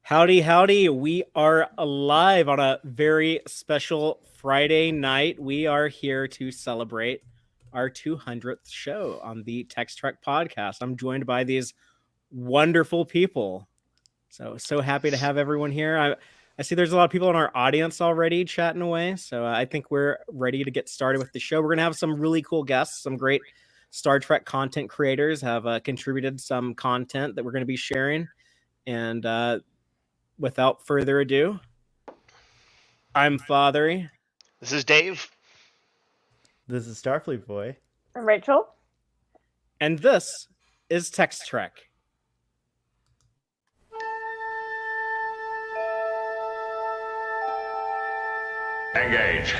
Howdy, howdy. We are live on a very special Friday night. We are here to celebrate our 200th show on the Tex-Trek podcast. I'm joined by these wonderful people. So happy to have everyone here. I see there's a lot of people in our audience already chatting away. So I think we're ready to get started with the show. We're going to have some really cool guests, some great Star Trek content creators have contributed some content that we're going to be sharing. And without further ado, I'm Fathery. This is Dave. This is Starfleet Boy. I'm Rachel. And this is Tex-Trek. Engage.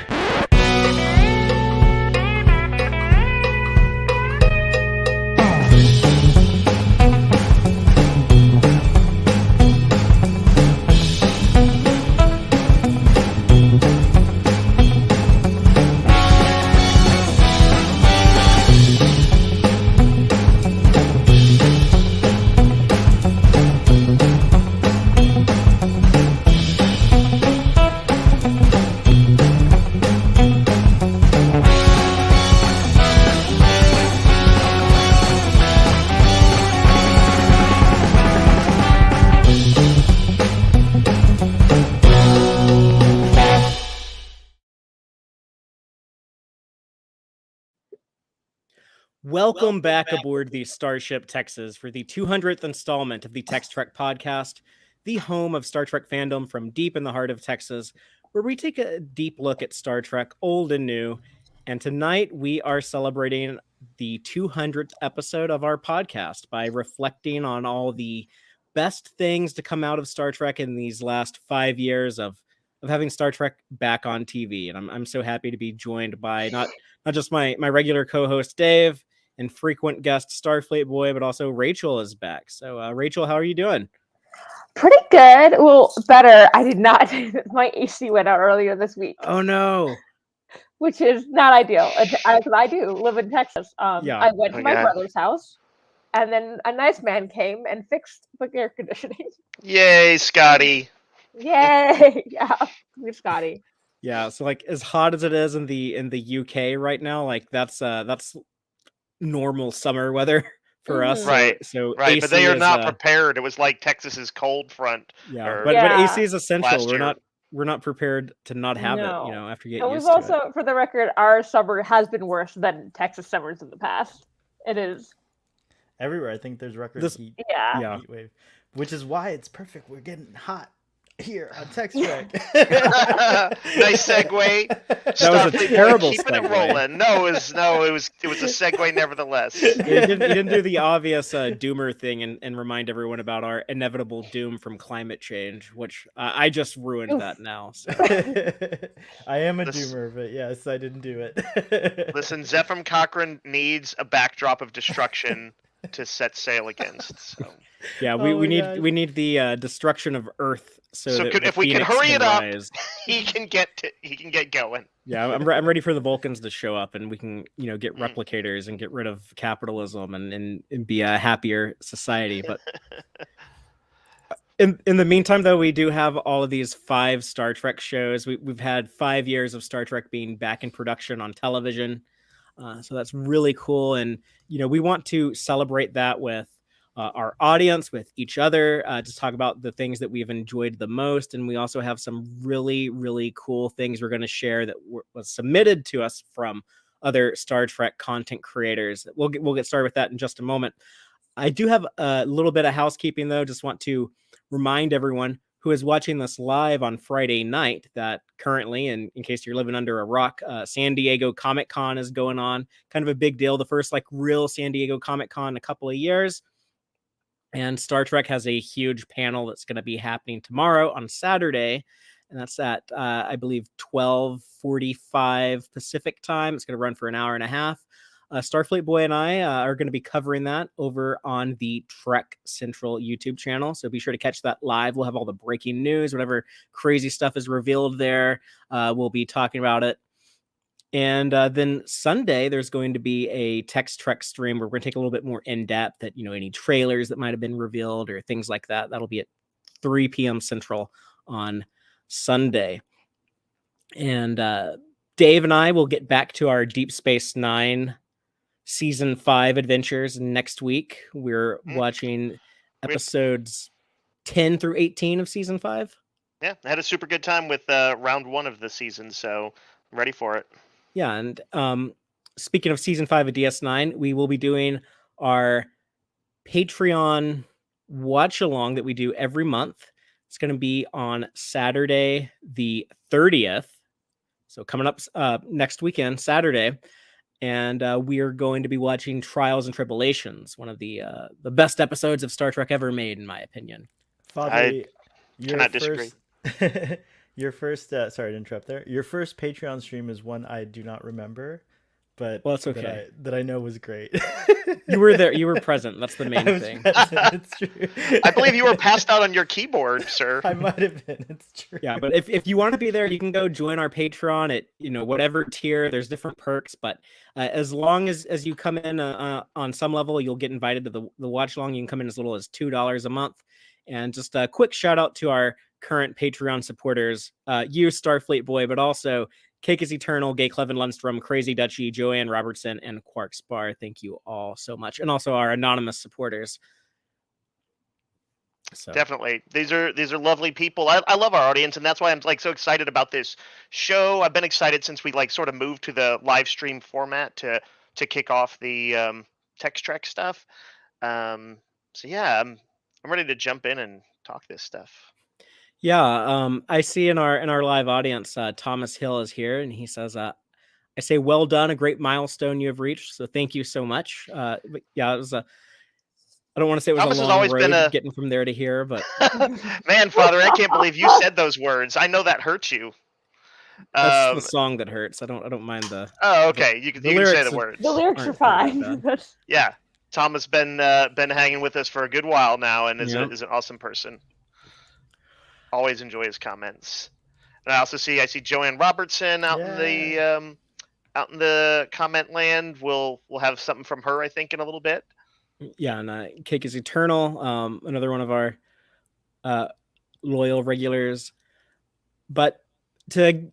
Welcome back aboard the Starship Texas for the 200th installment of the Tex-Trek podcast, the home of Star Trek fandom from deep in the heart of Texas, where we take a deep look at Star Trek, old and new. And tonight we are celebrating the 200th episode of our podcast by reflecting on all the best things to come out of Star Trek in these last 5 years of having Star Trek back on TV. And I'm so happy to be joined by not just my regular co-host Dave and frequent guest Starfleet Boy, but also Rachel is back. So Rachel, how are you doing? Pretty good. Well, better. I did not. My AC went out earlier this week. Oh no. Which is not ideal because I do live in Texas. I went to my brother's house, and then a nice man came and fixed the air conditioning. Yay, Scotty! Yay! Yeah, we're Scotty. Yeah, so like as hot as it is in the UK right now, like that's normal summer weather for us. Right. So right, AC but they are is, not prepared. It was like Texas's cold front. Yeah, but AC is essential. We're not prepared to not have it, after you get used to it. And we've also, for the record, our summer has been worse than Texas summers in the past. It is. Everywhere, I think there's record heat wave, which is why it's perfect. We're getting hot here on Tex-Trek. Nice segue. That was a terrible keeping segue. it rolling. It was a segue nevertheless. You didn't do the obvious doomer thing and remind everyone about our inevitable doom from climate change, which I just ruined that now. So. I am a doomer, but yes, I didn't do it. Listen, Zephram Cochrane needs a backdrop of destruction to set sail against. So. Yeah, we need the destruction of Earth. So if we can hurry it up, he can get going. Yeah, I'm ready for the Vulcans to show up, and we can get replicators and get rid of capitalism and be a happier society. But in the meantime, though, we do have all of these 5 Star Trek shows. We've had 5 years of Star Trek being back in production on television, so that's really cool. And we want to celebrate that with our audience, with each other, to talk about the things that we've enjoyed the most. And we also have some really, really cool things we're going to share that was submitted to us from other Star Trek content creators. We'll get started with that in just a moment. I do have a little bit of housekeeping, though. Just want to remind everyone who is watching this live on Friday night that currently, and in case you're living under a rock, San Diego Comic-Con is going on. Kind of a big deal. The first real San Diego Comic-Con in a couple of years. And Star Trek has a huge panel that's going to be happening tomorrow on Saturday. And that's at, I believe, 12:45 Pacific time. It's going to run for an hour and a half. Starfleet Boy and I are going to be covering that over on the Trek Central YouTube channel. So be sure to catch that live. We'll have all the breaking news, whatever crazy stuff is revealed there. We'll be talking about it. And then Sunday, there's going to be a Tex-Trek stream where we're going to take a little bit more in-depth at, any trailers that might have been revealed or things like that. That'll be at 3 p.m. Central on Sunday. And Dave and I will get back to our Deep Space Nine Season 5 adventures next week. We're watching episodes 10 through 18 of Season 5. Yeah, I had a super good time with round 1 of the season, so I'm ready for it. Yeah, and speaking of Season 5 of DS9, we will be doing our Patreon watch-along that we do every month. It's going to be on Saturday the 30th. So coming up next weekend, Saturday, and we are going to be watching Trials and Tribulations, one of the best episodes of Star Trek ever made, in my opinion. Father, I cannot disagree. Your first, sorry to interrupt there. Your first Patreon stream is one I do not remember, but well, it's okay. That I know was great. You were there. You were present. That's the main thing. It's true. I believe you were passed out on your keyboard, sir. I might have been. It's true. Yeah, but if you want to be there, you can go join our Patreon at whatever tier. There's different perks, but as long as you come in on some level, you'll get invited to the watch long. You can come in as little as $2 a month. And just a quick shout out to our current Patreon supporters, you, Starfleet Boy, but also Cake is Eternal, Gay Clevin Lundstrom, Crazy Dutchie, Joanne Robertson, and Quark Spar. Thank you all so much. And also our anonymous supporters. So. Definitely. These are lovely people. I love our audience, and that's why I'm so excited about this show. I've been excited since we sort of moved to the live stream format to kick off the Tex-Trek stuff. So yeah, I'm ready to jump in and talk this stuff. Yeah, I see in our live audience, Thomas Hill is here, and he says, "I say, well done, a great milestone you have reached. So thank you so much." But yeah, it was I don't want to say it was Thomas a long always road getting from there to here, but man, Father, I can't believe you said those words. I know that hurts you. That's the song that hurts. I don't mind the. Oh, okay. You can say the words. The lyrics are fine. Yeah, Thomas been hanging with us for a good while now, and is an awesome person. Always enjoy his comments. And I see Joanne Robertson out in the comment land. We'll have something from her, I think, in a little bit. Yeah, and Cake is Eternal, another one of our loyal regulars. But to,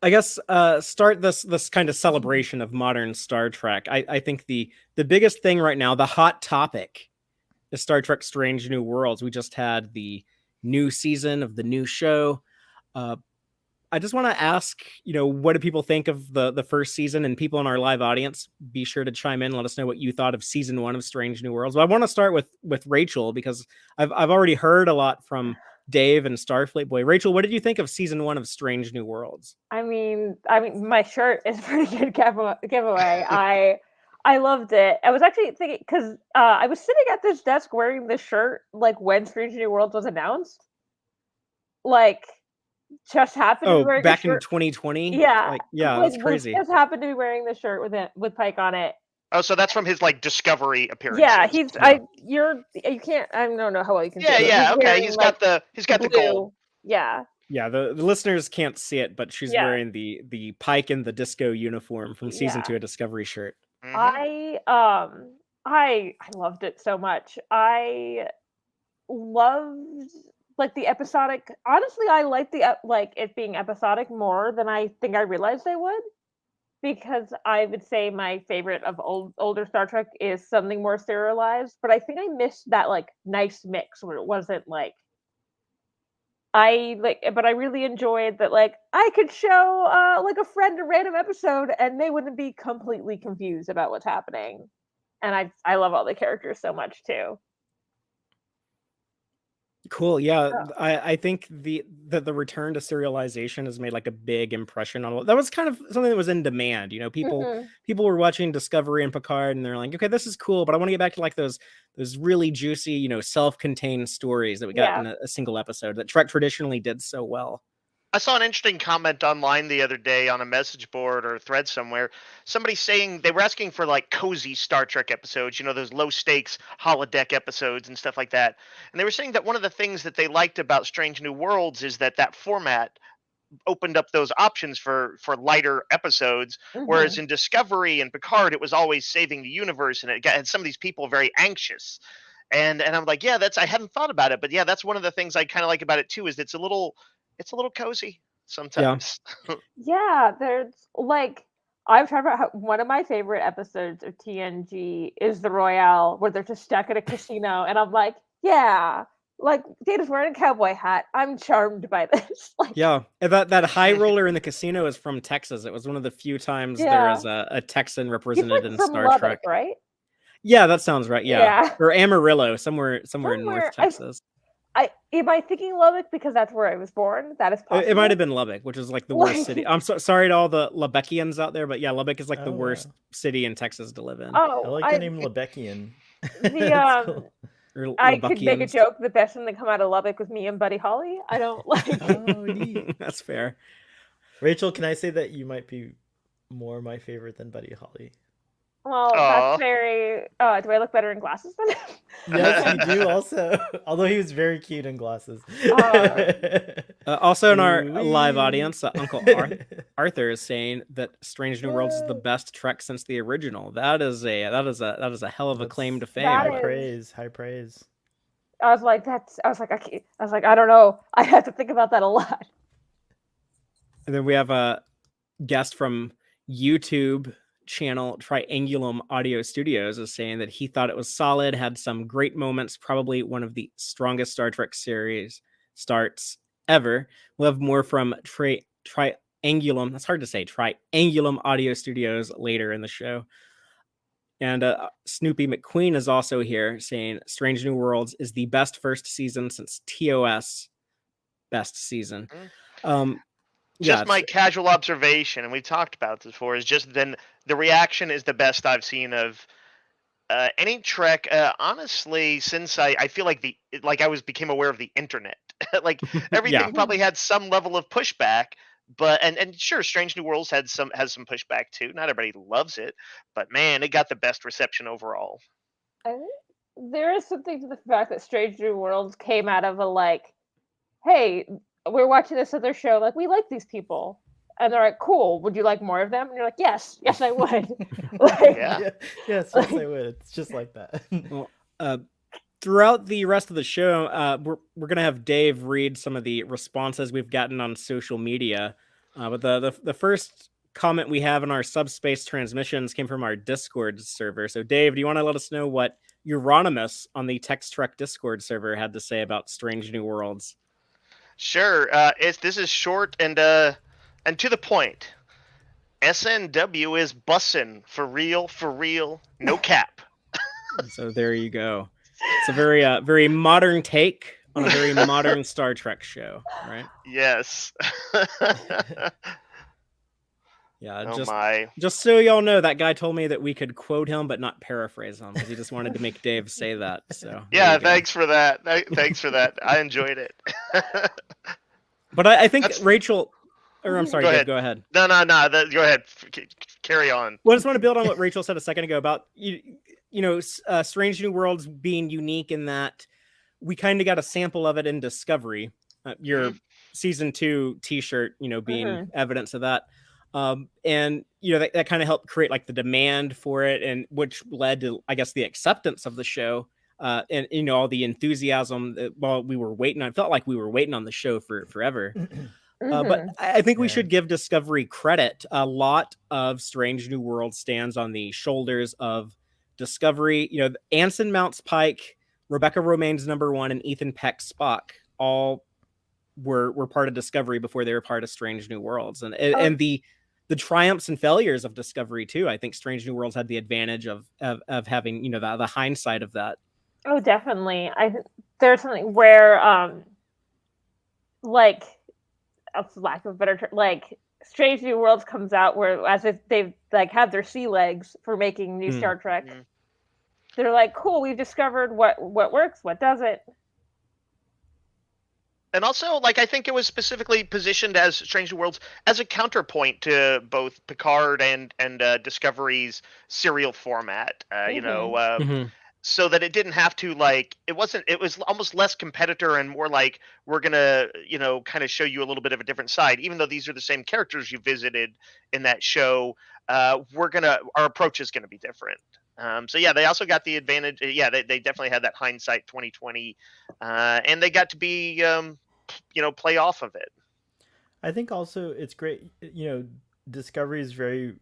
I guess, start this kind of celebration of modern Star Trek, I think the biggest thing right now, the hot topic, is Star Trek Strange New Worlds. We just had the new season of the new show. I just want to ask, what do people think of the first season? And people in our live audience, be sure to chime in. Let us know what you thought of season 1 of Strange New Worlds. But I want to start with Rachel, because I've already heard a lot from Dave and Starfleet Boy. Rachel, what did you think of season 1 of Strange New Worlds? I mean, my shirt is a pretty good giveaway. I loved it. I was actually thinking, because I was sitting at this desk wearing this shirt when Strange New Worlds was announced. Just happened to be wearing back in 2020? Yeah. That's crazy. Just happened to be wearing the shirt with Pike on it. Oh, so that's from his Discovery appearance. Yeah, you can't, I don't know how well you can see it. Yeah, okay. He's got the gold. Yeah. Yeah, the listeners can't see it, but she's wearing the Pike in the disco uniform from season 2 of Discovery shirt. Mm-hmm. I loved it so much. I loved the episodic. Honestly, I like it being episodic more than I think I realized I would, because I would say my favorite of older Star Trek is something more serialized. But I think I missed that nice mix where it wasn't but I really enjoyed that I could show a friend a random episode and they wouldn't be completely confused about what's happening. And I love all the characters so much too. Cool. Yeah, I think the return to serialization has made a big impression on that. Was kind of something that was in demand. People were watching Discovery and Picard, and they're like, okay, this is cool, but I want to get back to those really juicy, self-contained stories that we got in a single episode that Trek traditionally did so well. I saw an interesting comment online the other day on a message board or a thread somewhere. Somebody saying they were asking for cozy Star Trek episodes, those low stakes holodeck episodes and stuff like that. And they were saying that one of the things that they liked about Strange New Worlds is that format opened up those options for lighter episodes. Mm-hmm. Whereas in Discovery and Picard, it was always saving the universe, and it had some of these people very anxious. And I'm like, yeah, I hadn't thought about it, but yeah, that's one of the things I kind of like about it too. Is it's a little cozy sometimes. Yeah, there's like I've talked about how one of my favorite episodes of TNG is the Royale, where they're just stuck at a casino, and I'm like, yeah, like Data's wearing a cowboy hat. I'm charmed by this. Like, yeah, and that high roller in the casino is from Texas. It was one of the few times there is a Texan represented in Star Lubbock, Trek, right? Yeah, that sounds right. Yeah. Or Amarillo, somewhere in North Texas. Am I thinking Lubbock because that's where I was born? That is possible. It might have been Lubbock, which is like the worst city. I'm sorry to all the Lubbeckians out there, but yeah, Lubbock is like the worst city in Texas to live in. I like the name Lubbeckian. The I could make a joke. The best thing that come out of Lubbock was me and Buddy Holly. I don't like. That's fair. Rachel, can I say that you might be more my favorite than Buddy Holly? Well, that's very. Do I look better in glasses than him? Yes, you do. Also, although he was very cute in glasses. Also, in our live audience, Uncle Arthur is saying that Strange New Worlds is the best Trek since the original. That is a hell of a claim to fame. High praise. I was like, I don't know. I have to think about that a lot. And then we have a guest from YouTube channel Triangulum Audio Studios is saying that he thought it was solid, had some great moments, probably one of the strongest Star Trek series starts ever. We'll have more from Triangulum, that's hard to say, Triangulum Audio Studios later in the show. And Snoopy McQueen is also here saying Strange New Worlds is the best first season since TOS best season. Just my casual observation, and we've talked about this before, is just then the reaction is the best I've seen of any Trek. Honestly, since I feel like became aware of the internet, like everything probably had some level of pushback. But and sure, Strange New Worlds has some pushback too. Not everybody loves it, but man, it got the best reception overall. I think there is something to the fact that Strange New Worlds came out of a hey, we're watching this other show, we like these people. And they're like, cool, would you like more of them? And you're like, yes, I would. Yes, I would. It's just like that. Well, throughout the rest of the show, we're going to have Dave read some of the responses we've gotten on social media. But the first comment we have in our subspace transmissions came from our Discord server. So Dave, do you want to let us know what Euronymous on the Tex-Trek Discord server had to say about Strange New Worlds? Sure. This is short and to the point. SNW is bussin' for real, no cap. So there you go. It's a very modern take on a very modern Star Trek show, right? Yes. Yeah, just so y'all know, that guy told me that we could quote him but not paraphrase him because he just wanted to make Dave say that. So yeah, thanks for that. Thanks for that. I enjoyed it. But I think Rachel, or I'm sorry, Dave, go ahead. No. Go ahead. Carry on. Well, I just want to build on what Rachel said a second ago about Strange New Worlds being unique in that we kind of got a sample of it in Discovery. Your season 2 T-shirt, being evidence of that. And that kind of helped create the demand for it, and which led to, I guess, the acceptance of the show, and all the enthusiasm while we were waiting. I felt like we were waiting on the show for forever. But I think we should give Discovery credit. A lot of Strange New World stands on the shoulders of Discovery. Anson Mounts Pike, Rebecca Romaine's #1, and Ethan Peck Spock all were part of Discovery before they were part of Strange New Worlds, and the triumphs and failures of Discovery too. I think Strange New Worlds had the advantage of having the hindsight of that. Oh, definitely. There's something where for lack of a better term, Strange New Worlds comes out where as if they've had their sea legs for making new Star Trek. They're like, cool, we've discovered what works, what doesn't. And also, I think it was specifically positioned as Strange New Worlds as a counterpoint to both Picard and Discovery's serial format. So that it didn't have to it was almost less competitor and more we're gonna kind of show you a little bit of a different side. Even though these are the same characters you visited in that show, our approach is gonna be different. So yeah, they also got the advantage. Yeah, they definitely had that hindsight 2020, and they got to be play off of it. I think also it's great. Discovery is very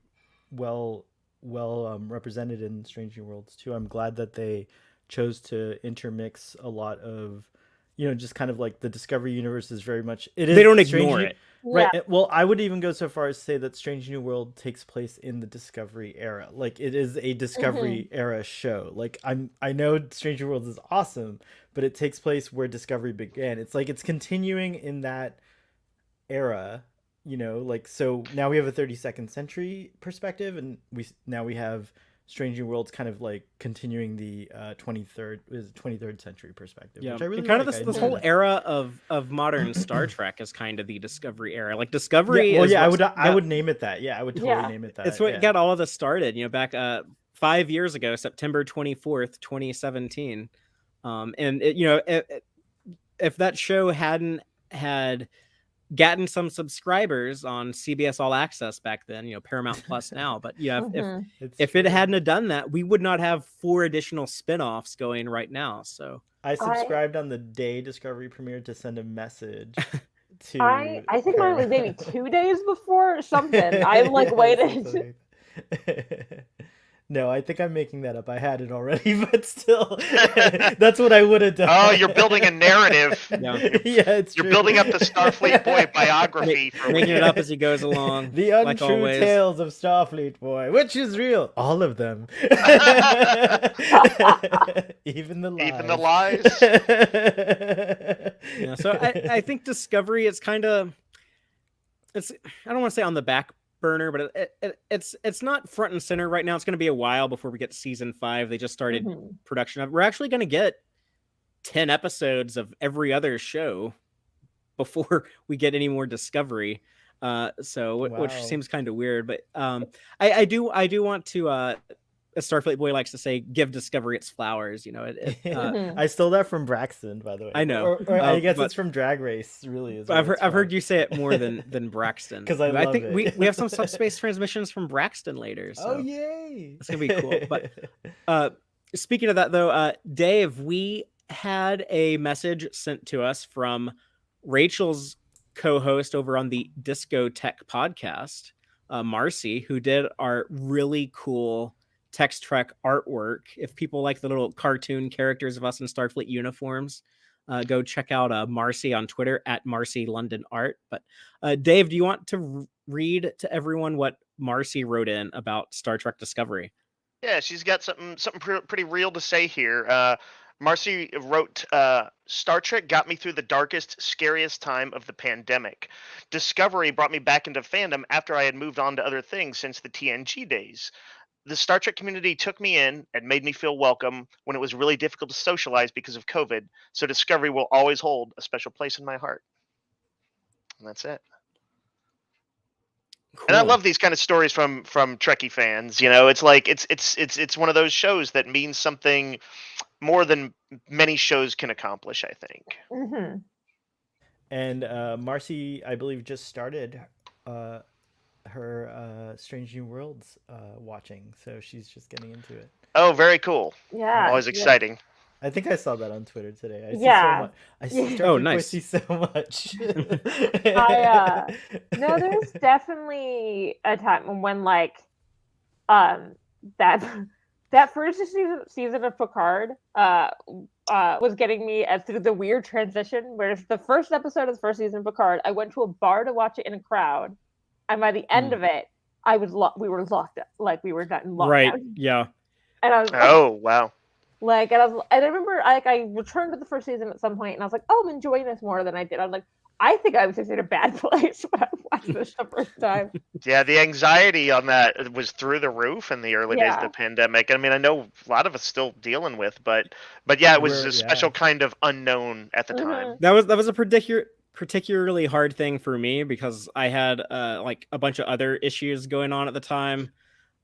well represented in Strange New Worlds too. I'm glad that they chose to intermix a lot of, just kind of like the Discovery universe is very much. They don't ignore it. Right. Yeah. Well, I would even go so far as to say that Strange New World takes place in the Discovery era. Like it is a Discovery era show. Like I know Strange New World is awesome, but it takes place where Discovery began. It's like it's continuing in that era, so now we have a 32nd century perspective, and we have Strange New Worlds kind of like continuing the 23rd century perspective. Yeah, which I really kind like. of this whole era of modern Star Trek is kind of the Discovery era. Like Discovery, I would name it that. Yeah, I would totally name it that. It's what got all of this started. Back 5 years ago, September 24th, 2017, and if that show hadn't had gotten some subscribers on CBS All Access back then, Paramount Plus now, but if it hadn't have done that, we would not have 4 additional spin-offs going right now. So I subscribed on the day Discovery premiered to send a message to I think mine was maybe 2 days before or something. I waited. No, I think I'm making that up. I had it already, but still, that's what I would have done. Oh, you're building a narrative. It's you're true. building up the Starfleet Boy biography. Making it up as he goes along. The untrue tales of Starfleet Boy, which is real. All of them. Even the lies. Even the lies. So I think Discovery is kind of, I don't want to say on the back burner, but it's not front and center right now. It's going to be a while before we get season 5. They just started production of. We're actually going to get 10 episodes of every other show before we get any more Discovery. Which seems kind of weird, but I do want to. As Starfleet Boy likes to say, give Discovery its flowers. I stole that from Braxton, by the way. I know, or I guess it's from Drag Race. Really, I've heard you say it more than Braxton, because I think we have some subspace transmissions from Braxton later. So oh yay! It's gonna be cool. But speaking of that, though, Dave, we had a message sent to us from Rachel's co-host over on the Disco Tech podcast, Marcy, who did our really cool Tex-Trek artwork. If people like the little cartoon characters of us in Starfleet uniforms, go check out Marcy on Twitter at Marcy London Art. But Dave, do you want to read to everyone what Marcy wrote in about Star Trek Discovery? Yeah, she's got something pretty real to say here. Marcy wrote, Star Trek got me through the darkest, scariest time of the pandemic. Discovery brought me back into fandom after I had moved on to other things since the TNG days. The Star Trek community took me in and made me feel welcome when it was really difficult to socialize because of COVID. So Discovery will always hold a special place in my heart. And that's it. Cool. And I love these kind of stories from Trekkie fans. It's like it's one of those shows that means something more than many shows can accomplish, I think. Mm-hmm. And Marcy, I believe, just started her Strange New Worlds watching, so she's just getting into it. Oh, very cool. Yeah, always exciting. I think I saw that on Twitter today. I see so much. Nice. I see so much. No, there's definitely a time when that first season of Picard was getting me through the weird transition where the first episode of the first season of Picard, I went to a bar to watch it in a crowd. And by the end of it, we were locked up, we were not in lockdown. Right. Yeah. And I was wow. And I remember I returned to the first season at some point, and I was like, oh, I'm enjoying this more than I did. I was like, I think I was just in a bad place when I watched this the first time. Yeah, the anxiety on that was through the roof in the early days of the pandemic. I mean, I know a lot of us still dealing with, but yeah, it was a special kind of unknown at the time. That was a particularly hard thing for me because I had a bunch of other issues going on at the time.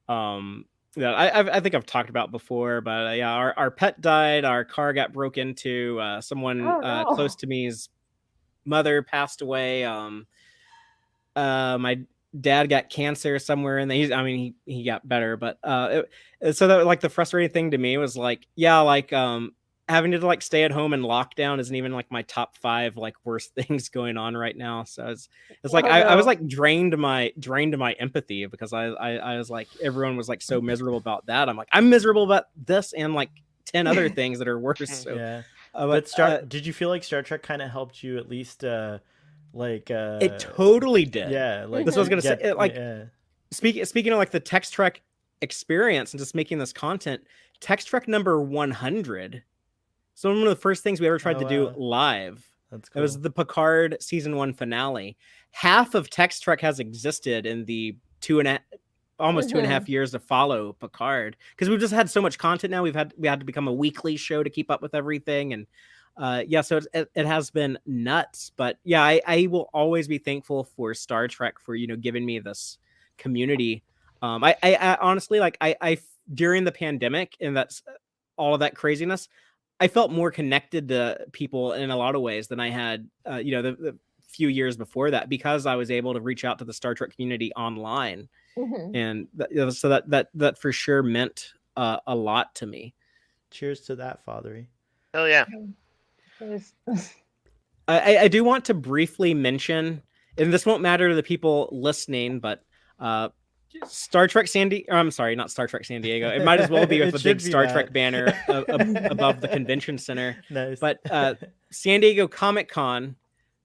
That I think I've talked about before, but our pet died, our car got broke into, someone close to me's mother passed away. My dad got cancer somewhere, and he got better, but so that like the frustrating thing to me was like, yeah, like having to like stay at home and lockdown isn't even like my top 5 like worst things going on right now. So it's like I was like drained to my empathy because I was like, everyone was like so miserable about that. I'm like, I'm miserable about this and like 10 other things that are worse. So Yeah. but did you feel like Star Trek kind of helped you at least it totally did. Yeah, like this was gonna say like yeah. speaking of like the Tex-Trek experience and just making this content, Tex-Trek number 100. So one of the first things we ever tried to do live. That's cool. It was the Picard season 1 finale. Half of Tex-Trek has existed in the almost 2.5 years to follow Picard, because we've just had so much content now. We had to become a weekly show to keep up with everything, and so it has been nuts. But yeah, I will always be thankful for Star Trek for giving me this community. I honestly like I during the pandemic and that's all of that craziness, I felt more connected to people in a lot of ways than I had, the few years before that, because I was able to reach out to the Star Trek community online, and so that for sure meant a lot to me. Cheers to that, Fathery. Hell yeah. I do want to briefly mention, and this won't matter to the people listening, but Star Trek I'm sorry, not Star Trek San Diego. It might as well be with the big Star Trek banner above the convention center. Nice. But San Diego Comic-Con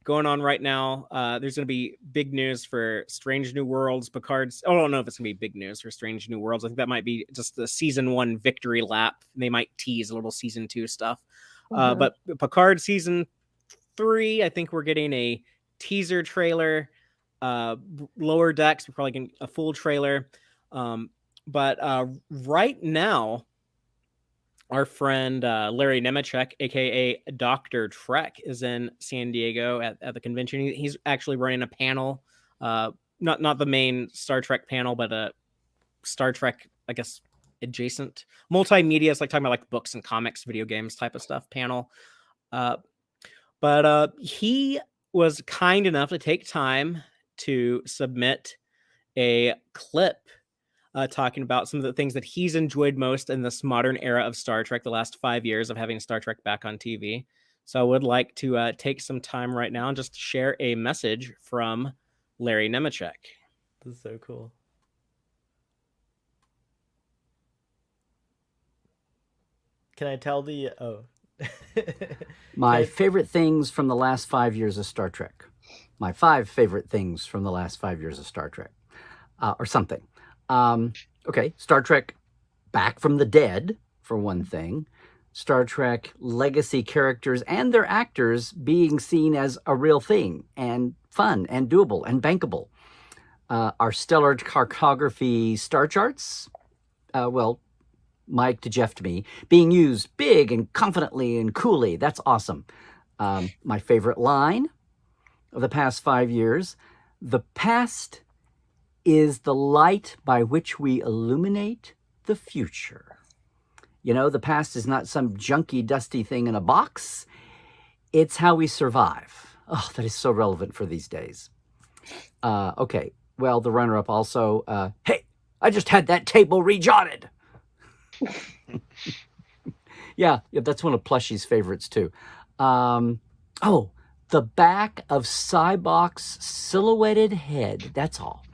going on right now. There's going to be big news for Strange New Worlds, Picard's. I don't know if it's going to be big news for Strange New Worlds. I think that might be just the season 1 victory lap. They might tease a little season 2 stuff. But Picard season 3, I think we're getting a teaser trailer. Lower Decks, we're probably getting a full trailer. But right now, our friend Larry Nemechek, aka Dr. Trek, is in San Diego at the convention. He's actually running a panel, not the main Star Trek panel, but a Star Trek, I guess, adjacent multimedia. It's like talking about like books and comics, video games type of stuff panel. But he was kind enough to take time to submit a clip talking about some of the things that he's enjoyed most in this modern era of Star Trek, the last 5 years of having Star Trek back on TV. So I would like to take some time right now and just share a message from Larry Nemechek. This is so cool. Can I tell the... Oh. My favorite things from the last 5 years of Star Trek. My 5 favorite things from the last 5 years of Star Trek. Or something. Okay, Star Trek Back from the Dead, for one thing. Star Trek legacy characters and their actors being seen as a real thing and fun and doable and bankable. Our stellar cartography star charts, Mike to Jeff to me, being used big and confidently and coolly. That's awesome. My favorite line of the past 5 years, the past is the light by which we illuminate the future. You know, the past is not some junky, dusty thing in a box. It's how we survive. Oh, that is so relevant for these days. Okay, well, the runner-up also, hey, I just had that table rejotted. yeah, that's one of Plushie's favorites, too. The back of Cybok's silhouetted head. That's all.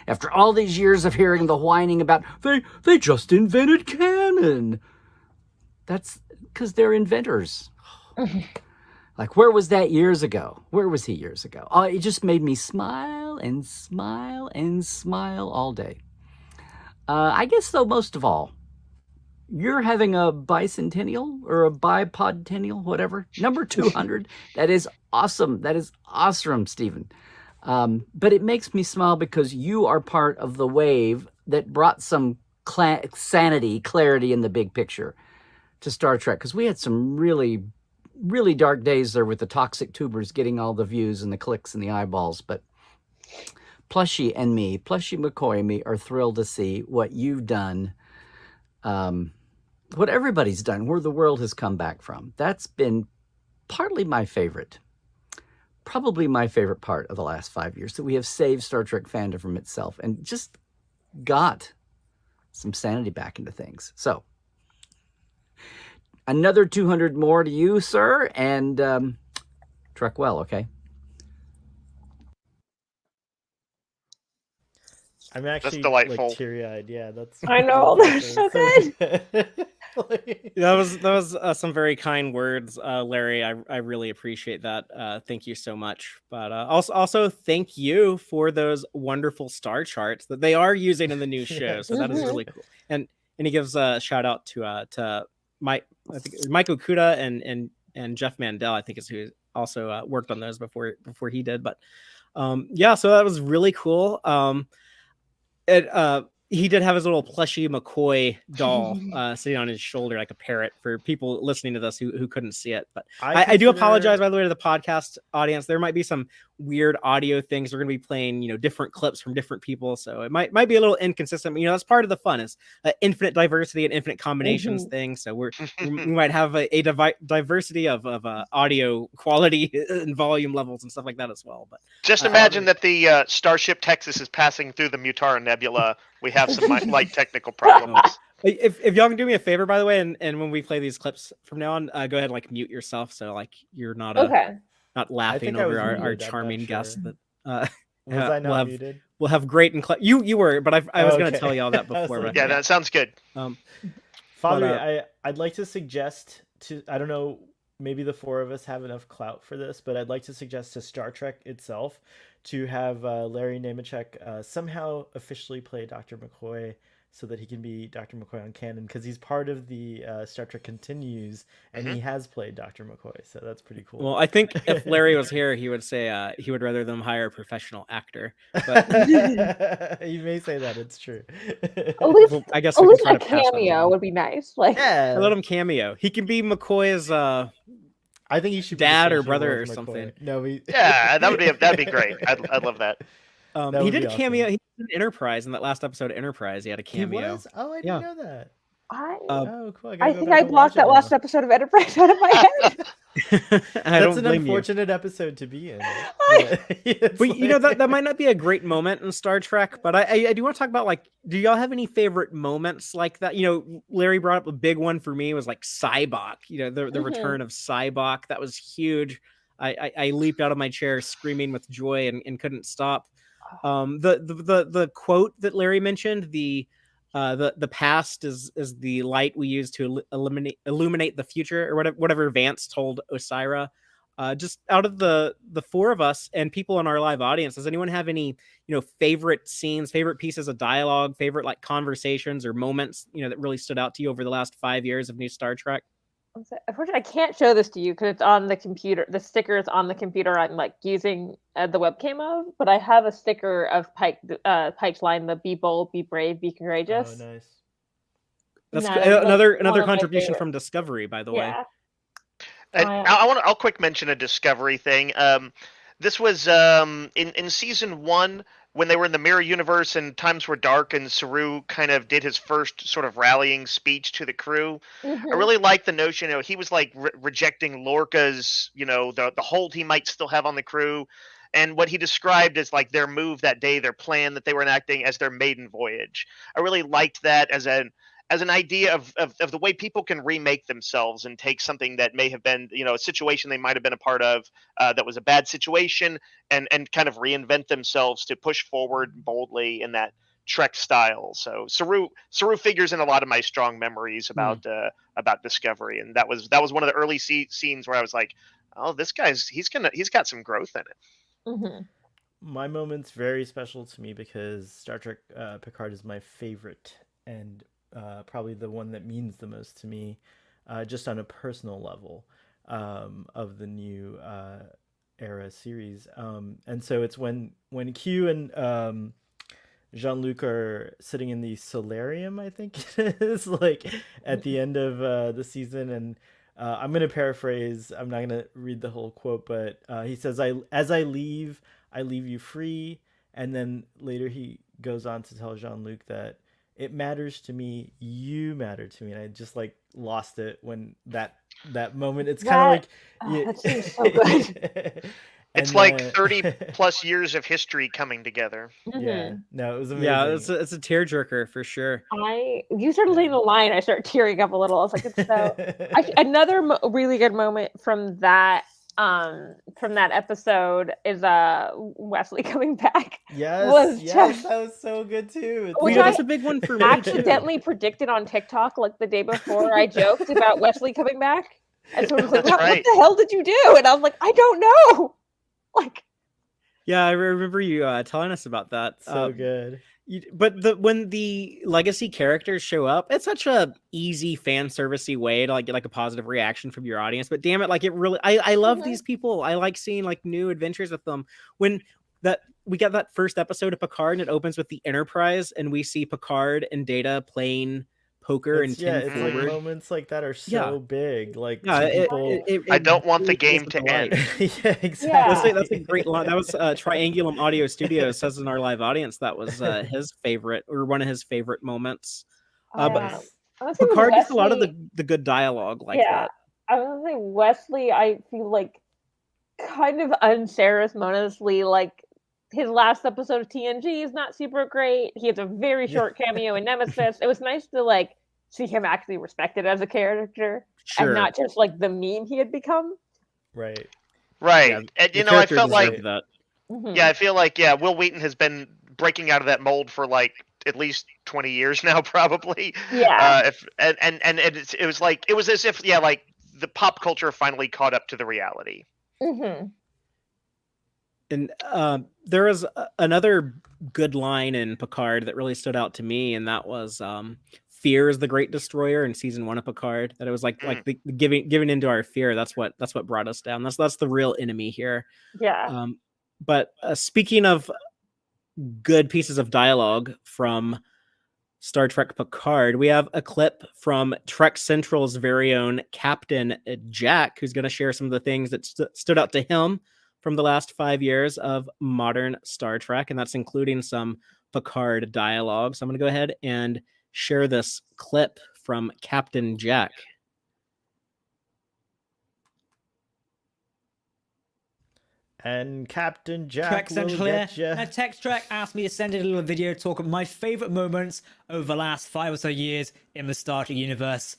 After all these years of hearing the whining about, they just invented canon. That's because they're inventors. Like, where was that years ago? Where was he years ago? Oh, it just made me smile and smile and smile all day. I guess, though, most of all, you're having a bicentennial or a bipodtennial, whatever, number 200. That is awesome. That is awesome, Stephen. But it makes me smile because you are part of the wave that brought some sanity, clarity in the big picture to Star Trek. Because we had some really, really dark days there with the toxic tubers getting all the views and the clicks and the eyeballs. But Plushie McCoy and me are thrilled to see what you've done, what everybody's done, where the world has come back from. That's been partly my favorite. probably my favorite part of the last 5 years, that we have saved Star Trek fandom from itself and just got some sanity back into things. So, another 200 more to you, sir, and trek well, okay? I'm actually delightful. like teary-eyed. Yeah, that's. I know, they're so good. That was some very kind words, Larry. I really appreciate that. Thank you so much. But also thank you for those wonderful star charts that they are using in the new show. So that is really cool. And he gives a shout out to Mike, I think Mike Okuda and Jeff Mandel, I think is who also worked on those before he did. But yeah, so that was really cool. He did have his little plushy McCoy doll sitting on his shoulder like a parrot for people listening to this who couldn't see it. But I do apologize, by the way, to the podcast audience. There might be some weird audio things. We're going to be playing, different clips from different people. So it might be a little inconsistent. That's part of the fun, is infinite diversity and infinite combinations thing. So we might have a diversity of audio quality and volume levels and stuff like that as well. But just imagine that the Starship Texas is passing through the Mutara Nebula. We have some light technical problems. If y'all can do me a favor, by the way, and when we play these clips from now on, go ahead and mute yourself, so you're not not laughing over our charming guest. That was I not muted? We'll have great you were, but I was going to tell y'all that before. Like, yeah, that sounds good. Father, I'd like to suggest to, I don't know, maybe the four of us have enough clout for this, but I'd like to suggest to Star Trek itself to have Larry Nemechek somehow officially play Dr. McCoy, so that he can be Dr. McCoy on canon, because he's part of the Star Trek Continues, and he has played Dr. McCoy, so that's pretty cool. Well, I think if Larry was here, he would say he would rather them hire a professional actor. But you may say that, it's true. At least, I guess at we least can a try to pass cameo would be nice. Yeah, let him cameo. He can be McCoy's I think he should dad be or brother or McCoy. something. No, yeah, that'd be great. I'd love that. He did a cameo. He did Enterprise in that last episode of Enterprise. He had a cameo. He was? Oh, I didn't know that. Cool. I think I blocked that last episode of Enterprise out of my head. That's an unfortunate episode to be in. But that might not be a great moment in Star Trek, but I do want to talk about, do y'all have any favorite moments like that? Larry brought up a big one for me, was Cybok, the return of Cybok. That was huge. I leaped out of my chair screaming with joy and couldn't stop. The quote that Larry mentioned, the past is the light we use to illuminate the future, or whatever Vance told Osira. Just out of the four of us and people in our live audience, does anyone have any favorite scenes, favorite pieces of dialogue, favorite conversations or moments that really stood out to you over the last 5 years of new Star Trek? Unfortunately, I can't show this to you because it's on the computer. The sticker is on the computer I'm using the webcam of, but I have a sticker of Pike's line, the "Be bold, be brave, be courageous." Oh, nice. That's another contribution from Discovery, by the way. I'll quick mention a Discovery thing. This was in season 1, when they were in the Mirror Universe and times were dark, and Saru kind of did his first sort of rallying speech to the crew. I really liked the notion, he was rejecting Lorca's, the hold he might still have on the crew, and what he described as their move that day, their plan that they were enacting as their maiden voyage. I really liked that as an idea of the way people can remake themselves and take something that may have been, a situation they might have been a part of that was a bad situation, and kind of reinvent themselves to push forward boldly in that Trek style. So Saru figures in a lot of my strong memories about Discovery, and that was one of the early scenes where I was like, oh, this guy's he's got some growth in it. My moment's very special to me because Star Trek Picard is my favorite, and probably the one that means the most to me, just on a personal level, of the new era series. And so it's when Q and Jean-Luc are sitting in the solarium, I think it is, at the end of the season. And I'm going to paraphrase. I'm not going to read the whole quote, but he says, as I leave you free. And then later he goes on to tell Jean-Luc that it matters to me, you matter to me. And I just lost it when that moment. It's kind of that seems so good. It's And like then- 30 plus years of history coming together. Yeah, no, it was amazing. Yeah, it's a tearjerker for sure. You started saying the line, I started tearing up a little. I was like, it's so. Another really good moment from that episode is Wesley coming back. yes, just- that was so good too. It's Which Yeah, I that's a big one for me too. accidentally predicted on TikTok like the day before. I joked about Wesley coming back, and someone was like, That's what right. the hell did you do? And I was like, I don't know. Like, Yeah, I remember you telling us about that. so good. But when the legacy characters show up, it's such a easy fan servicey way to like get like a positive reaction from your audience. But damn it, like it really, I love these people. I like seeing like new adventures with them. When we got that first episode of Picard, and it opens with the Enterprise, and we see Picard and Data playing poker and It's Tin like Forward. moments like that are so Yeah. big. Like Yeah, to it- people. I don't want the really game is a to delight. end. Yeah, exactly. That's a great line. That was Triangulum Audio Studios says in our live audience that was his favorite or one of his favorite moments. But I was gonna say with Picard gets a lot of Wesley- the good dialogue like yeah, that. I was gonna say Wesley. I feel like kind of unceremoniously, like his last episode of TNG is not super great. He has a very short cameo in Nemesis. It was nice to like see him actually respected as a character Sure. and not just like the meme he had become. Right. Right. Yeah, And The I character felt like deserved that. Mhm. I feel like Will Wheaton has been breaking out of that mold for like at least 20 years now, probably. Yeah. It was like it was as if like the pop culture finally caught up to the reality. Mm-hmm. And there was another good line in Picard that really stood out to me, and that was fear is the great destroyer in season 1 of Picard. That it was like the giving into our fear. That's what brought us down. That's the real enemy here. Yeah. But speaking of good pieces of dialogue from Star Trek Picard, we have a clip from Trek Central's very own Captain Jack, who's going to share some of the things that stood out to him from the last 5 years of modern Star Trek, and that's including some Picard dialogue. So I'm going to go ahead and share this clip from Captain Jack. And Captain Jack Trek will Central here. get ya. Now, Tex-Trek asked me to send in a little video talk of my favourite moments over the last 5 or so years in the Star Trek universe.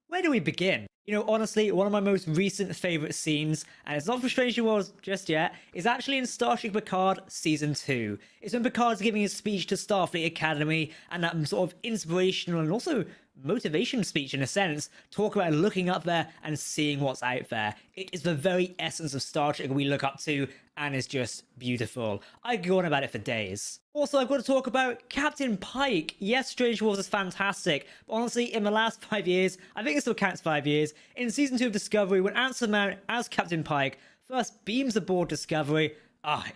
Where do we begin? You know, honestly, one of my most recent favourite scenes, and it's not for Strange New Worlds just yet, is actually in Star Trek Picard Season 2. It's when Picard's giving his speech to Starfleet Academy, and that sort of inspirational and also motivation speech in a sense, talk about looking up there and seeing what's out there. It is the very essence of Star Trek we look up to, and is just beautiful. I could go on about it for days. Also, I've got to talk about Captain Pike. Yes, Strange Wars is fantastic, but honestly, in the last 5 years, I think it still counts 5 years, in Season 2 of Discovery, when Anson Mount as Captain Pike first beams aboard Discovery,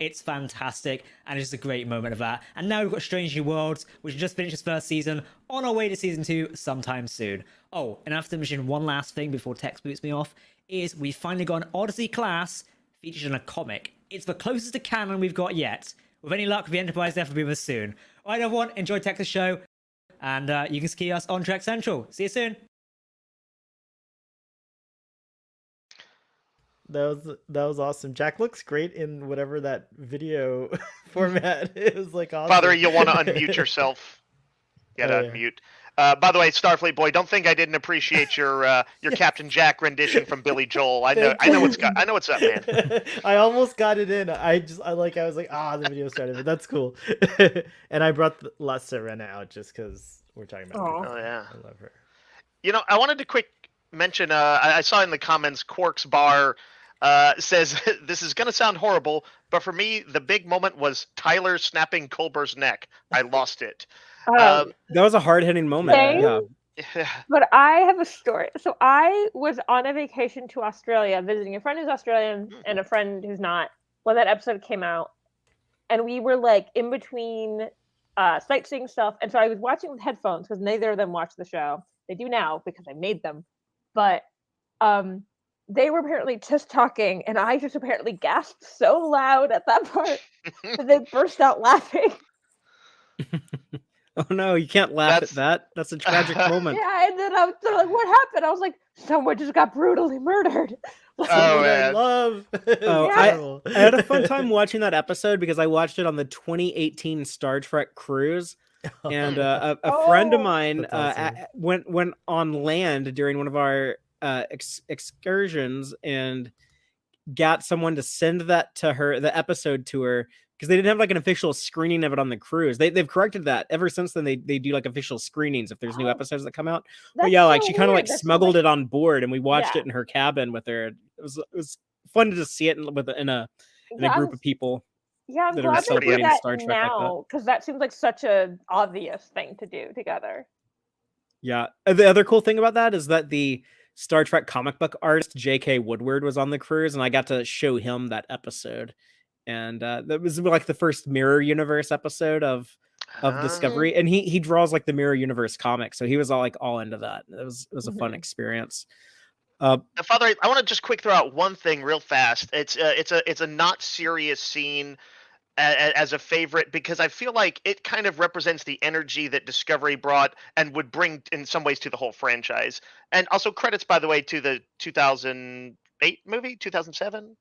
it's fantastic, and it's just a great moment of that. And now we've got Strange New Worlds, which just finished its first season, on our way to Season 2 sometime soon. Oh, and after mention one last thing before Tex boots me off, is we finally got an Odyssey class featured in a comic. It's the closest to canon we've got yet. With any luck, the Enterprise will be with us soon. Alright everyone, enjoy Tex's show, and you can ski us on Trek Central. See you soon. That was awesome. Jack looks great in whatever that video format. It was like awesome. Father, you'll want to unmute yourself. Yeah, Oh, yeah. unmute. By the way, Starfleet boy, don't think I didn't appreciate your Captain Jack rendition from Billy Joel. I know what's up, man. I almost got it in. I was like, the video started, but that's cool. And I brought La Serena out just because we're talking about Aw. her. Oh yeah. I love her. You know, I wanted to quick mention. I saw in the comments Quark's bar says this is gonna sound horrible, but for me the big moment was Tyler snapping Culber's neck. I lost it. That was a hard-hitting moment. Same. Yeah. But I have a story. So I was on a vacation to Australia, visiting a friend who's Australian and a friend who's not, when that episode came out. And we were like in between sightseeing stuff. And so I was watching with headphones because neither of them watched the show. They do now because I made them. But they were apparently just talking, and I just apparently gasped so loud at that part that they burst out laughing. Oh no, you can't laugh That's- at that. That's a tragic moment. Yeah, and then they're like, what happened? I was like, someone just got brutally murdered. Oh, What I man. love. love. Oh, Terrible. I had a fun time watching that episode because I watched it on the 2018 Star Trek cruise, and a friend of Oh. mine That's awesome. went on land during one of our excursions and got someone to send that to her, the episode to her, because they didn't have like an official screening of it on the cruise. They've corrected that ever since then. They do like official screenings if there's new Oh, episodes that come out. But that's yeah, like so she kind of weird. like That's so, smuggled like, it on board, and we watched yeah. it in her cabin with her. It was fun to just see it in a Yeah, group of people yeah, I'm that are glad they do celebrating that Star Trek like that. now because that seems like such a obvious thing to do together. Yeah. The other cool thing about that is that the Star Trek comic book artist J.K. Woodward was on the cruise, and I got to show him that episode. And that was like the first Mirror Universe episode of Discovery, and he draws like the Mirror Universe comics, so he was all into that. It was a fun experience. Father, I want to just quick throw out one thing real fast. It's a not serious scene as a favorite because I feel like it kind of represents the energy that Discovery brought and would bring in some ways to the whole franchise. And also credits, by the way, to the 2008 movie, 2007,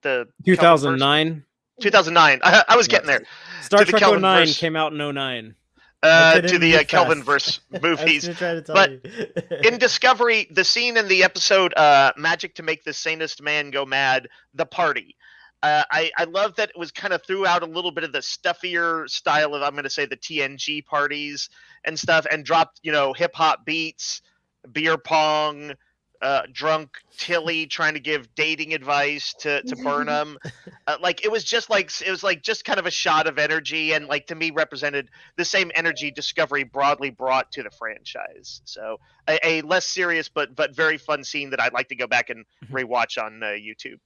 the 2009. 2009. I was getting there. Star To the Trek Kelvin 09 verse. came out in 09. To the Kelvin verse movies. But in Discovery, the scene in the episode Magic to Make the Sanest Man Go Mad, the party. I love that it was kind of throughout a little bit of the stuffier style of, I'm going to say, the TNG parties and stuff, and dropped, hip hop beats, beer pong, drunk Tilly trying to give dating advice to Burnham. It was just kind of a shot of energy, and like to me represented the same energy Discovery broadly brought to the franchise. So a less serious but very fun scene that I'd like to go back and rewatch on YouTube.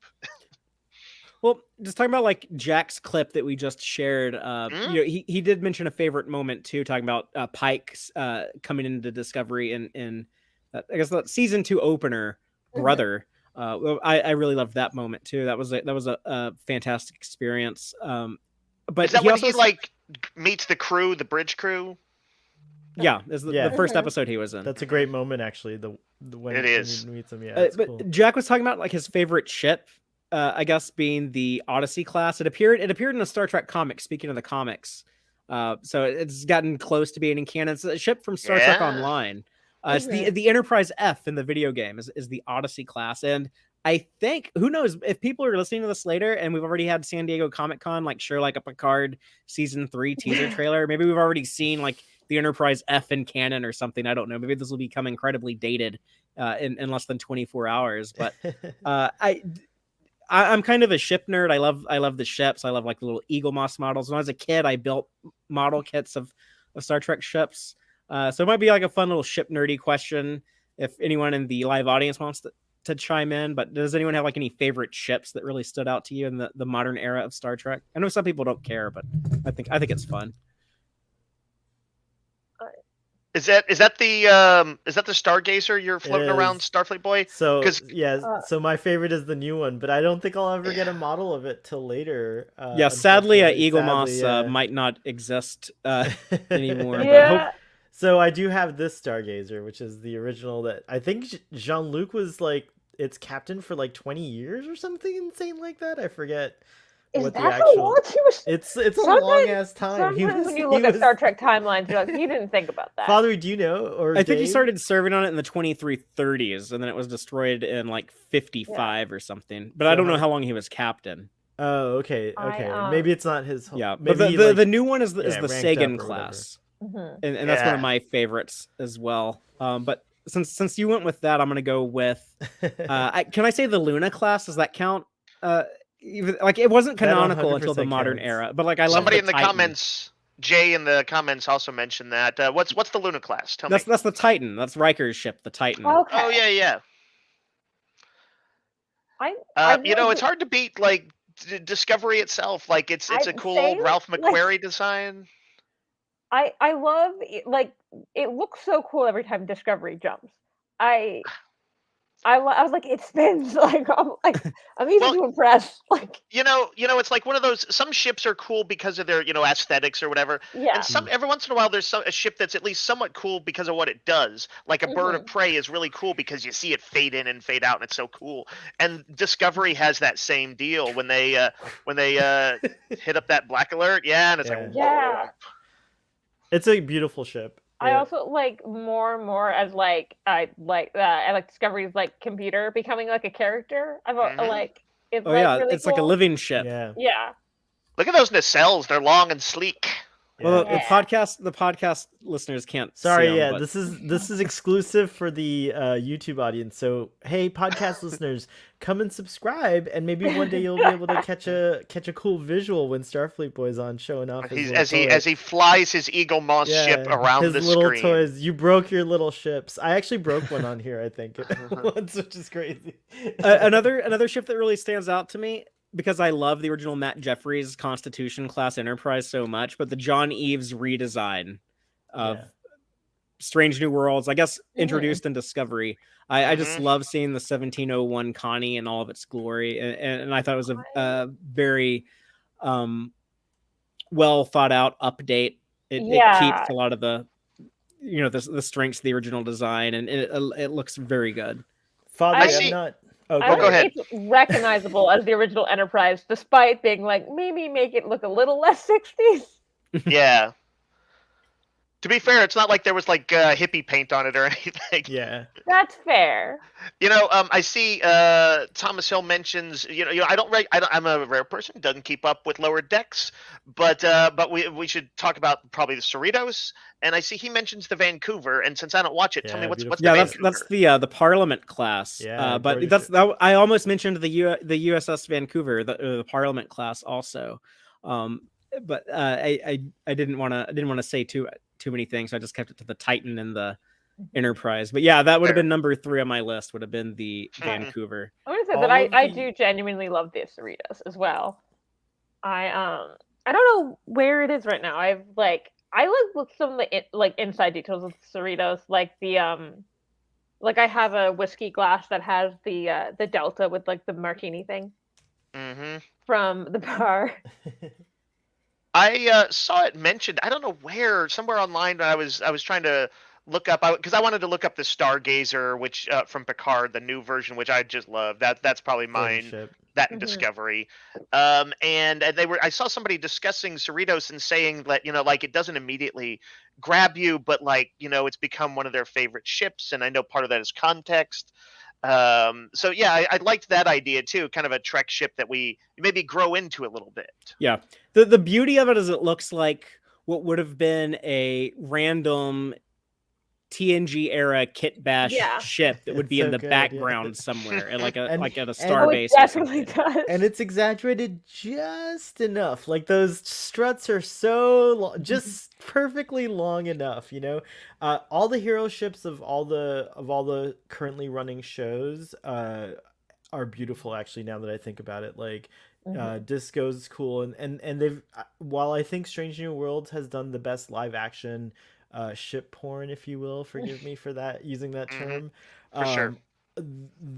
Well, just talking about like Jack's clip that we just shared, he did mention a favorite moment too, talking about Pike's coming into Discovery in I guess that season 2 opener, Brother. I really loved that moment too. That was a fantastic experience. But is that when he like meets the crew, the bridge crew? Yeah, it's the first episode he was in. That's a great moment, actually. When it is. when he meets him, yeah. But cool. Jack was talking about like his favorite ship. I guess being the Odyssey class. It appeared in a Star Trek comic. Speaking of the comics, so it's gotten close to being in canon. It's a ship from Star Trek Online. It's the Enterprise F in the video game is the Odyssey class, and I think, who knows, if people are listening to this later and we've already had San Diego Comic-Con like share like a Picard season 3 teaser trailer, maybe we've already seen like the Enterprise F in canon or something. I don't know. Maybe this will become incredibly dated in less than 24 hours. But I'm kind of a ship nerd. I love the ships. I love like the little Eagle Moss models. When I was a kid, I built model kits of Star Trek ships. So it might be like a fun little ship nerdy question if anyone in the live audience wants to chime in. But does anyone have like any favorite ships that really stood out to you in the modern era of Star Trek? I know some people don't care, but I think it's fun. Is that the Stargazer you're floating around, Starfleet boy? So so my favorite is the new one, but I don't think I'll ever get a model of it till later. Sadly, Eagle Moss might not exist anymore. Yeah. So I do have this Stargazer, which is the original that I think Jean-Luc was like its captain for like 20 years or something insane like that. I forget. Is what that the actual... how long he was? It's a long ass time. Sometimes when you look at Star Trek timelines, you're like, he didn't think about that. Father, do you know? Or I think he started serving on it in the 2330s, and then it was destroyed in like 55 or something. But I don't know how long he was captain. Oh, okay. Maybe it's not his. Yeah, maybe but the new one is the Sagan class, and that's one of my favorites as well. But since you went with that, I'm gonna go with. Can I say the Luna class? Does that count? Even like it wasn't canonical until the modern era, but like I love somebody in the Titan. comments. Jay in the comments also mentioned that. What's the Luna class? Tell me. That's the Titan. That's Riker's ship, the Titan. Okay. Oh yeah. It's hard to beat like Discovery itself. Like it's a cool old Ralph McQuarrie design. I love it, like it looks so cool every time Discovery jumps. I was like, it spins. I'm easy Well, to impress. Like, it's like one of those. Some ships are cool because of their, aesthetics or whatever. And yeah. some every once in a while, there's a ship that's at least somewhat cool because of what it does. Like a bird of Mhm. prey is really cool because you see it fade in and fade out, and it's so cool. And Discovery has that same deal when they hit up that black alert. Yeah, and it's like, Yeah. whoa. It's a beautiful ship. I also like more and more as I like Discovery's like computer becoming like a character. Mhm. Like it's Oh like yeah, really it's like a cool. living ship. Yeah. Yeah. Look at those nacelles. They're long and sleek. Well, Yeah. the podcast listeners can't see Sorry, 'em, yeah, but this is exclusive for the YouTube audience. So, hey, podcast listeners, come and subscribe, and maybe one day you'll be able to catch a cool visual when Starfleet Boy's on showing off his little As he flies his Eagle Moss ship around his the little screen. toys. You broke your little ships. I actually broke one on here, I think, once, which is crazy. another ship that really stands out to me, because I love the original Matt Jeffries Constitution class Enterprise so much, but the John Eves redesign of Yeah. Strange New Worlds, I guess introduced in Discovery. I just Mhm. love seeing the 1701 Connie in all of its glory, and I thought it was a very well thought out update. It Yeah. keeps a lot of the the strengths of the original design, and it looks very good. Father, I I'm see- not. Oh, I go think ahead. it's recognizable as the original Enterprise, despite being like maybe make it look a little less 60s. Yeah. To be fair, it's not like there was like hippie paint on it or anything. Yeah. That's fair. I see Thomas Hill mentions. I'm a rare person who doesn't keep up with Lower Decks, but we should talk about probably the Cerritos. And I see he mentions the Vancouver. And since I don't watch it, tell me Yeah, what's beautiful. the Yeah, Vancouver? that's the Parliament class. Yeah, but gorgeous that's ship. that. I almost mentioned the USS Vancouver, the Parliament class also. But I didn't want to say too many things. So I just kept it to the Titan and the Enterprise. But yeah, that would have Fair. been number 3 on my list. Would have been the Mhm. Vancouver. I want to say All that of I the- do genuinely love the Cerritos as well. I don't know where it is right now. I looked some of the inside details of the Cerritos, like the like I have a whiskey glass that has the Delta with like the martini thing Mhm. from the bar. I saw it mentioned. I don't know where, somewhere online. I was trying to look up because I wanted to look up the Stargazer, which from Picard, the new version, which I just love. That's probably Gorgeous mine. ship. That and Mhm. Discovery. And I saw somebody discussing Cerritos and saying that like it doesn't immediately grab you, but like it's become one of their favorite ships, and I know part of that is context. So yeah, I liked that idea too, kind of a Trek ship that we maybe grow into a little bit. Yeah, the beauty of it is it looks like what would have been a random TNG era kit bash Yeah. ship that would It's be in so the good, yeah. background somewhere, and like at a Oh, starbase it or definitely something. does. And it's exaggerated just enough. Like those struts are so long, just perfectly long enough. All the hero ships of all the currently running shows are beautiful. Actually, now that I think about it, like Disco's cool, and they've while I think Strange New Worlds has done the best live action ship porn, if you will, forgive me for that using that term. For sure.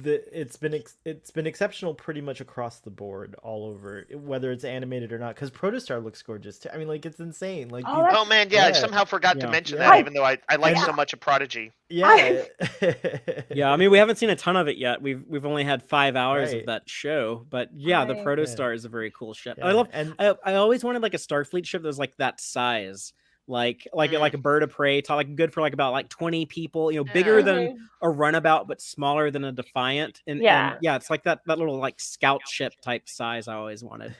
It's been exceptional pretty much across the board, all over, whether it's animated or not. Because Protostar looks gorgeous too. I mean, like, it's insane. Like, Oh, that's- Oh man, yeah, I Yeah. somehow forgot to Yeah. mention Yeah. that, even though I like And- so much of Prodigy. yeah, Yeah, I mean, we haven't seen a ton of it yet. We've only had 5 hours Right. of that show, but yeah, the I- Protostar is a very cool ship. I Yeah, love. and I always wanted like a Starfleet ship that was like that size, like a bird of prey, like good for like about like 20 people. Bigger than a runabout, but smaller than a Defiant. And Yeah. yeah, it's like that little like scout ship type size I always wanted.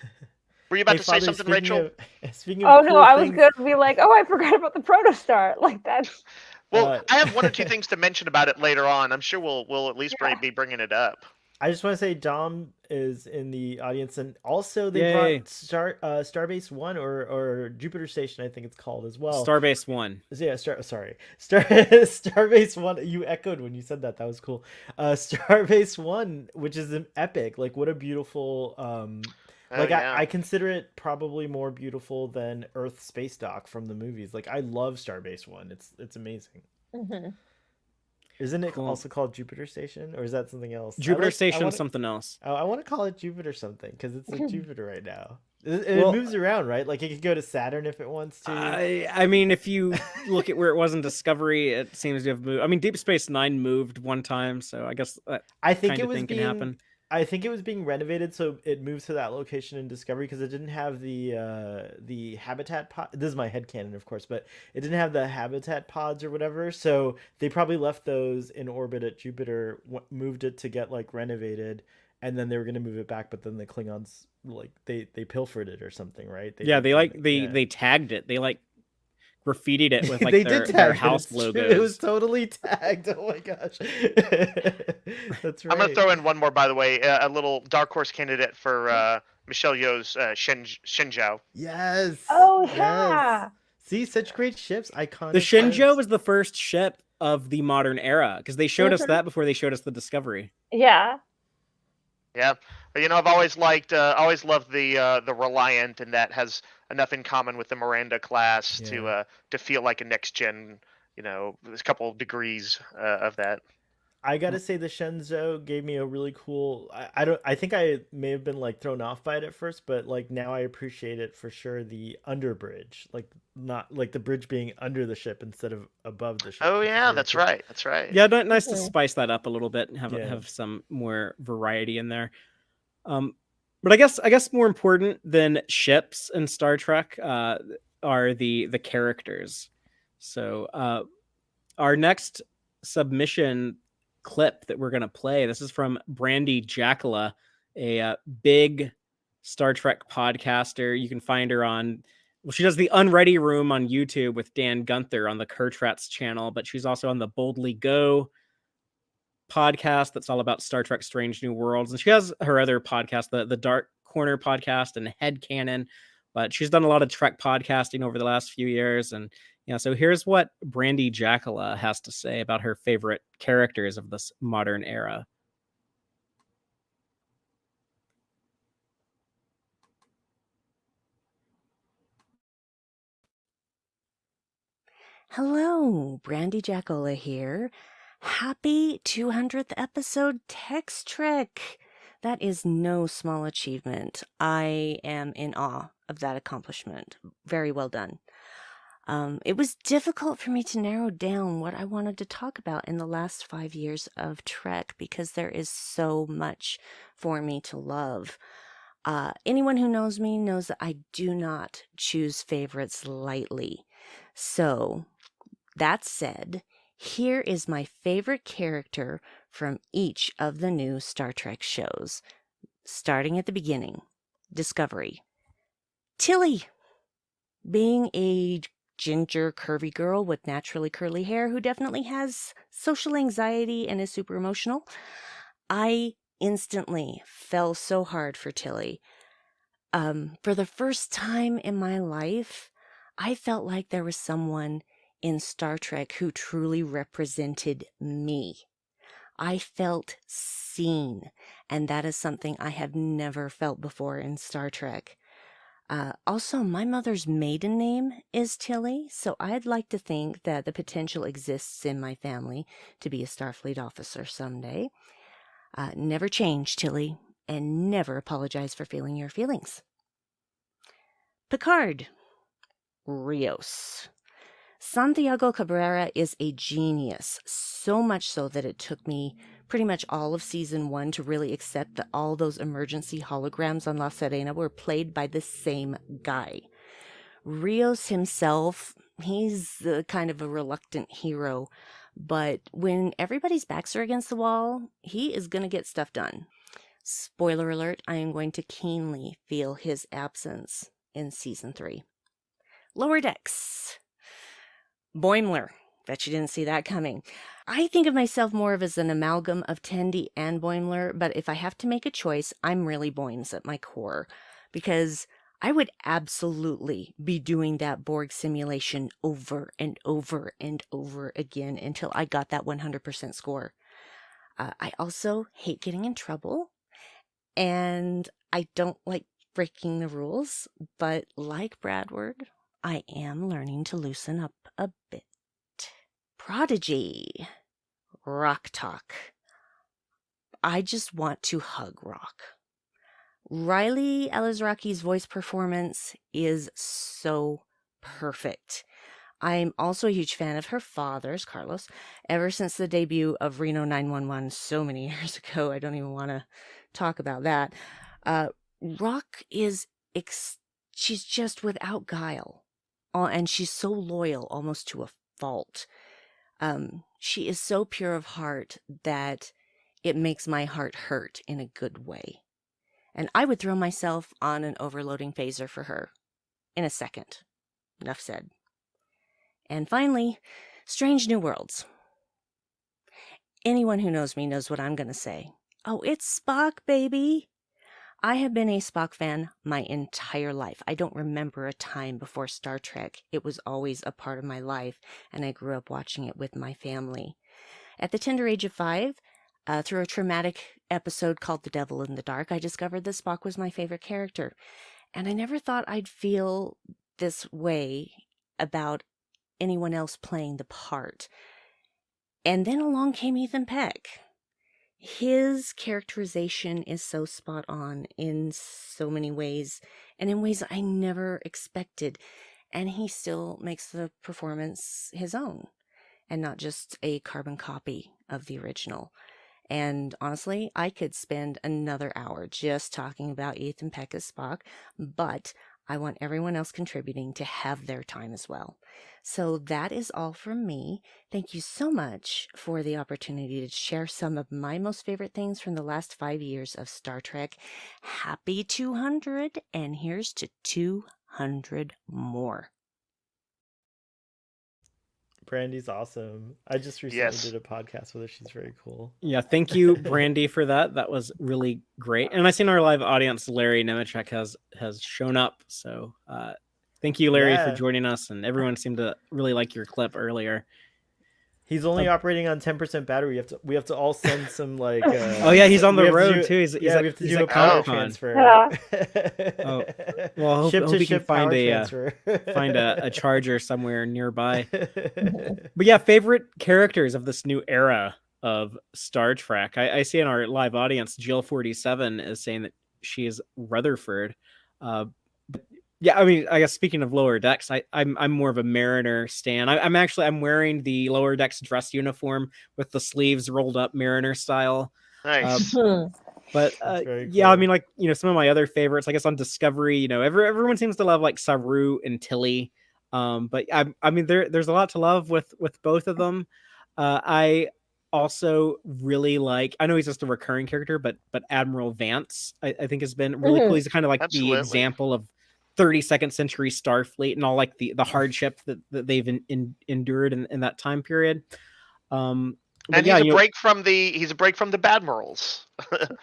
Were you about hey, to say Father, something, speaking Rachel? speaking of Oh no, cool I was things, going to be like, oh, I forgot about the Protostar. Like that's Well, I have one or two things to mention about it later on. I'm sure we'll at least Yeah. be bringing it up. I just want to say Dom is in the audience, and also they Yay. brought Starbase One or Jupiter Station, I think it's called as well. Starbase 1. So yeah, Starbase One. You echoed when you said that. That was cool. Starbase One, which is an epic. Like, what a beautiful. Yeah. I consider it probably more beautiful than Earth Space Dock from the movies. Like, I love Starbase One. It's amazing. Mhm. Isn't it Cool. also called Jupiter Station, or is that something else? Jupiter Station, wanna, something else. I want to call it Jupiter something because it's like Jupiter right now. It Well, moves around, right? Like it could go to Saturn if it wants to. I mean, if you look at where it was in Discovery, it seems to have moved. I mean, Deep Space Nine moved one time, so I guess that I think kind it of was thing can being. happen. I think it was being renovated, so it moved to that location in Discovery because it didn't have the habitat pod. This is my headcanon, of course, but it didn't have the habitat pods or whatever. So they probably left those in orbit at Jupiter, moved it to get like renovated, and then they were gonna move it back. But then the Klingons like they pilfered it or something, right? They Yeah, did they like something. they tagged it. They like graffitied it with like They their did tag it, house it's true. logos. It was totally tagged. Oh my gosh, that's right. I'm gonna throw in one more, by the way, a little dark horse candidate for Michelle Yeoh's Shenzhou. Yes. Oh yes. yeah. See, such great ships, iconic. The Shenzhou ships. was the first ship of the modern era because they showed us that before they showed us the Discovery. Yeah. Yeah, but I've always always loved the Reliant, and that has enough in common with the Miranda class to feel like a next gen. There's a couple of degrees of that. I gotta say the Shenzhou gave me a really cool. I think I may have been like thrown off by it at first, but like now I appreciate it for sure. The underbridge, like not like the bridge being under the ship instead of above the ship. Oh which is yeah, really that's cool. right. That's right. Yeah, nice to Mhm. spice that up a little bit and have Yeah. have some more variety in there. But I guess more important than ships in Star Trek are the characters. So our next submission clip that we're gonna play. This is from Brandy Jackala, a big Star Trek podcaster. You can find her on. Well, she does the Unready Room on YouTube with Dan Gunther on the Kurtratz channel, but she's also on the Boldly Go podcast that's all about Star Trek Strange New Worlds. And she has her other podcast, the Dark Corner podcast and Headcanon, but she's done a lot of Trek podcasting over the last few years. And so here's what Brandy Jackala has to say about her favorite characters of this modern era. Hello, Brandy Jackola here. Happy 200th episode Tex-Trek. That is no small achievement. I am in awe of that accomplishment. Very well done. It was difficult for me to narrow down what I wanted to talk about in the last 5 years of Trek because there is so much for me to love. Anyone who knows me knows that I do not choose favorites lightly. So, that said, here is my favorite character from each of the new Star Trek shows. Starting at the beginning, Discovery. Tilly, being a ginger, curvy girl with naturally curly hair who definitely has social anxiety and is super emotional, I instantly fell so hard for Tilly. For the first time in my life, I felt like there was someone in Star Trek who truly represented me. I felt seen, and that is something I have never felt before in Star Trek. Also, my mother's maiden name is Tilly, so I'd like to think that the potential exists in my family to be a Starfleet officer someday. Never change, Tilly, and never apologize for feeling your feelings. Picard. Rios. Santiago Cabrera is a genius, so much so that it took me pretty much all of season 1 to really accept that all those emergency holograms on La Serena were played by the same guy. Rios himself, he's kind of a reluctant hero, but when everybody's backs are against the wall, he is going to get stuff done. Spoiler alert, I am going to keenly feel his absence in season 3. Lower Decks. Boimler. Bet you didn't see that coming. I think of myself more of as an amalgam of Tendi and Boimler, but if I have to make a choice, I'm really Boims at my core, because I would absolutely be doing that Borg simulation over and over and over again until I got that 100% score. I also hate getting in trouble, and I don't like breaking the rules, but like Bradward, I am learning to loosen up a bit. Prodigy. Rock talk. I just want to hug Rock. Riley Elizraki's voice performance is so perfect. I'm also a huge fan of her father's, Carlos, ever since the debut of Reno 911 so many years ago. I don't even want to talk about that. Rock is, she's just without guile. And she's so loyal, almost to a fault. She is so pure of heart that it makes my heart hurt in a good way. And I would throw myself on an overloading phaser for her in a second. Enough said. And finally, Strange New Worlds. Anyone who knows me knows what I'm going to say. Oh, it's Spock, baby. I have been a Spock fan my entire life. I don't remember a time before Star Trek. It was always a part of my life, and I grew up watching it with my family. At the tender age of 5, through a traumatic episode called The Devil in the Dark, I discovered that Spock was my favorite character. And I never thought I'd feel this way about anyone else playing the part. And then along came Ethan Peck. His characterization is so spot on in so many ways, and in ways I never expected. And he still makes the performance his own, and not just a carbon copy of the original. And honestly, I could spend another hour just talking about Ethan Peck as Spock, but I want everyone else contributing to have their time as well. So that is all from me. Thank you so much for the opportunity to share some of my most favorite things from the last 5 years of Star Trek. Happy 200, and here's to 200 more. Brandy's awesome. I just recently did a podcast with her. She's very cool. Yeah, thank you, Brandy, for that. That was really great. And I seen our live audience, Larry Nemechek, has shown up. So thank you, Larry, for joining us. And everyone seemed to really like your clip earlier. He's only operating on 10% battery. We have to all send some like. Oh yeah, he's on the road too. We have to do a power transfer. Oh, well, I hope he can find a charger somewhere nearby. But yeah, favorite characters of this new era of Star Trek. I see in our live audience, Jill 47 is saying that she is Rutherford. Yeah, I mean, I guess speaking of Lower Decks, I'm more of a Mariner stan. I'm wearing the Lower Decks dress uniform with the sleeves rolled up Mariner style. Nice. But yeah, I mean, like, some of my other favorites, I guess on Discovery, everyone seems to love like Saru and Tilly. But I mean, there's a lot to love with both of them. I also really like, I know he's just a recurring character, but Admiral Vance, I think has been really cool. He's kind of like the example of 32nd century Starfleet and all like the hardship that they've endured in that time period. And he's a break from the Badmirals.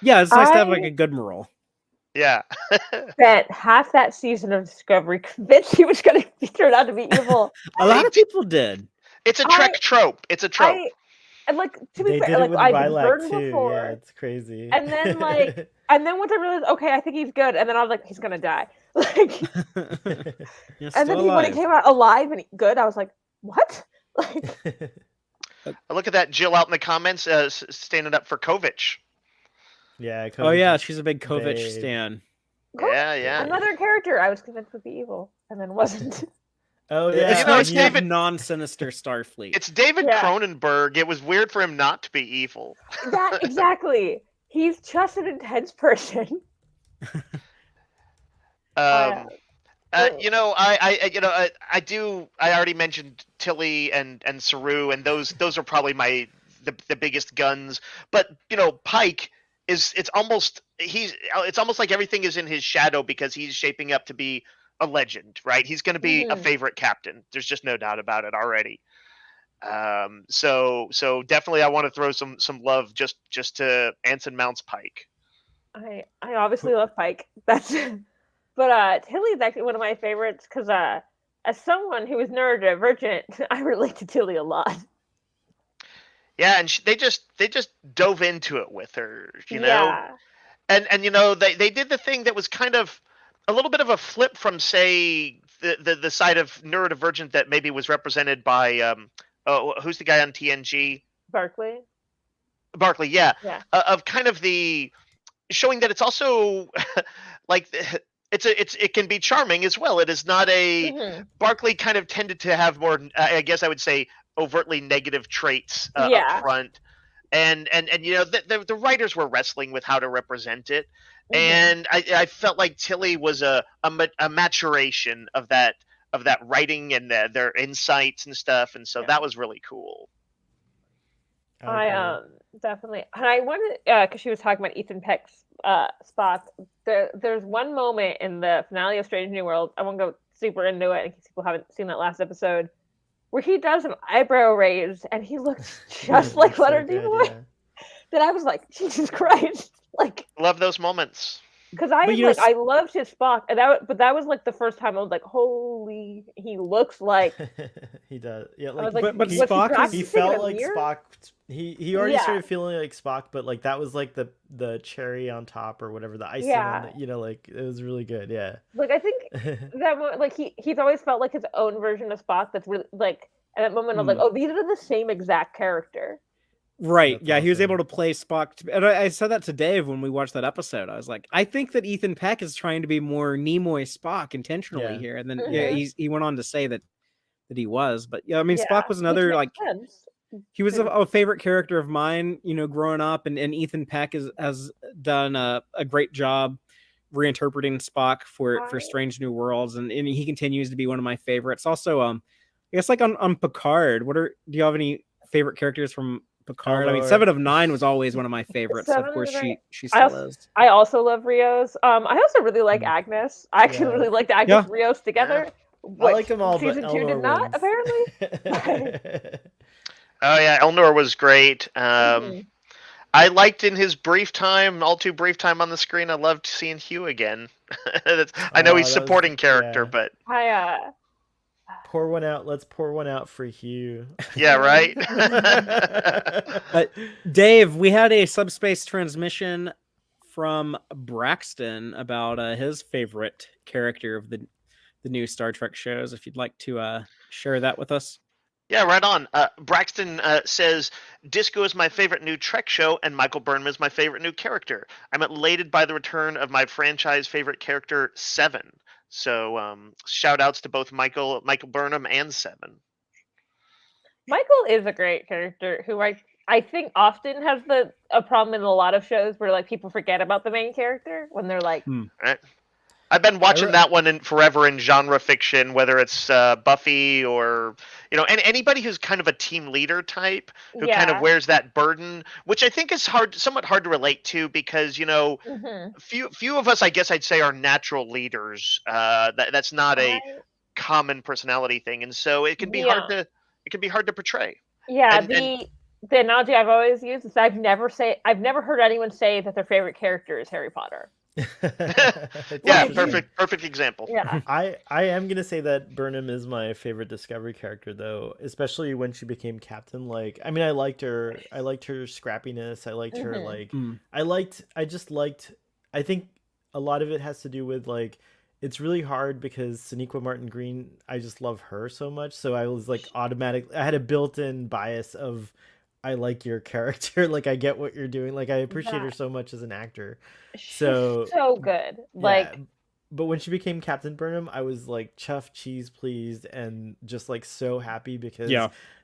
Yeah, it's nice to have like a good moral. Yeah. Spent half that season of Discovery convinced he was going to turn out to be evil. A lot of people did. It's a Trek trope. It's a trope. And like, to be they fair, did like it with I've Lilac heard too. before, Yeah, it's crazy. And then like, and then once I realized, okay, I think he's good, and then I was like, he's gonna die. Like, and then when he came out alive and good, I was like, what? Like, look at that Jill out in the comments, standing up for Kovic. Yeah. Oh yeah, she's a big Kovic stan. Yeah. Another character I was convinced would be evil, and then wasn't. Oh yeah, it's David, non-sinister Starfleet. It's David Cronenberg. It was weird for him not to be evil. That exactly. He's just an intense person. I already mentioned Tilly and Saru, and those are probably the biggest guns. But Pike it's almost like everything is in his shadow because he's shaping up to be a legend, right? He's going to be a favorite captain. There's just no doubt about it already. So definitely I want to throw some love just to Anson Mount's Pike. I obviously love Pike. But Tilly's actually one of my favorites because as someone who is neurodivergent, I relate to Tilly a lot. Yeah, and they just dove into it with her, Yeah. And they did the thing that was kind of a little bit of a flip from, say, the side of neurodivergent that maybe was represented by who's the guy on TNG? Barkley. Barkley, yeah, Yeah. of kind of the showing that it's also like it can be charming as well. It is not a Mhm. Barkley kind of tended to have more, I guess I would say, overtly negative traits up Yeah. front, and you know the writers were wrestling with how to represent it, Mhm. and I felt like Tilly was a maturation of that writing and their insights and stuff, and so Yeah. that was really cool. I definitely, and I wanted because she was talking about Ethan Peck's Spock. There's one moment in the finale of Strange New World. I won't go super into it in case people haven't seen that last episode, where he does an eyebrow raise and he looks just like Looks so Leonard good, Nimoy. yeah. That I was like, Jesus Christ, like. Love those moments. Because But you know, I loved his Spock, and but that was like the first time I was like, holy, he looks like. He does. Yeah, I like was like, but was he Spock is- practicing he in felt a like mirror? Spock. He already Yeah. started feeling like Spock, but like that was like the cherry on top or whatever, the icing on Yeah. the, like it was really good. Yeah. Like I think that like he's always felt like his own version of Spock. That's really like at that moment I'm like, oh, these are the same exact character. Right. That's Yeah, he was awesome. able to play Spock. And I said that to Dave when we watched that episode. I was like, I think that Ethan Peck is trying to be more Nimoy Spock intentionally Yeah. here. And then Mhm. he went on to say that he was. But yeah, I mean, Yeah, Spock was which another makes like sense. he was a favorite character of mine, growing up, and Ethan Peck has done a great job reinterpreting Spock for I- Strange New Worlds, and he continues to be one of my favorites. Also, I guess like on Picard, do you have any favorite characters from Picard? I mean, Elnor. 7 of 9 was always one of my favorites. So of Seven course, is right. she I still also, is. I also love Rios. I also really like Mm. Agnes. I actually Yeah. really liked Agnes Yeah. and Rios together. I Which like them all, but season 2 Elnor did not, wins. apparently. Oh yeah, Elnor was great. Mhm. I liked in his brief time, all too brief time on the screen. I loved seeing Hugh again. I know Oh, he's that was- supporting character, yeah. but I Pour one out. Let's pour one out for Hugh. yeah, right. Dave, we had a subspace transmission from Braxton about his favorite character of the new Star Trek shows. If you'd like to share that with us. Yeah, right on. Braxton says, Disco is my favorite new Trek show, and Michael Burnham is my favorite new character. I'm elated by the return of my franchise favorite character, Seven. So shout outs to both Michael Burnham and Seven. Michael is a great character who I think often has a problem in a lot of shows where like people forget about the main character when they're like, Right. I've been watching that one forever in genre fiction, whether it's Buffy or anybody who's kind of a team leader type who kind of Yeah. wears that burden, which I think is somewhat hard to relate to because mhm. few of us, I guess I'd say, are natural leaders. That's not a common personality thing, and so it can be hard to portray. Yeah, And- the analogy I've always used is I've never heard anyone say that their favorite character is Harry Potter. Yeah, Interesting. perfect example. Yeah. I am gonna say that Burnham is my favorite Discovery character, though, especially when she became captain. Like, I mean, I liked her scrappiness. I liked her I think a lot of it has to do with like it's really hard because Sonequa Martin Green, I just love her so much. So I was like I had a built-in bias of I like your character, like I get what you're doing, like I appreciate her so much as an actor. So good. yeah, but when she became Captain Burnham, I was like chuffed, cheese pleased, and just like so happy because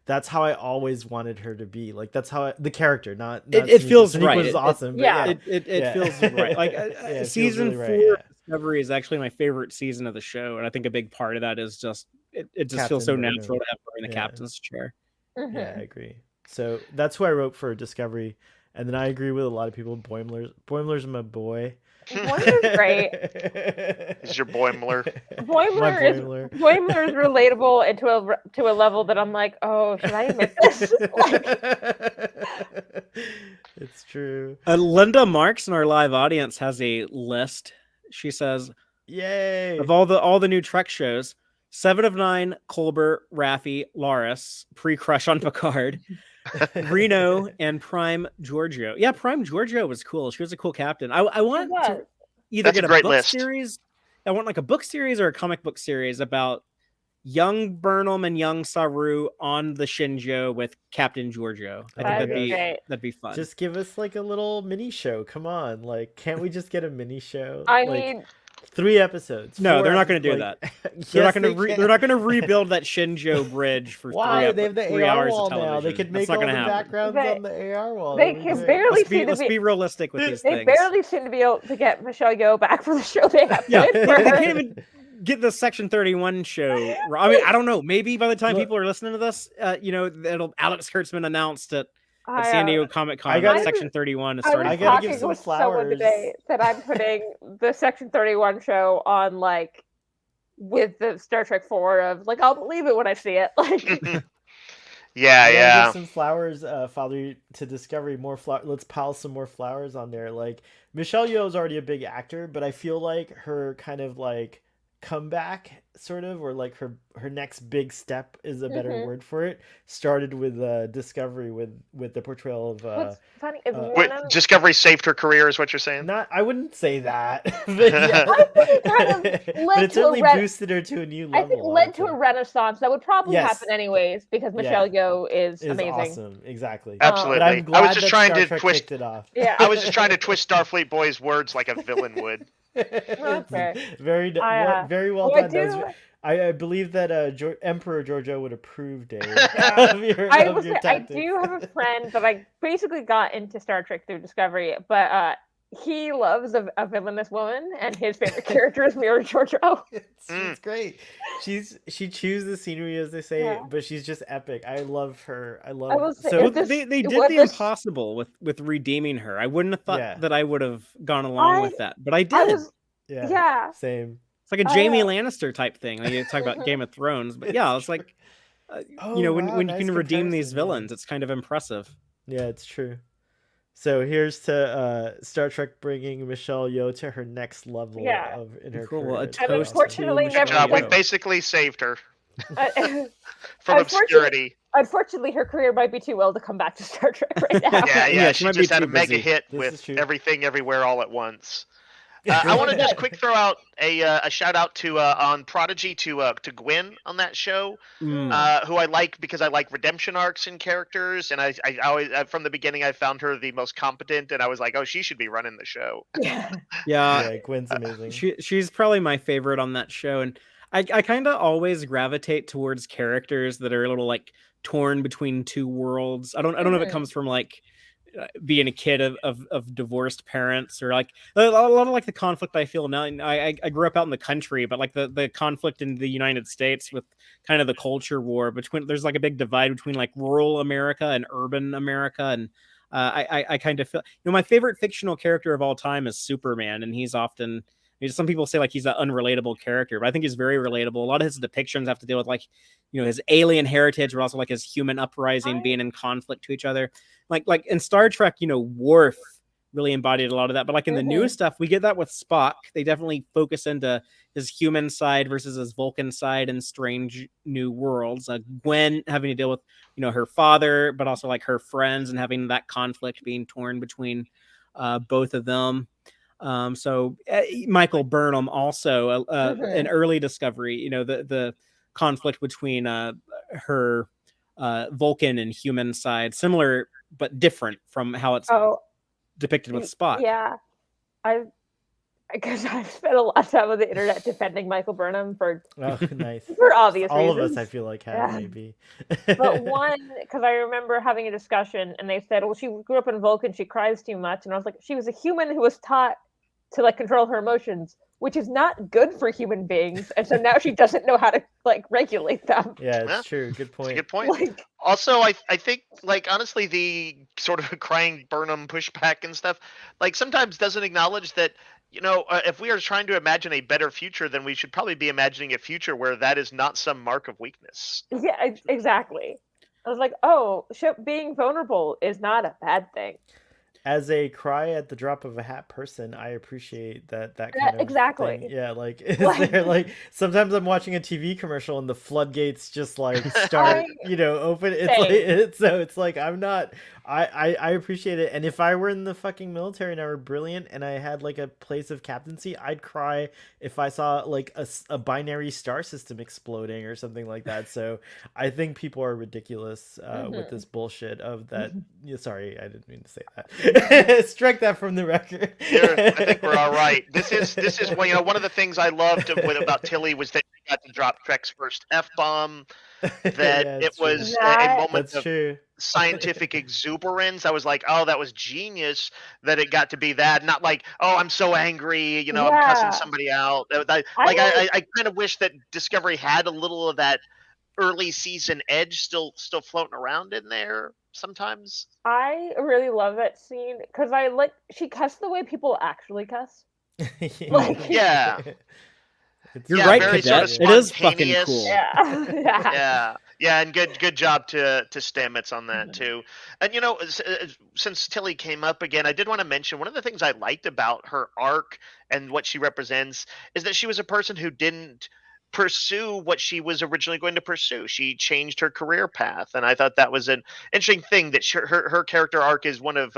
that's how I always wanted her to be. Like that's how the character, not it feels Sonequa right. was awesome. But It feels right. Like it season feels 4 really right, of Discovery is actually my favorite season of the show, and I think a big part of that is just it just Captain feels so Burnham. natural to have her in the captain's chair. Mhm. Yeah, I agree. So that's who I wrote for Discovery, and then I agree with a lot of people. Boimler's my boy. Boimler's great. Is your Boimler? Boimler is relatable and to a level that I'm like, oh, should I admit this? It's true. Linda Marks in our live audience has a list. She says, "Yay! Of all the new Trek shows, 7 of 9, Colbert, Raffi, Laris, pre-crush on Picard, Reno, and Prime Giorgio. Yeah, Prime Giorgio was cool. She was a cool captain. I want to either That's get a great book list. series. I want like a book series or a comic book series about young Burnham and young Saru on the Shenzhou with Captain Giorgio. I think Oh my that'd be fun. Just give us like a little mini show. Come on, like, can't we just get a mini show? I like, mean, 3 episodes. No, 4 they're not going to do like- that. yes, They're not going to. can. They're not going to rebuild that Shenzhou bridge for Why? They have the 3 AR hours wall of television. now. They could That's make not all gonna the happen. backgrounds They- on the AR wall. they That'd be can great. barely Let's be, seem to let's be. be realistic with these They things. barely seem to be able to get Michelle Yeoh back for the show they have. Yeah, planned they for her. can't even get the Section 31 show. I mean, I don't know. Maybe by the time Look- people are listening to this, Alex Kurtzman announced at I, San Diego Comic Con I gotta- that Section 31 is I starting. was I gotta talking give some with someone flowers. today that I'm putting the Section 31 show on like with the Star Trek 4 of like I'll believe it when I see it. Like Yeah, I gotta yeah. give some flowers, Father, to Discovery. More Let's pile some more flowers on there. Like, Michelle Yeoh is already a big actor, but I feel like her kind of like comeback, sort of, or like her next big step is a better Mhm. word for it. Started with Discovery with the portrayal of what's funny is Wait, one of Discovery saved her career, is what you're saying? not. I wouldn't say that, but yeah. I think it kind of but led it to a certainly ren- boosted her to a new I level. think led to a think. renaissance that would probably Yes. happen anyways because Yeah. Michelle Yeoh is Is amazing. awesome, exactly. Absolutely. But I'm I glad was just that trying Star to Trek twist. kicked it off. Yeah. I was just trying to twist Starfleet Boy's words like a villain would. Okay. Very, I, very well well, I done. That do. was- I believe that Emperor Giorgio would approve, Dave, Yeah. of your, I of will your say I tactics. do have a friend that I basically got into Star Trek through Discovery, but he loves a villainous woman, and his favorite character is Mira Georgiou. It's great. She chews the scenery, as they say, Yeah. but she's just epic. I love her. I love. I will say, so if this- they did what the this- impossible with redeeming her. I wouldn't have thought Yeah. that I would have gone along I- with that, but I did. I was, yeah, yeah. same. It's like a Jamie know. Lannister type thing. Like you talk about Game of Thrones, but yeah, it's like Oh, you know when wow, you nice can redeem these comparison, yeah. villains, it's kind of impressive. Yeah, it's true. So here's to Star Trek bringing Michelle Yeoh to her next level Yeah. in her Cool. career. Well, a It's toast awesome. unfortunately to Good never- job. Michelle We Yeoh. basically saved her Uh, from Unfortunately- obscurity. Unfortunately, her career might be too well to come back to Star Trek right now. Yeah, Yeah, she she might be just had a too mega busy. hit This is with true. Everything Everywhere All at Once. I want to just quick throw out a shout out to on Prodigy to Gwen on that show, Mm. who I like because I like redemption arcs in characters, and I always from the beginning I found her the most competent, and I was like, oh, she should be running the show. Yeah, Yeah, Gwen's amazing. she's probably my favorite on that show, and I kind of always gravitate towards characters that are a little like torn between two worlds. I don't know if it Mhm. comes from like being a kid of divorced parents, or like a lot of like the conflict I feel now. And I grew up out in the country, but like the conflict in the United States with kind of the culture war between, there's like a big divide between like rural America and urban America. And I kind of feel, my favorite fictional character of all time is Superman, and he's often, some people say like he's an unrelatable character, but I think he's very relatable. A lot of his depictions have to deal with like, his alien heritage, but also like his human uprising being in conflict to each other. Like in Star Trek, Worf really embodied a lot of that. But like in the new stuff, we get that with Spock. They definitely focus into his human side versus his Vulcan side in Strange New Worlds. Gwen having to deal with, her father, but also like her friends, and having that conflict being torn between both of them. So Michael Burnham also an early Discovery, the conflict between her Vulcan and human side, similar but different from how it's depicted with Spock. Yeah, because I've spent a lot of time on the internet defending Michael Burnham for Nice. for obvious All reasons. of us, I feel like, have Yeah. maybe. But one, because I remember having a discussion, and they said, "Well, she grew up in Vulcan. She cries too much," and I was like, "She was a human who was taught to like control her emotions, which is not good for human beings, and so now she doesn't know how to like regulate them." Yeah, it's Yeah, true. Good That's a point. good point. Like, Also, I think like honestly the sort of crying Burnham pushback and stuff like sometimes doesn't acknowledge that if we are trying to imagine a better future, then we should probably be imagining a future where that is not some mark of weakness. yeah, exactly. I was like, "Oh, being vulnerable is not a bad thing." as a cry at the drop of a hat person, I appreciate that kind of exactly. thing. Yeah, like is there like sometimes I'm watching a TV commercial and the floodgates just like start, open. It's like it's like I'm not. I appreciate it, and if I were in the fucking military and I were brilliant and I had like a place of captaincy, I'd cry if I saw like a binary star system exploding or something like that. So I think people are ridiculous with this bullshit of that. Sorry, I didn't mean to say that. Strike that from the record. I think we're all right. This is one of the things I loved about Tilly was that she got to drop Trek's first F-bomb. That it was a moment of scientific exuberance. I was like, oh, that was genius that it got to be that. Not like, oh, I'm so angry, I'm cussing somebody out. I kind of wish that Discovery had a little of that early season edge still floating around in there sometimes. I really love that scene because she cussed the way people actually cuss. Yeah. You're right, Cadet. It is fucking cool. Yeah. Yeah, and good job to Stamets on that too. And since Tilly came up again, I did want to mention one of the things I liked about her arc and what she represents is that she was a person who didn't pursue what she was originally going to pursue. She changed her career path, and I thought that was an interesting thing. That her character arc is one of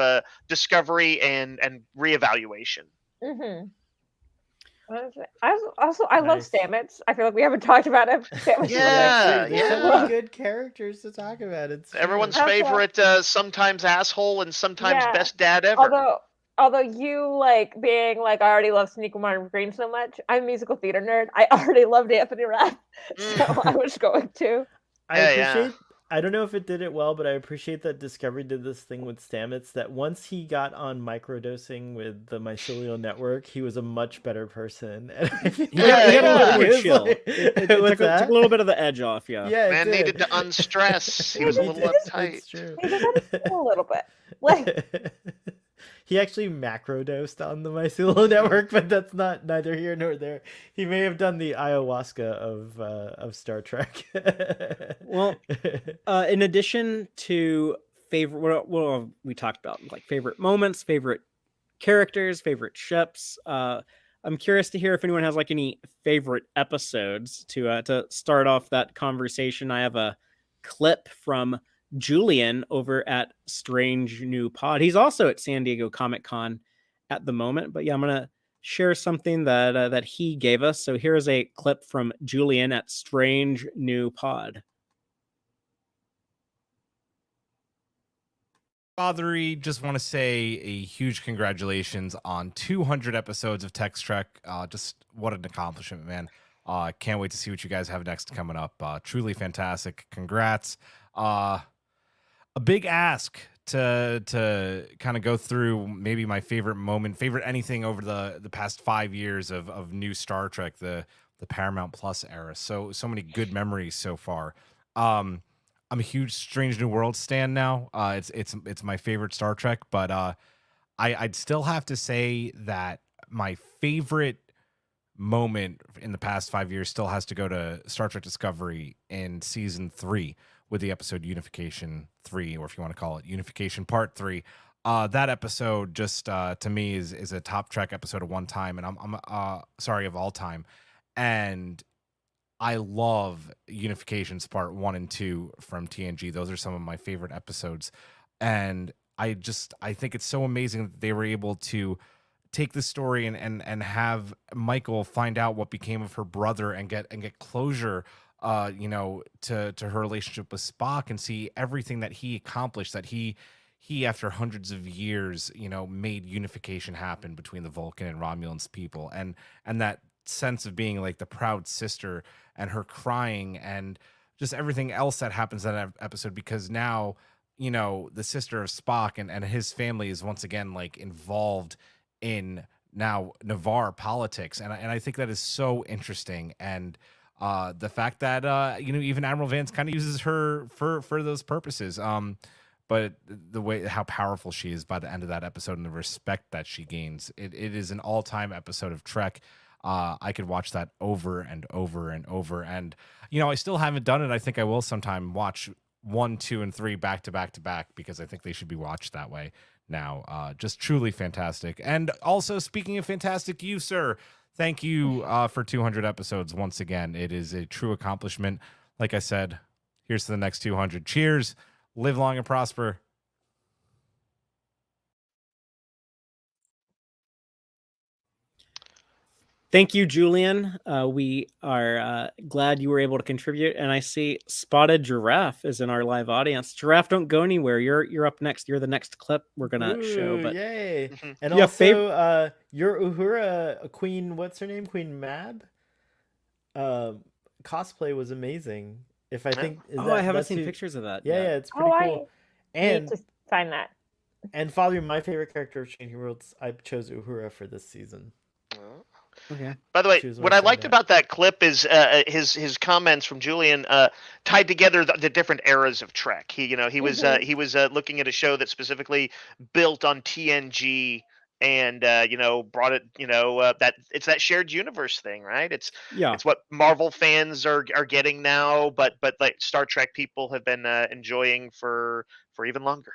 discovery and reevaluation. Mm-hmm. I love Stamets. I feel like we haven't talked about him. Stamets there's so many good characters to talk about. It's everyone's favorite, sometimes asshole and sometimes best dad ever. Although you being I already love Sonequa Martin Green so much. I'm a musical theater nerd. I already loved Anthony Rapp, so I was going to. I appreciate. I don't know if it did it well, but I appreciate that Discovery did this thing with Stamets, that once he got on microdosing with the mycelial network, he was a much better person. He got a little more chill. It took a little bit of the edge off, Man needed to unstress. He was a little uptight. That's true. He just had to a little bit. He actually macrodosed on the mycelial network, but that's neither here nor there. He may have done the ayahuasca of Star Trek. Well, in addition to favorite, well, we talked about favorite moments, favorite characters, favorite ships. I'm curious to hear if anyone has any favorite episodes to start off that conversation. I have a clip from Julian over at Strange New Pod. He's also at San Diego Comic-Con at the moment, but I'm gonna share something that he gave us. So here's a clip from Julian at Strange New Pod. Fathery, just want to say a huge congratulations on 200 episodes of Tex-Trek. Just what an accomplishment, man. Can't wait to see what you guys have next coming up. Truly fantastic. Congrats. A big ask to kind of go through maybe my favorite moment, favorite anything over the past 5 years of new Star Trek, the Paramount Plus era. So many good memories so far. I'm a huge Strange New World stan now. It's my favorite Star Trek, but I'd still have to say that my favorite moment in the past 5 years still has to go to Star Trek Discovery in season 3 with the episode Unification 3, or if you want to call it Unification Part 3. That episode just to me is a top Trek episode of one time, and I'm sorry, of all time. And I love Unifications Part 1 and 2 from TNG. Those are some of my favorite episodes. And I think it's so amazing that they were able to take the story and have Michael find out what became of her brother and get closure to her relationship with Spock, and see everything that he accomplished, that he after hundreds of years, made unification happen between the Vulcan and Romulans people, and that sense of being the proud sister, and her crying, and just everything else that happens in that episode, because now, the sister of Spock and his family is once again involved in now Navarre politics, and I think that is so interesting. And the fact that even Admiral Vance kind of uses her for those purposes, but the way how powerful she is by the end of that episode, and the respect that she gains, it is an all-time episode of Trek. I could watch that over and over and over, and I still haven't done it. I think I will sometime watch 1, 2, and 3 back to back to back, because I think they should be watched that way, now. Just truly fantastic. And also, speaking of fantastic, you, sir, thank you for 200 episodes once again. It is a true accomplishment. Like I said, here's to the next 200. Cheers. Live long and prosper. Thank you, Julian. We are glad you were able to contribute. And I see Spotted Giraffe is in our live audience. Giraffe, don't go anywhere. You're up next. You're the next clip we're gonna show. But yay! And Yeah, also, your Uhura Queen, what's her name? Queen Mab. Cosplay was amazing. If I think, I haven't seen pictures of that. Yeah, yet. yeah, it's pretty cool. I need to find that. And Father, my favorite character of Changing Worlds, I chose Uhura for this season. Okay. By the way, She was what I worth liked saying that. about that clip is his comments from Julian tied together the different eras of Trek. He was looking at a show that specifically built on TNG and brought it that it's that shared universe thing, right? It's what Marvel fans are getting now, but like Star Trek people have been enjoying for even longer.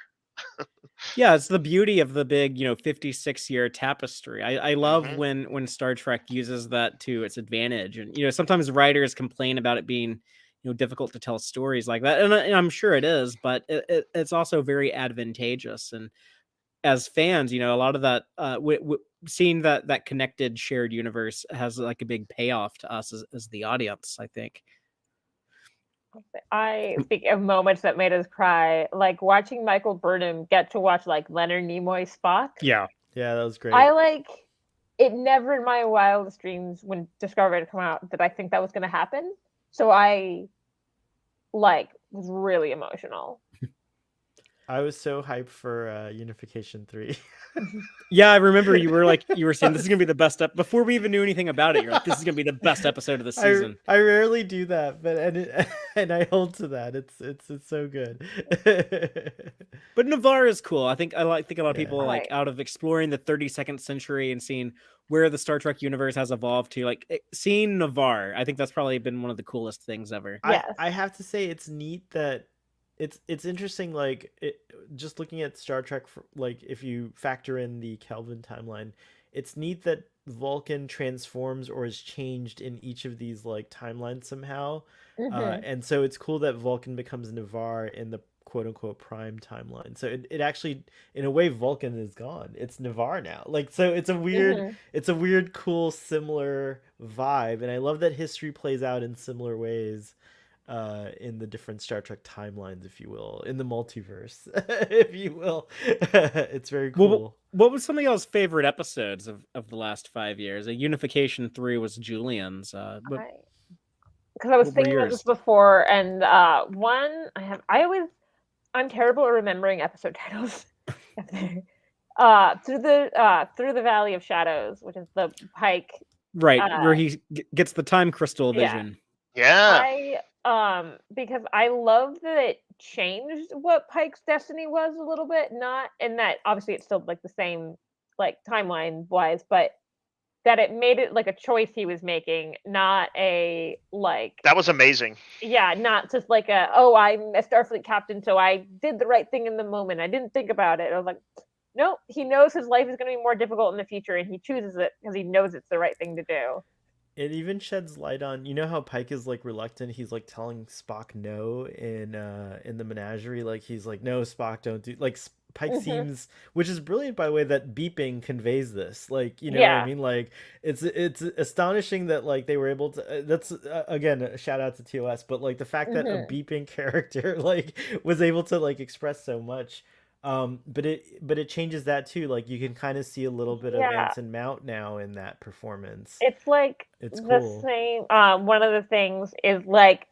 Yeah, it's the beauty of the big, 56-year tapestry. I love when Star Trek uses that to its advantage. And, sometimes writers complain about it being, difficult to tell stories like that. And I'm sure it is, but it's also very advantageous. And as fans, a lot of that, seeing that connected shared universe has like a big payoff to us as the audience, I think. I think of moments that made us cry, like watching Michael Burnham get to watch like Leonard Nimoy Spock. Yeah, that was great. It never in my wildest dreams when Discovery had come out did I think that was going to happen. So I was really emotional. I was so hyped for Unification 3. Yeah, I remember you were saying this is gonna be the best before we even knew anything about it. You're like, this is gonna be the best episode of the season. I rarely do that, but and I hold to that. It's so good. But Navarre is cool. I think a lot of people out of exploring the 32nd century and seeing where the Star Trek universe has evolved to, seeing Navarre. I think that's probably been one of the coolest things ever. Yes. I have to say it's neat that it's interesting, just looking at Star Trek, if you factor in the Kelvin timeline, it's neat that Vulcan transforms or is changed in each of these timelines somehow. And so it's cool that Vulcan becomes Navarre in the quote unquote prime timeline. So it actually, in a way, Vulcan is gone. It's Navarre now. So it's a weird, cool, similar vibe. And I love that history plays out in similar ways. In the different Star Trek timelines, if you will, in the multiverse, if you will. It's very cool. Well, what was some of y'all's favorite episodes of the last 5 years? Unification 3 was Julian's. Because I was thinking about this before, and I'm terrible at remembering episode titles. Through the Valley of Shadows, which is the Pike, right, where he gets the time crystal vision. Yeah. Because I love that it changed what Pike's destiny was a little bit, not in that obviously it's still the same timeline wise, but that it made it a choice he was making, not a that was amazing. Yeah, not just I'm a Starfleet captain, so I did the right thing in the moment. I didn't think about it. I was like, no, he knows his life is going to be more difficult in the future, and he chooses it because he knows it's the right thing to do. It even sheds light on, how Pike is reluctant. He's telling Spock no in the menagerie. He's no, Spock, don't do. Pike seems, which is brilliant, by the way, that beeping conveys this. What I mean? It's astonishing that they were able to. That's again a shout out to TOS, but the fact that a beeping character was able to express so much. But it changes that too. You can kind of see a little bit of Anson Mount now in that performance. It's it's the cool. Same. One of the things is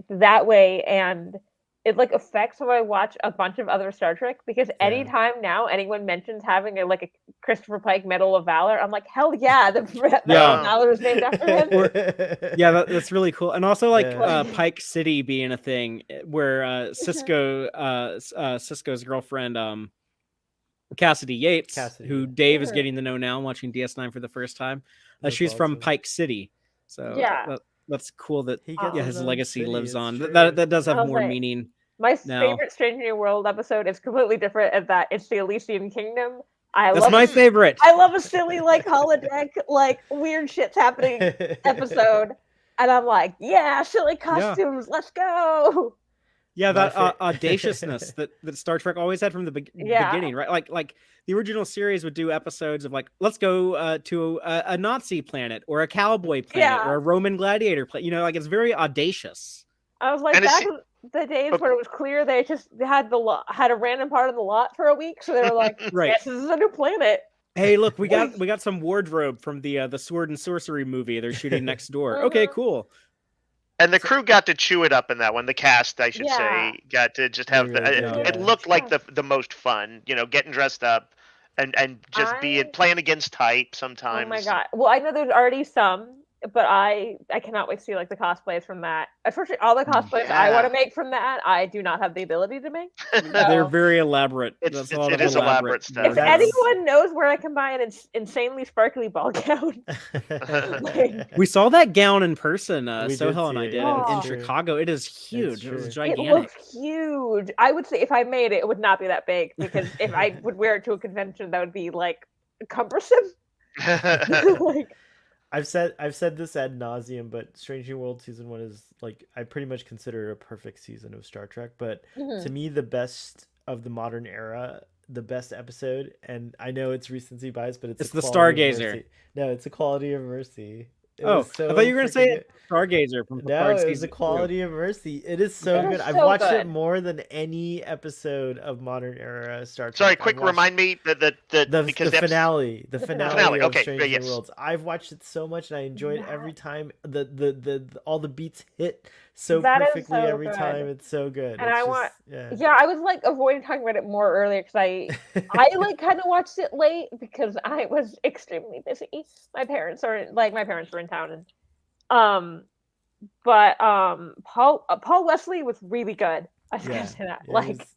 that way, and it affects how I watch a bunch of other Star Trek, because anytime now anyone mentions having a Christopher Pike Medal of Valor, I'm like, hell yeah, the Medal of Valor is named after him. That's really cool. And also Pike City being a thing where Cisco's girlfriend Cassidy Yates, who Dave is getting to know now, watching DS9 for the first time. She's from Pike City, so that's cool that his legacy lives on. That does have more meaning My No. favorite Strange New World episode is completely different. Is that it's the Elysian Kingdom. That's my favorite. I love a silly like holodeck, like weird shit's happening episode, and I'm like, yeah, silly costumes, let's go. Yeah, that audaciousness that Star Trek always had from the beginning, right? Like the original series would do episodes of like, let's go to a Nazi planet or a cowboy planet or a Roman gladiator planet. You know, like it's very audacious. I was like, back in the days where it was clear they just had had a random part of the lot for a week, so they were like, yes, this is a new planet. Hey, look, we got some wardrobe from the Sword and Sorcery movie they're shooting next door. Okay, cool. And the crew got to chew it up in that one. The cast, I should say, got to just have it looked like the most fun, you know, getting dressed up and just playing against type sometimes. Oh my god. Well, I know there's already some, but I cannot wait to see like the cosplays from that. Especially all the cosplays I want to make from that, I do not have the ability to make. So. They're very elaborate. It is elaborate stuff. If anyone knows where I can buy an insanely sparkly ball gown, we saw that gown in person. Sohel and I did in true. Chicago. It is huge. It was gigantic. It looks huge. I would say if I made it, it would not be that big because if I would wear it to a convention, that would be like cumbersome. Like, I've said this ad nauseum, but Strange New World season 1 is like I pretty much consider it a perfect season of Star Trek. But to me, the best of the modern era, the best episode, and I know it's recency bias, but it's the Stargazer. No, it's a Quality of Mercy. I thought you were gonna say Stargazer from Picard season 2. It's a Quality of Mercy. It is so good. I've watched it more than any episode of modern era Star Trek. Sorry, quick, remind me the finale. The finale of okay, Strange New Worlds. I've watched it so much and I enjoy it every time. The all the beats hit so perfectly every time. It's so good. And I was like avoiding talking about it more earlier because I like kind of watched it late because I was extremely busy. My parents were in town, and Paul Wesley was really good. I was gonna say that. Like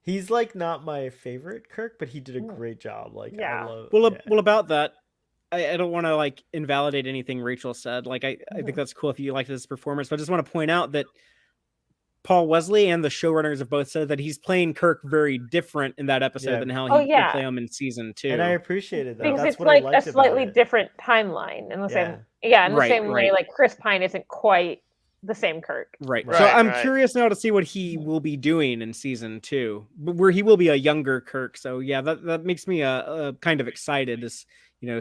he's like not my favorite Kirk, but he did a great job. Like I love. Well, about that, I don't want to like invalidate anything Rachel said. Like I think that's cool if you like this performance, but I just want to point out that Paul Wesley and the showrunners have both said that he's playing Kirk very different in that episode than how he would play him in season 2. And I appreciated that. Because That's it's what like I liked a slightly about it. different timeline in the same way. Like Chris Pine isn't quite the same Kirk. Right. So I'm curious now to see what he will be doing in season 2, where he will be a younger Kirk. So yeah, that makes me kind of excited to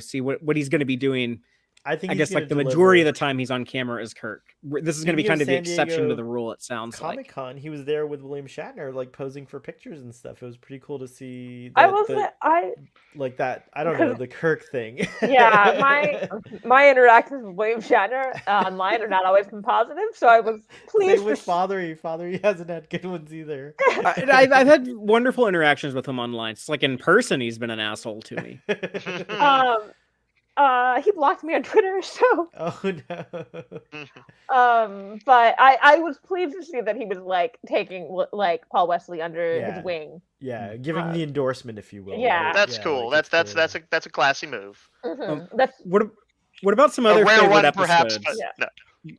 see what he's going to be doing. I guess like the majority of the time he's on camera is Kirk. This is going to be kind of the exception to the rule. It sounds like Comic-Con. He was there with William Shatner, like posing for pictures and stuff. It was pretty cool to see. Like that. I don't know the Kirk thing. Yeah, my interactions with William Shatner online are not always been positive, so I was pleased. Same with Fathery. Fathery hasn't had good ones either. I've had wonderful interactions with him online. It's like in person, he's been an asshole to me. He blocked me on Twitter, so. Oh no. But I was pleased to see that he was like taking like Paul Wesley under his wing. Yeah, giving the endorsement, if you will. Yeah, right? That's cool. Like, that's a classy move. What about some other favorite episodes? Perhaps, no.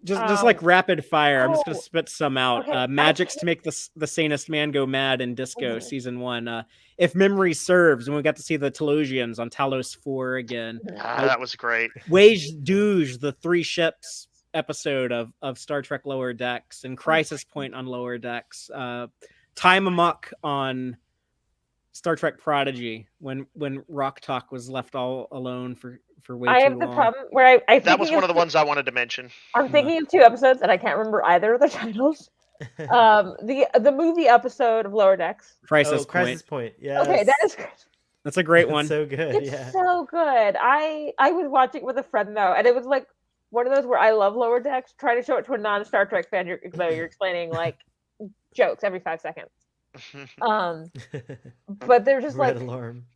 Just like rapid fire. I'm just gonna spit some out. Okay. Magic's to make the sanest man go mad in Disco season 1. If memory serves, and we got to see the Telosians on Talos 4 again. That was great. Wage Douge, the 3 ships episode of Star Trek Lower Decks, and Crisis Point on Lower Decks. Time Amok on Star Trek Prodigy when Rock Talk was left all alone for way too long. I have the problem where I that was one of the ones I wanted to mention. I'm thinking of 2 episodes and I can't remember either of the titles. The movie episode of Lower Decks. Crisis Point. Yeah. Okay, that's a great one. So good. It's so good. I was watching with a friend though, and it was like one of those where I love Lower Decks. Trying to show it to a non-Star Trek fan, you're explaining like jokes every 5 seconds. But they're just Red like alarm.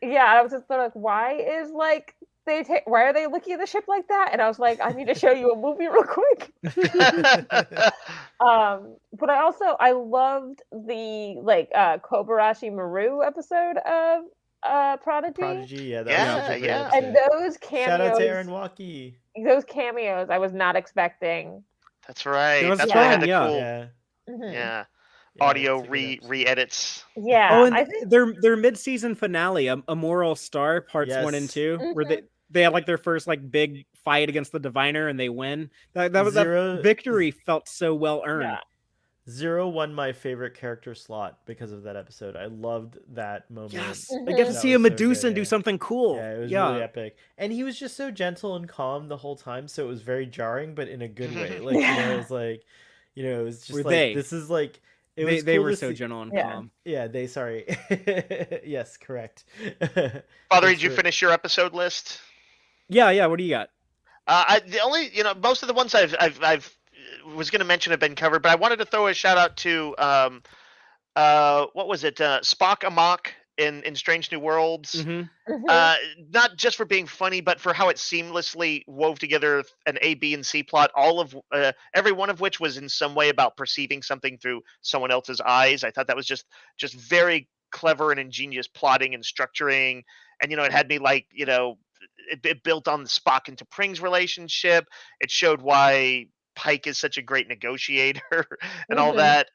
Yeah, I was just like, why are they looking at the ship like that? And I was like, I need to show you a movie real quick. But I loved the Kobayashi Maru episode of Prodigy. Yeah, that was yeah. And those cameos. Shout out to Aaron Walkie. Those cameos I was not expecting. That's right. It was That's fun, cool. Yeah. Mm-hmm. Yeah. audio it's a good episode. re-edits. Yeah, Oh, and I think their mid-season finale, a Moral Star, parts 1 and Yes. 2, where they had like their first like big fight against the Diviner and they win. That Zero- victory felt so well earned. yeah. Zero won my favorite character slot because of that episode. I loved that moment. Yes, I get to That see a was so Medusa good, and do yeah. something cool. Yeah, it was really epic. And he was just so gentle and calm the whole time, so it was very jarring, but in a good way. Like, it was like, it was just Were like, they? this is like, it was They cool were to so see- gentle and Yeah. calm. Yeah, sorry. Yes, correct. Father, Thanks did you for- finish your episode list? Yeah. What do you got? The only, most of the ones I've was going to mention have been covered, but I wanted to throw a shout out to what was it? Spock Amok in Strange New Worlds. Not just for being funny, but for how it seamlessly wove together an A, B, and C plot. All of every one of which was in some way about perceiving something through someone else's eyes. I thought that was just very clever and ingenious plotting and structuring. And it had me like it built on the Spock and T'Pring's relationship. It showed why Pike is such a great negotiator and all that.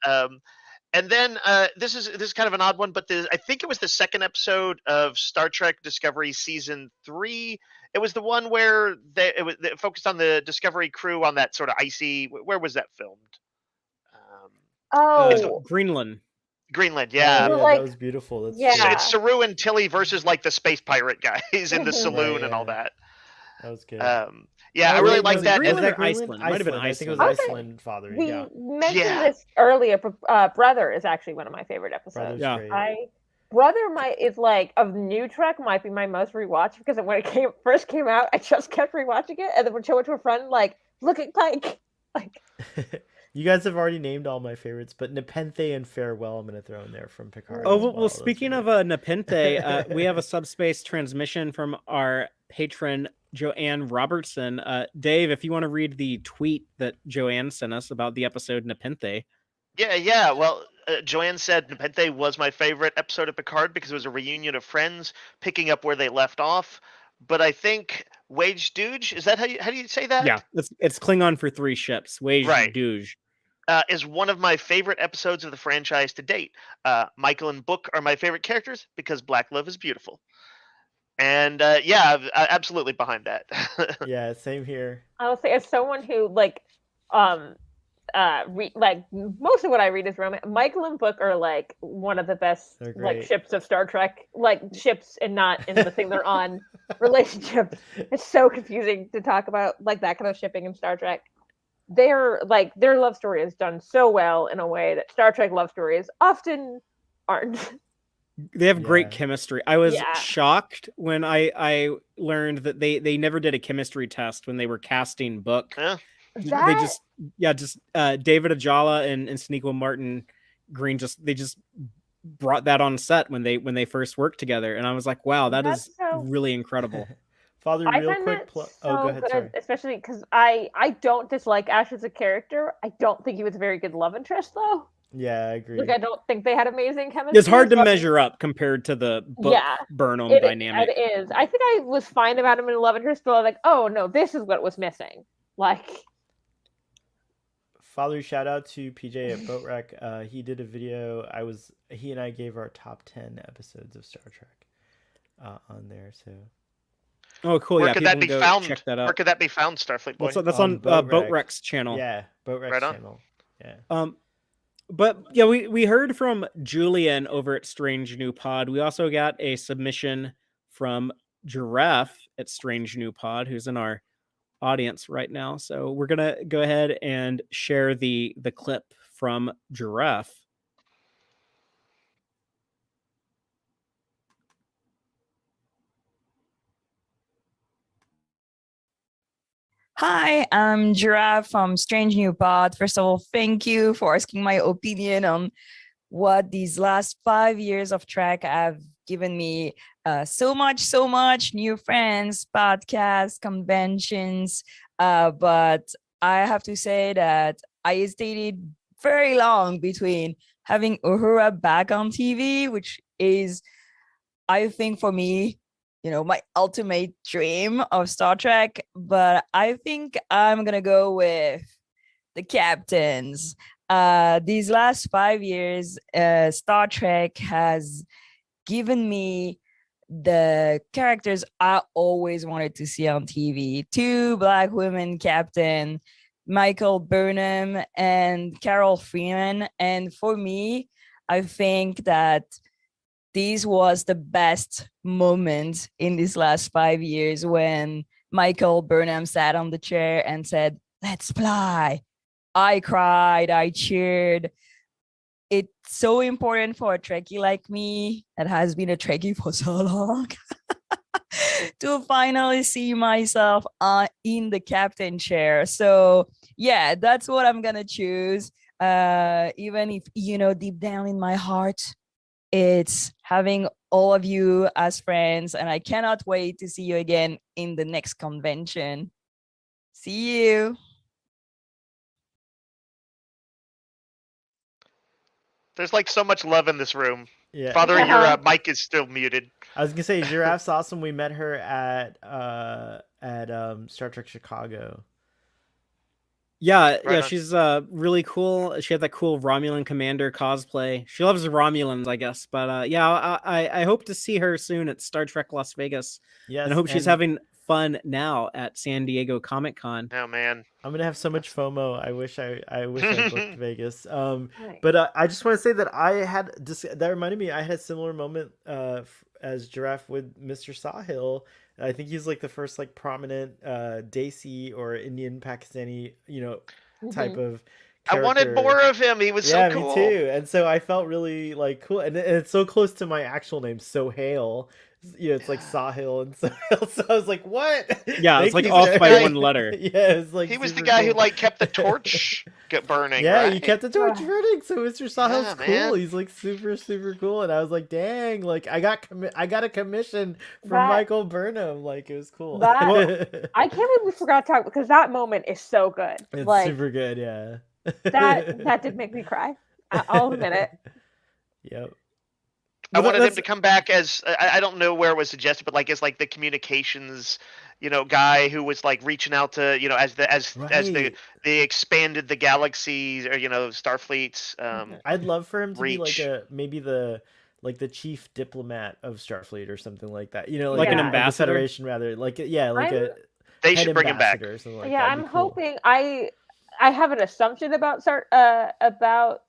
And then this is kind of an odd one, but I think it was the second episode of Star Trek Discovery season 3. It was the one where it focused on the Discovery crew on that sort of icy. Where was that filmed? Greenland. Greenland, Oh, yeah. yeah, like- that was beautiful. That's Yeah. So it's Saru and Tilly versus like the space pirate guys in the saloon Right, and all yeah. that. That was good. Yeah, I Oh, really wait, like was it that. Greenland And or Iceland? It might have been I think it was Iceland. Okay. Iceland, Father. We Yeah. mentioned Yeah. this earlier, but Brother is actually one of my favorite episodes. Brother's Yeah. great. Brother is like of new Trek might be my most rewatched because when it first came out, I just kept rewatching it, and then would show it to a friend like, look at Pike, like. You guys have already named all my favorites, but Nepenthe and Farewell I'm going to throw in there from Picard. Oh as well, Those speaking are of good. Nepenthe, we have a subspace transmission from our patron Joanne Robertson. Dave, if you want to read the tweet that Joanne sent us about the episode Nepenthe. Yeah. Well, Joanne said Nepenthe was my favorite episode of Picard because it was a reunion of friends picking up where they left off. But I think Wage Douge, is that how do you say that? Yeah, it's Klingon for 3 ships. Wage Right. Douge. Is one of my favorite episodes of the franchise to date. Michael and Book are my favorite characters because Black Love is beautiful. And absolutely behind that. Yeah, same here. I would say as someone who like most of what I read is romance. Michael and Book are like one of the best They're like great. ships of Star Trek, like ships and not in the thing they're on relationships. It's so confusing to talk about like that kind of shipping in Star Trek. Their love story is done so well in a way that Star Trek love stories often aren't. They have great Yeah. chemistry. I was Yeah. shocked when I learned that they never did a chemistry test when they were casting Book. Yeah. They just David Ajala and Sonequa Martin Green they just brought that on set when they first worked together, and I was like, wow, that That's is so- really incredible. Father, I real find quick. that Go ahead. good, Sorry. especially because I don't dislike Ash as a character. I don't think he was a very good love interest though. Yeah, I agree. Like I don't think they had amazing chemistry. It's hard to but measure up compared to the Book Yeah, Burnham it, dynamic. It is. I think I was fine about him in love interest, but I was like, oh no, this is what was missing. Like, Father, shout out to PJ at Boat Wreck. He did a video. He and I gave our top 10 episodes of Star Trek on there. So Oh, cool! Where Yeah, could that people be go found? check that Where out. could that be found, Starfleet Boy? That's on Boat Boat Wreck. Wreck's channel. yeah, Boat Wreck's Right on. channel. Yeah. But yeah, we heard from Julian over at Strange New Pod. We also got a submission from Giraffe at Strange New Pod, who's in our audience right now. So we're gonna go ahead and share the clip from Giraffe. Hi, I'm Giraffe from Strange New Pod. First of all, thank you for asking my opinion on what these last 5 years of Trek have given me. So much new friends, podcasts, conventions. But I have to say that I hesitated very long between having Uhura back on TV, which is, I think for me, my ultimate dream of Star Trek, but I think I'm gonna go with the captains. these last 5 years, Star Trek has given me the characters I always wanted to see on TV. Two black women captain, Michael Burnham and Carol Freeman. And for me, I think that this was the best moment in these last 5 years when Michael Burnham sat on the chair and said, "Let's fly." I cried, I cheered. It's so important for a Trekkie like me that has been a Trekkie for so long to finally see myself in the captain chair. So yeah, that's what I'm gonna choose. Even if, deep down in my heart, it's having all of you as friends, and I cannot wait to see you again in the next convention. See you. There's like so much love in this room. Yeah. Father, your mic is still muted. I was gonna say Giraffe's awesome. We met her at Star Trek Chicago. Yeah, Right on. she's really cool. She had that cool Romulan commander cosplay. She loves the Romulans, I guess. But yeah, I hope to see her soon at Star Trek Las Vegas. Yes, and I hope she's having fun now at San Diego Comic-Con. Oh man, I'm gonna have so much FOMO. I wish I booked Vegas. Right. But I just want to say that that reminded me. I had a similar moment as Giraffe with Mr. Sahil. I think he's like the first like prominent Desi or Indian Pakistani type of character. I wanted more of him. He was so cool. Me too. And so I felt really like cool, and it's so close to my actual name, Sohail. It's like Sahil and Sohail. So I was like, what? Yeah, it's like off by one letter. Yeah, it's like he was the guy who like kept the torch burning. Yeah, right? he kept the torch burning. So Mr. Sahil's cool. Man. He's like super cool, and I was like, dang, like I got a commission from Michael Burnham. Like it was cool. I can't believe we forgot to talk, because that moment is so good. It's like super good. Yeah. that did make me cry. I'll admit it. Yep. I wanted him to come back as I don't know where it was suggested, but like as like the communications, guy who was like reaching out to, as they expanded the galaxies or Starfleet's. I'd love for him to reach. be like maybe the chief diplomat of Starfleet or something like that. like an ambassador, Federation rather. Like they should bring him back. Or something like yeah, that. I'm hoping. I have an assumption about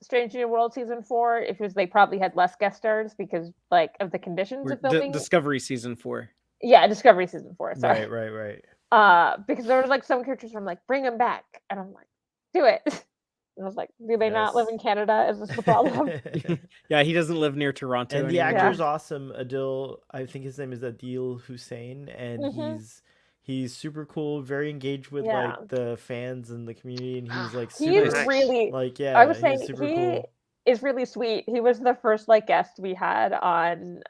Strange New World season 4, because they probably had less guest stars because like of the conditions of filming. Discovery season 4. Yeah, Discovery season 4. Sorry. Right. Because there was like some characters where I'm like, bring them back, and I'm like, do it. And I was like, do they not live in Canada? Is this the problem? Yeah, he doesn't live near Toronto. And the anymore. actor's awesome. Adil, I think his name is Adil Hussein, and he's super cool, very engaged with like the fans and the community, and he's like super really like I was saying he's super he cool. is really sweet. He was the first like guest we had on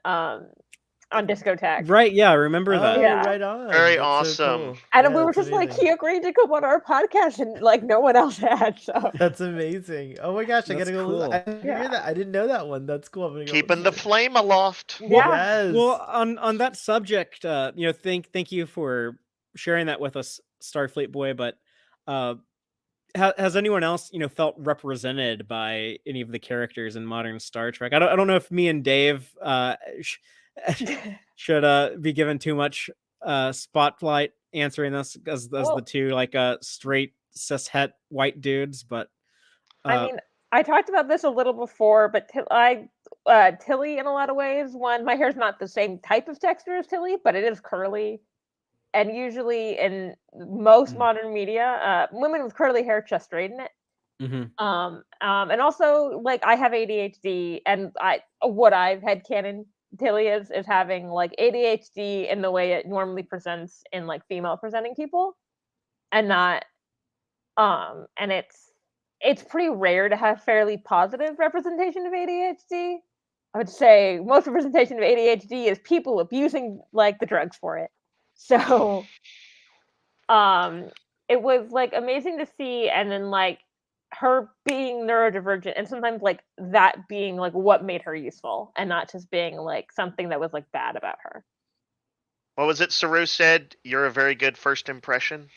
Discotheque. Right, yeah, I remember that. Yeah. Right on. Very That's awesome. So cool. And we were just like, he agreed to come on our podcast, and like no one else had. So that's amazing. Oh my gosh, I gotta go. Cool. I didn't hear that. I didn't know that one. That's cool. I'm gonna go Keeping the flame aloft. Yeah. Yes. Well, on that subject, thank you for sharing that with us, Starfleet boy. But has anyone else felt represented by any of the characters in modern Star Trek? I don't know if me and Dave should be given too much spotlight answering this as the two like straight cishet white dudes, but I mean, I talked about this a little before, but Tilly in a lot of ways. One, my hair's not the same type of texture as Tilly, but it is curly. And usually in most modern media, women with curly hair just straighten it. And also like I have ADHD, and what I've had canon Tilly is having like ADHD in the way it normally presents in like female presenting people, and not and it's pretty rare to have fairly positive representation of ADHD. I would say most representation of ADHD is people abusing like the drugs for it. So it was like amazing to see, and then like her being neurodivergent, and sometimes like that being like what made her useful, and not just being like something that was like bad about her. What was it Saru said? You're a very good first impression.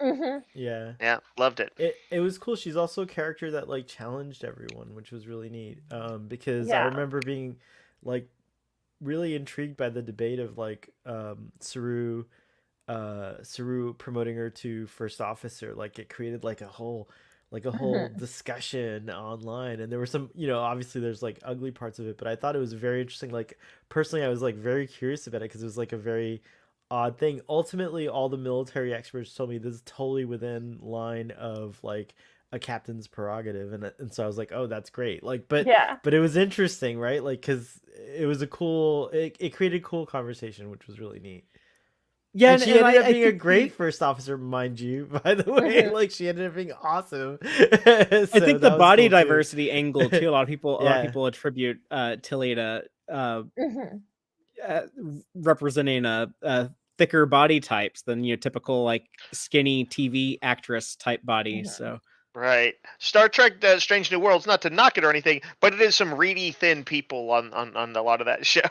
Mhm. Yeah. Yeah, loved it. It was cool. She's also a character that like challenged everyone, which was really neat. Because I Yeah. remember being like really intrigued by the debate of like Saru promoting her to first officer. Like it created like a whole Mhm. discussion online, and there were some, obviously there's like ugly parts of it, but I thought it was very interesting. Like personally, I was like very curious about it because it was like a very odd thing. Ultimately, all the military experts told me this is totally within line of like a captain's prerogative, and so I was like, oh, that's great. Like, Yeah. but it was interesting, right? Like, because it was it created cool conversation, which was really neat. Yeah, And she ended up I being a think great first officer, mind you, by the way. Mhm. Like she ended up being awesome. I So think the that was body cool too. diversity angle too. A lot of Yeah. people attribute Tilly to Mhm. uh, representing a thicker body types than typical like skinny TV actress type body. Mhm. So Right. Star Trek Strange New Worlds, not to knock it or anything, but it is some reedy thin people on a lot of that show.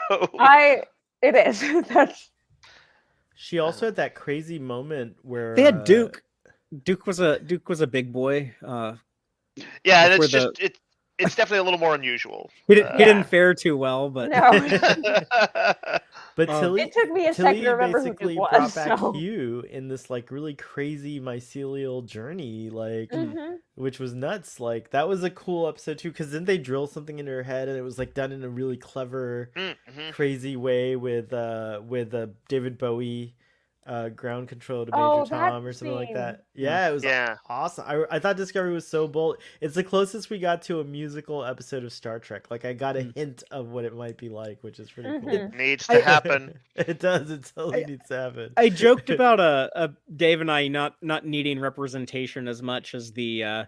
It is. That's She also had that crazy moment where they had Duke. Duke was a big boy. Yeah, and Before it's just it's definitely a little more unusual. he didn't fare too well, but no. But Um, Tilly It took me a second to Tilly remember who basically Duke brought was. back So. Hugh in this like really crazy mycelial journey, like Mhm. which was nuts. Like that was a cool episode too, because then they drill something into her head, and it was like done in a really clever, Mhm. crazy way with David Bowie, ground control to Major Oh, that Tom or something like scene. that. Yeah, it was Yeah. awesome. I thought Discovery was so bold. It's the closest we got to a musical episode of Star Trek. Like I got a hint of what it might be like, which is pretty cool. Mhm. Needs to happen. It does. It totally needs to happen. I joked about Dave and I not needing representation as much as the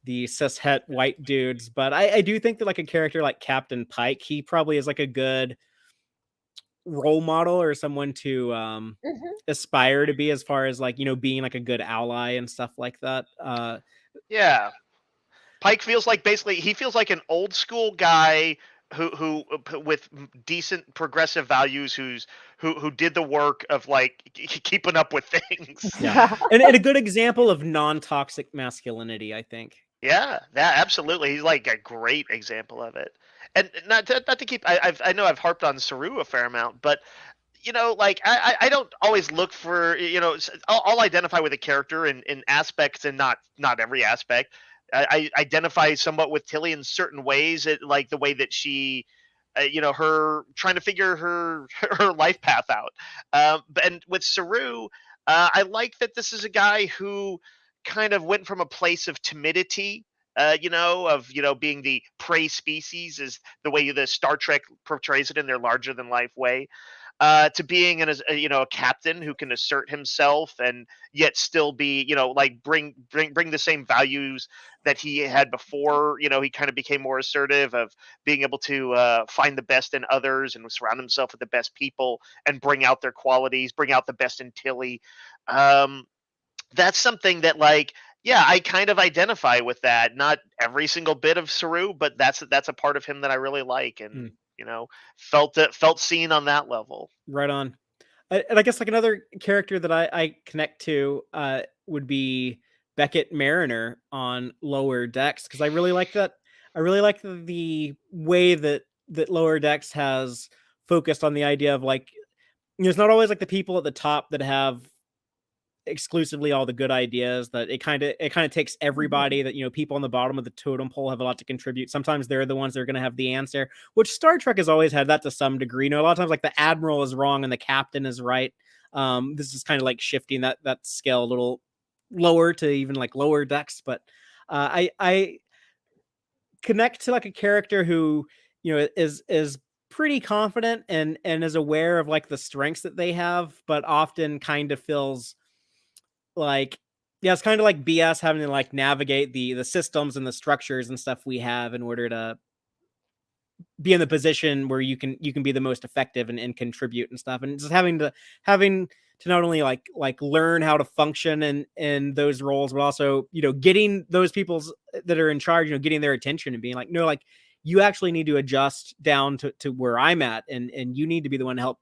cishet white dudes, but I do think that like a character like Captain Pike, he probably is like a good role model or someone to Mhm. aspire to be, as far as like being like a good ally and stuff like that. Yeah. Pike feels like basically he feels like an old school guy who with decent progressive values who did the work of like keeping up with things. Yeah, and a good example of non-toxic masculinity, I think. Yeah, that absolutely. He's like a great example of it. And not to keep I know I've harped on Saru a fair amount, but like I don't always look for I'll identify with a character in aspects and not every aspect. I identify somewhat with Tilly in certain ways, like the way that she, her trying to figure her life path out. And with Saru, I like that this is a guy who kind of went from a place of timidity. Of being the prey species is the way the Star Trek portrays it in their larger than life way, to being a captain who can assert himself and yet still be like bring the same values that he had before. He kind of became more assertive of being able to find the best in others and surround himself with the best people and bring out their qualities, bring out the best in Tilly. um, that's something that like, yeah, I kind of identify with that. Not every single bit of Saru, but that's a part of him that I really like, and felt seen on that level. Right on. And I guess like another character that I connect to would be Beckett Mariner on Lower Decks, because I really like that. I really like the way that Lower Decks has focused on the idea of like it's not always like the people at the top that have exclusively all the good ideas. That it kind of takes everybody. That people on the bottom of the totem pole have a lot to contribute. Sometimes they're the ones that are going to have the answer, which Star Trek has always had that to some degree. A lot of times like the admiral is wrong and the captain is right. This is kind of like shifting that scale a little lower to even like Lower Decks. But I connect to like a character who is pretty confident and is aware of like the strengths that they have, but often kind of feels like, yeah, it's kind of like BS having to like navigate the systems and the structures and stuff we have in order to be in the position where you can be the most effective and contribute and stuff. And just having to not only like learn how to function in those roles, but also getting those people's that are in charge, getting their attention and being like, no, like you actually need to adjust down to where I'm at, and you need to be the one to help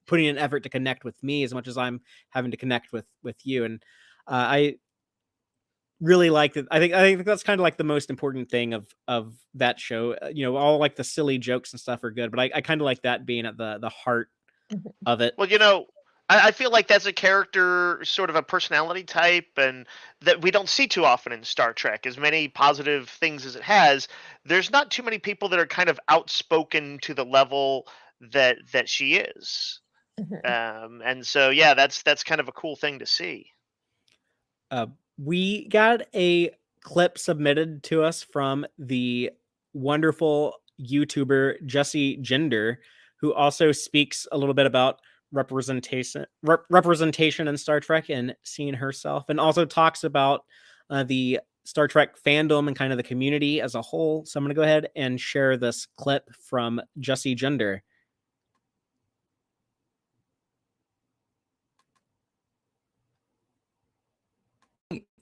putting an effort to connect with me as much as I'm having to connect with you. And I really like it. I think that's kind of like the most important thing of that show. All like the silly jokes and stuff are good, but I kind of like that being at the heart Mhm. of it. Well, I feel like that's a character, sort of a personality type, and that we don't see too often in Star Trek. As many positive things as it has, there's not too many people that are kind of outspoken to the level that she is. Mhm. And so, yeah, that's kind of a cool thing to see. Uh, we got a clip submitted to us from the wonderful YouTuber Jesse Gender, who also speaks a little bit about representation in Star Trek and seeing herself, and also talks about the Star Trek fandom and kind of the community as a whole. So I'm going to go ahead and share this clip from Jesse Gender.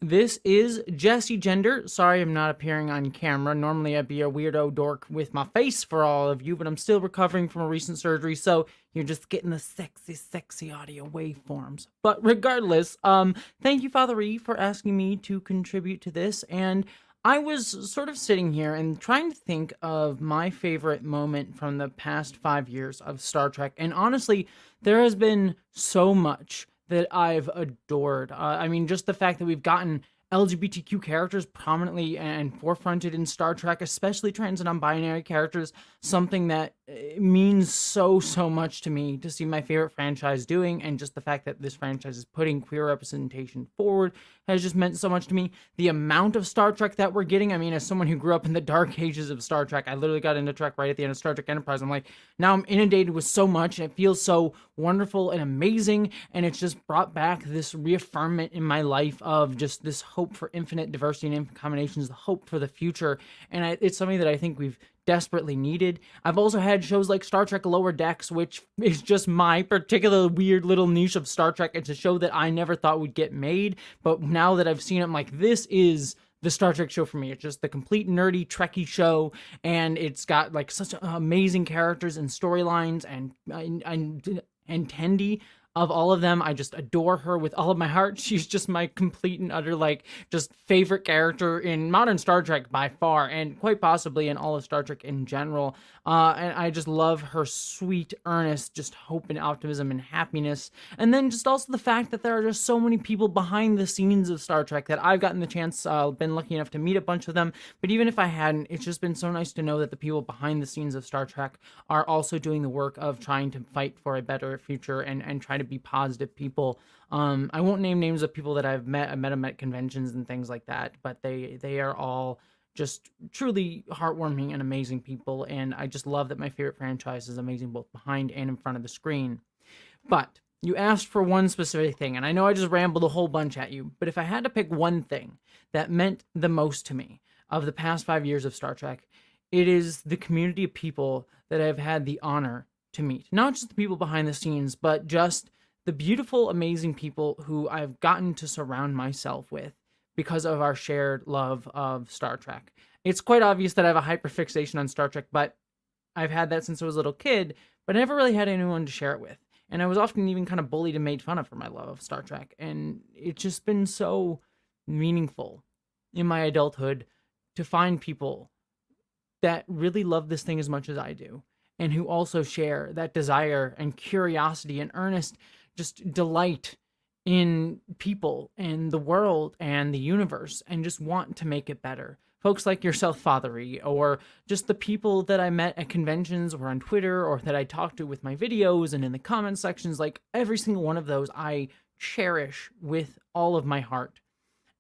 This is Jesse Gender. Sorry I'm not appearing on camera. Normally I'd be a weirdo dork with my face for all of you, but I'm still recovering from a recent surgery, so you're just getting the sexy audio waveforms. But regardless, thank you, Father E, for asking me to contribute to this, and I was sort of sitting here and trying to think of my favorite moment from the past 5 years of Star Trek, and honestly, there has been so much that I've adored. I mean, just the fact that we've gotten LGBTQ characters prominently and forefronted in Star Trek, especially trans and non-binary characters, something that means so much to me to see my favorite franchise doing, and just the fact that this franchise is putting queer representation forward has just meant so much to me. The amount of Star Trek that we're getting, I mean, as someone who grew up in the dark ages of Star Trek, I literally got into Trek right at the end of Star Trek Enterprise. I'm like, now I'm inundated with so much, and it feels so wonderful and amazing, and it's just brought back this reaffirmment in my life of just this hope for infinite diversity and infinite combinations, the hope for the future, and it's something that I think we've desperately needed. I've also had shows like Star Trek Lower Decks, which is just my particular weird little niche of Star Trek. It's a show that I never thought would get made, but now that I've seen it, I'm like, this is the Star Trek show for me. It's just the complete nerdy Trekkie show, and it's got like such amazing characters and storylines, and Tendi, of all of them, I just adore her with all of my heart. She's just my complete and utter, like, just favorite character in modern Star Trek by far, and quite possibly in all of Star Trek in general. And I just love her sweet, earnest, just hope and optimism and happiness. And then just also the fact that there are just so many people behind the scenes of Star Trek that I've gotten the chance, been lucky enough to meet a bunch of them. But even if I hadn't, it's just been so nice to know that the people behind the scenes of Star Trek are also doing the work of trying to fight for a better future and try to be positive people. I won't name names of people that I've met. I met them at conventions and things like that, but they are all just truly heartwarming and amazing people, and I just love that my favorite franchise is amazing both behind and in front of the screen. But you asked for one specific thing, and I know I just rambled a whole bunch at you, but if I had to pick one thing that meant the most to me of the past 5 years of Star Trek, it is the community of people that I've had the honor to meet. Not just the people behind the scenes, but just the beautiful, amazing people who I've gotten to surround myself with because of our shared love of Star Trek. It's quite obvious that I have a hyperfixation on Star Trek, but I've had that since I was a little kid, but I never really had anyone to share it with. And I was often even kind of bullied and made fun of for my love of Star Trek. And it's just been so meaningful in my adulthood to find people that really love this thing as much as I do, and who also share that desire and curiosity and earnest just delight in people and the world and the universe, and just want to make it better. Folks like yourself, Father E, or just the people that I met at conventions or on Twitter, or that I talked to with my videos and in the comment sections, like every single one of those I cherish with all of my heart.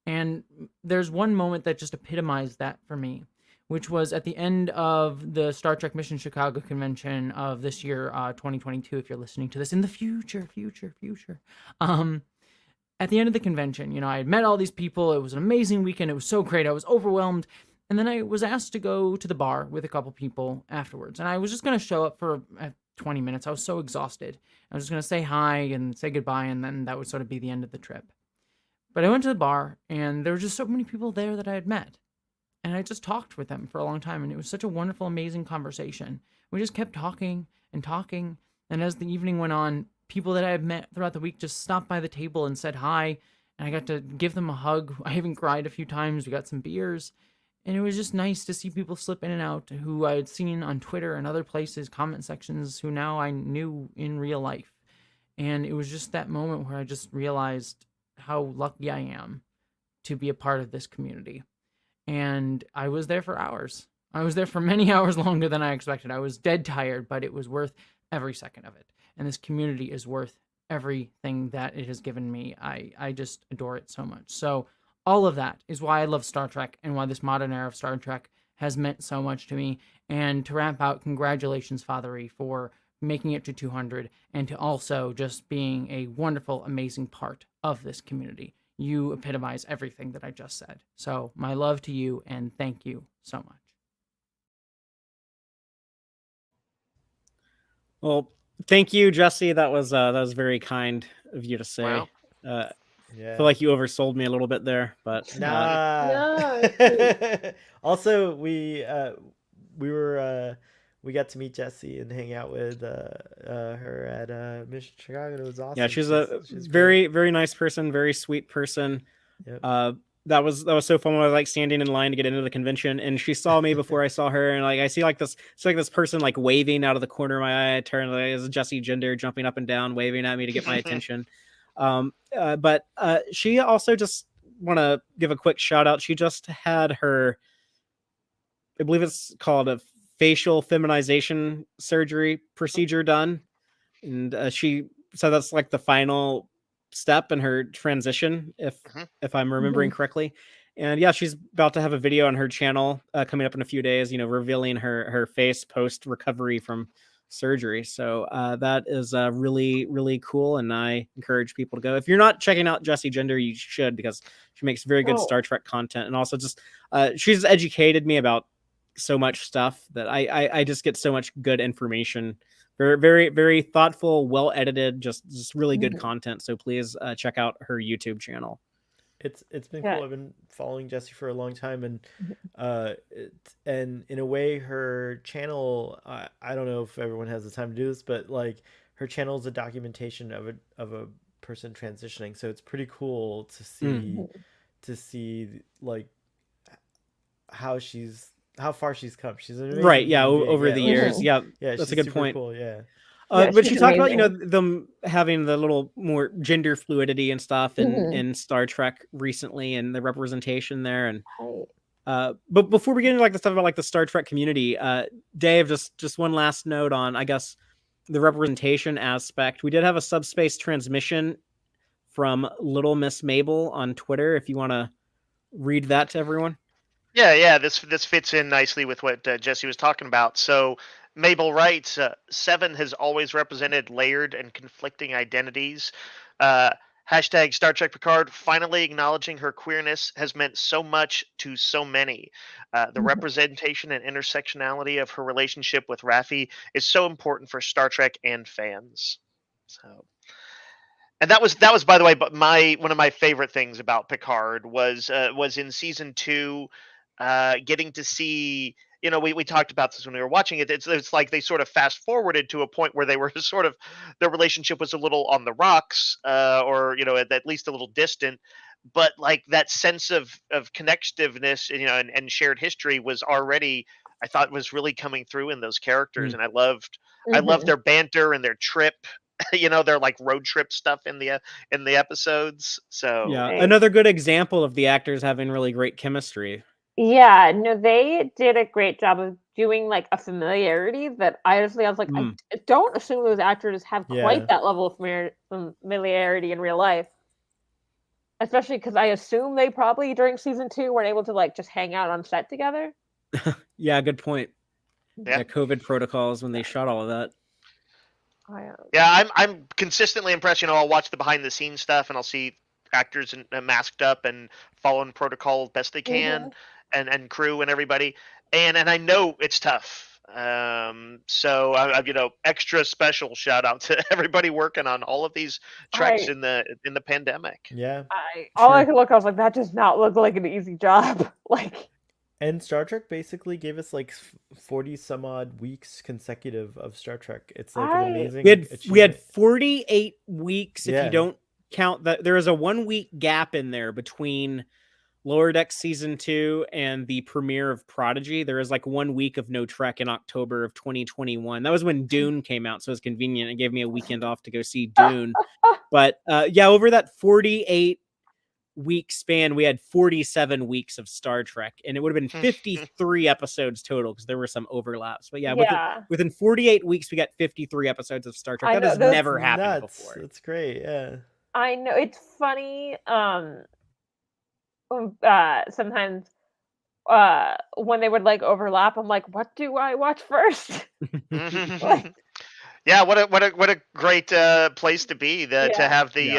And there's one moment that just epitomized that for me, which was at the end of the Star Trek Mission Chicago convention of this year, 2022, if you're listening to this in the future. At the end of the convention, I had met all these people. It was an amazing weekend. It was so great. I was overwhelmed. And then I was asked to go to the bar with a couple people afterwards. And I was just going to show up for 20 minutes. I was so exhausted. I was just going to say hi and say goodbye, and then that would sort of be the end of the trip. But I went to the bar, and there were just so many people there that I had met. And I just talked with them for a long time, and it was such a wonderful, amazing conversation. We just kept talking and talking, and as the evening went on, people that I had met throughout the week just stopped by the table and said hi, and I got to give them a hug. I even cried a few times. We got some beers, and it was just nice to see people slip in and out who I had seen on Twitter and other places, comment sections, who now I knew in real life. And it was just that moment where I just realized how lucky I am to be a part of this community. And I was there for hours. I was there for many hours longer than I expected. I was dead tired, but it was worth every second of it. And this community is worth everything that it has given me. I just adore it so much. So all of that is why I love Star Trek and why this modern era of Star Trek has meant so much to me. And to wrap out, congratulations, Fathery, for making it to 200 and to also just being a wonderful, amazing part of this community. You epitomize everything that I just said. So my love to you and thank you so much. Well, thank you, Jesse. That was very kind of you to say. Wow. I feel like you oversold me a little bit there, but Nah. Also, we got to meet Jessie and hang out with her at Mission Chicago. It was awesome. yeah, she's great. very, very nice person, very sweet person. Yep. That was so fun when I was like standing in line to get into the convention, and she saw me before I saw her, and like I see like this person like waving out of the corner of my eye. I turn, like it's Jesse Gender jumping up and down, waving at me to get my attention. But she also just want to give a quick shout out. She just had her, I believe it's called a facial feminization surgery procedure done, and she said that's like the final step in her transition, if I'm remembering correctly. And yeah, she's about to have a video on her channel coming up in a few days, revealing her face post recovery from surgery. So that is really, really cool, and I encourage people to go. If you're not checking out Jessie Gender, you should, because she makes very good Star Trek content, and also just she's educated me about so much stuff that I just get so much good information. Very, very, very thoughtful, well edited, just really good content. So please check out her YouTube channel. It's been cool. I've been following Jessie for a long time, and in a way, her channel. I don't know if everyone has the time to do this, but like her channel is a documentation of a person transitioning. So it's pretty cool to see like how far she's come. She's an amazing right. Yeah, human over being. the years. Yeah, yeah, that's a good point. Cool. Yeah. But you talked about, them having the little more gender fluidity and stuff in Star Trek recently, and the representation there. And but before we get into like the stuff about like the Star Trek community, Dave, just one last note on, I guess, the representation aspect. We did have a subspace transmission from Little Miss Mabel on Twitter. If you want to read that to everyone. Yeah. This fits in nicely with what Jesse was talking about. So Mabel writes, Seven has always represented layered and conflicting identities. Hashtag Star Trek Picard finally acknowledging her queerness has meant so much to so many. The representation and intersectionality of her relationship with Raffi is so important for Star Trek and fans. So, and that was by the way, but one of my favorite things about Picard was in season 2, getting to see. We talked about this when we were watching it. It's like they sort of fast forwarded to a point where they were sort of, their relationship was a little on the rocks, or at least a little distant. But like that sense of connectiveness, and shared history was already, I thought, was really coming through in those characters, and I loved their banter and their trip. Their like road trip stuff in the episodes. So yeah, another good example of the actors having really great chemistry. Yeah, no, they did a great job of doing like a familiarity that I was like, I don't assume those actors have quite that level of familiarity in real life. Especially because I assume they probably during season 2 weren't able to like just hang out on set together. Yeah, good point. Yeah, COVID protocols when they shot all of that. Yeah, I'm consistently impressed. I'll watch the behind the scenes stuff, and I'll see actors masked up and following protocol best they can. And crew and everybody, and I know it's tough. So I extra special shout out to everybody working on all of these treks in the pandemic. Yeah, I could look. I was like, that does not look like an easy job. Like, and Star Trek basically gave us like 40 some odd weeks consecutive of Star Trek. It's like an amazing. We had 48 weeks if you don't count that there is a 1 week gap in there between Lower Decks season 2 and the premiere of Prodigy. There is like 1 week of no Trek in October of 2021. That was when Dune came out, so it was convenient. It gave me a weekend off to go see Dune. But yeah, over that 48 week span, we had 47 weeks of Star Trek, and it would have been 53 episodes total because there were some overlaps. But yeah, within 48 weeks, we got 53 episodes of Star Trek. That has never happened before. That's great. Yeah, I know, it's funny. Sometimes when they would like overlap, I'm like, what do I watch first? Like, yeah, what a great place to be. To have the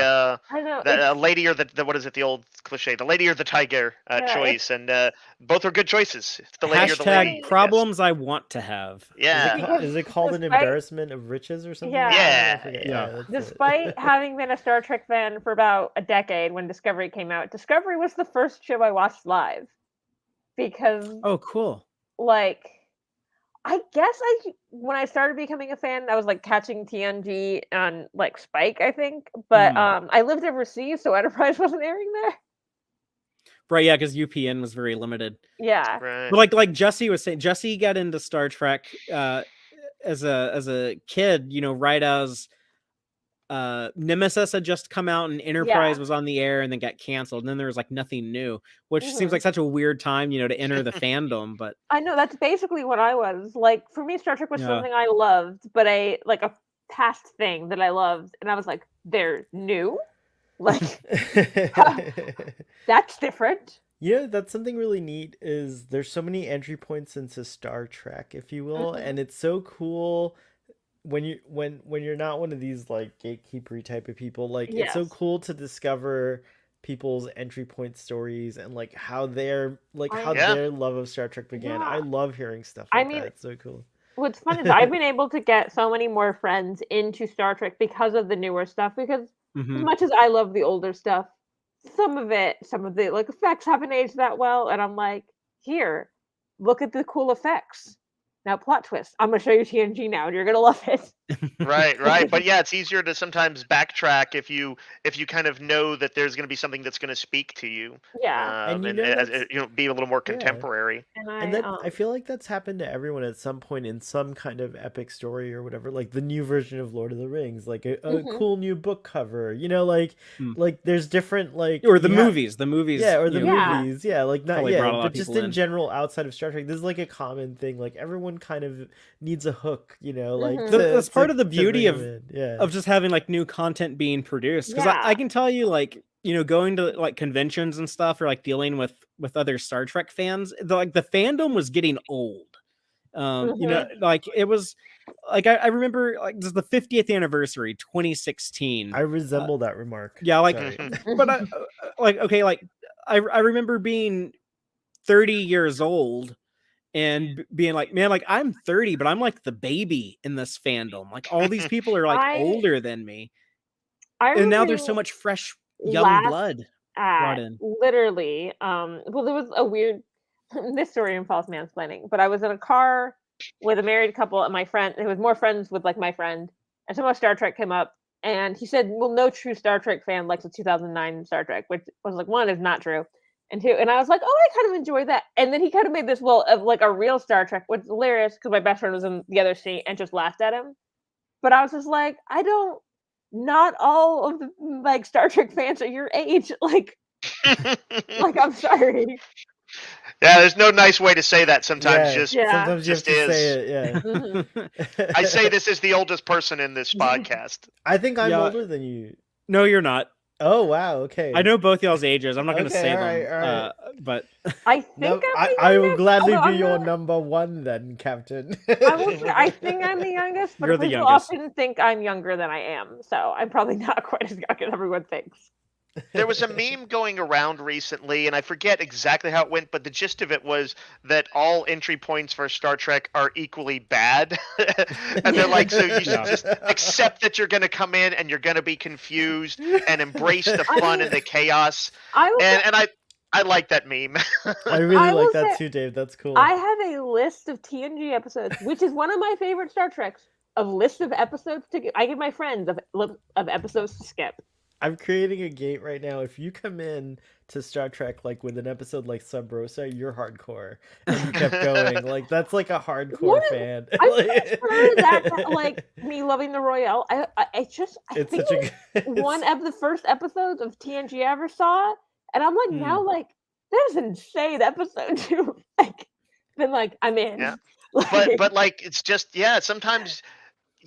I know, lady or the what is it, the old cliche, the lady or the tiger choice, and both are good choices. It's the lady or the lady. Problems I want to have. Yeah. Is it called an embarrassment of riches or something? Yeah. Despite having been a Star Trek fan for about a decade when Discovery came out, Discovery was the first show I watched live. Because cool. Like, I guess when I started becoming a fan, I was like catching TNG on like Spike, I think. But I lived overseas, so Enterprise wasn't airing there. Right, yeah, because UPN was very limited. Yeah. Right. But like Jesse was saying, Jesse got into Star Trek as a kid, right as Nemesis had just come out and Enterprise was on the air and then got canceled, and then there was like nothing new, which seems like such a weird time, to enter the fandom. But I know that's basically what I was. Like, for me, Star Trek was something I loved, but a past thing that I loved, and I was like, they're new? Like, that's different. Yeah, that's something really neat. Is there's so many entry points into Star Trek, if you will, and it's so cool when you're not one of these like gatekeeper type of people. Like, it's so cool to discover people's entry point stories and like how their love of Star Trek began. I love hearing stuff like that. It's so cool. What's fun is I've been able to get so many more friends into Star Trek because of the newer stuff, because as much as I love the older stuff, some of the like effects haven't aged that well, and I'm like, here, look at the cool effects. Now, plot twist. I'm going to show you TNG now, and you're going to love it. Right. But yeah, it's easier to sometimes backtrack if you kind of know that there's going to be something that's going to speak to you. Yeah. And be a little more contemporary. And I feel like that's happened to everyone at some point in some kind of epic story or whatever. Like the new version of Lord of the Rings, like a cool new book cover. Like there's different or the movies. Yeah, or the movies. Yeah, like not but just in in general outside of Star Trek, this is like a common thing. Like everyone kind of needs a hook, like that's part of the beauty of just having like new content being produced, because I can tell you, like, going to like conventions and stuff, or like dealing with other Star Trek fans, the fandom was getting old. Like it was like I remember, like, this is the 50th anniversary 2016. I resemble that remark. Yeah, like but I remember being 30 years old and being like, man, like I'm 30, but I'm like the baby in this fandom. Like all these people are like older than me. And now there's so much fresh young blood brought in. Literally, well, there was a weird, this story involves mansplaining, but I was in a car with a married couple and my friend, who was more friends with like my friend, and somehow Star Trek came up, and he said, well, no true Star Trek fan likes the 2009 Star Trek, which was like, one, is not true. And two, and I was like, oh, I kind of enjoy that. And then he kind of made this, of like a real Star Trek, which is hilarious because my best friend was in the other seat and just laughed at him. But I was just like, not all of the like Star Trek fans are your age. Like, I'm sorry. Yeah, there's no nice way to say that sometimes. Sometimes you have to say it. Yeah. I say this as the oldest person in this podcast. I think I'm older than you. No, you're not. Oh wow! Okay, I know both y'all's ages. I'm not going to say them, right. But I think I will gladly be your number one then, Captain. I think I'm the youngest, but people often think I'm younger than I am, so I'm probably not quite as young as everyone thinks. There was a meme going around recently, and I forget exactly how it went, but the gist of it was that all entry points for Star Trek are equally bad. And they're like, so you should just accept that you're going to come in and you're going to be confused and embrace the fun and the chaos. I like that meme. I really like that too, Dave. That's cool. I have a list of TNG episodes, which is one of my favorite Star Treks, of list of episodes to give. I give my friends of episodes to skip. I'm creating a gate right now. If you come in to Star Trek like with an episode like Sub Rosa, you're hardcore, and you kept going. Like that's like a hardcore fan. I'm pretty sure that like me loving the Royale. I it's think such a good. one of the first episodes of TNG I ever saw, and I'm like now like there's an insane episode too. Like then like I'm in. Yeah. Like, But like it's just sometimes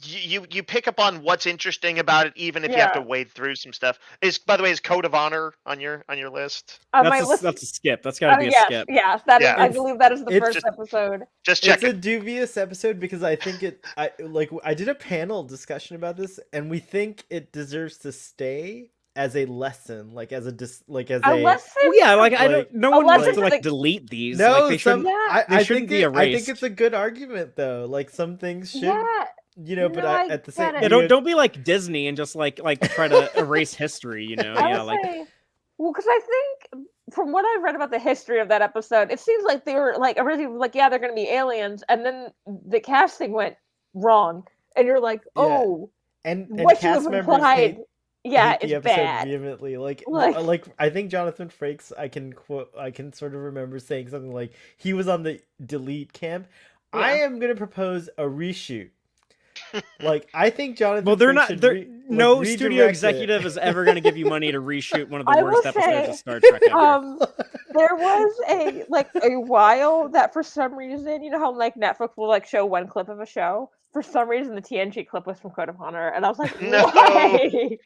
you pick up on what's interesting about it, even if you have to wade through some stuff. By the way, is Code of Honor on your list? That's a skip. That's got to be a skip. Yes, that is. I believe that is the first episode. Just check. It's a dubious episode because I think I did a panel discussion about this, and we think it deserves to stay as a lesson, like as a lesson. Well, yeah, like I don't. No one wants to like delete these. No, like, they shouldn't. They shouldn't be erased. I think it's a good argument though. Like some things should. Yeah. You know, but at the same time, don't be like Disney and just like try to erase history. You know, well, because I think from what I've read about the history of that episode, it seems like they were like originally like they're going to be aliens, and then the casting went wrong, and you're like, oh, and what you cast have members implied, hate it's the episode bad. Vehemently. Like I think Jonathan Frakes, I can sort of remember saying something like he was on the delete camp. Yeah. I am going to propose a reshoot. Like I think Jonathan. Well, they're not. No studio executive is ever going to give you money to reshoot one of the worst episodes of Star Trek ever. There was a while that for some reason, you know how like Netflix will like show one clip of a show. For some reason, the TNG clip was from Code of Honor, and I was like, why?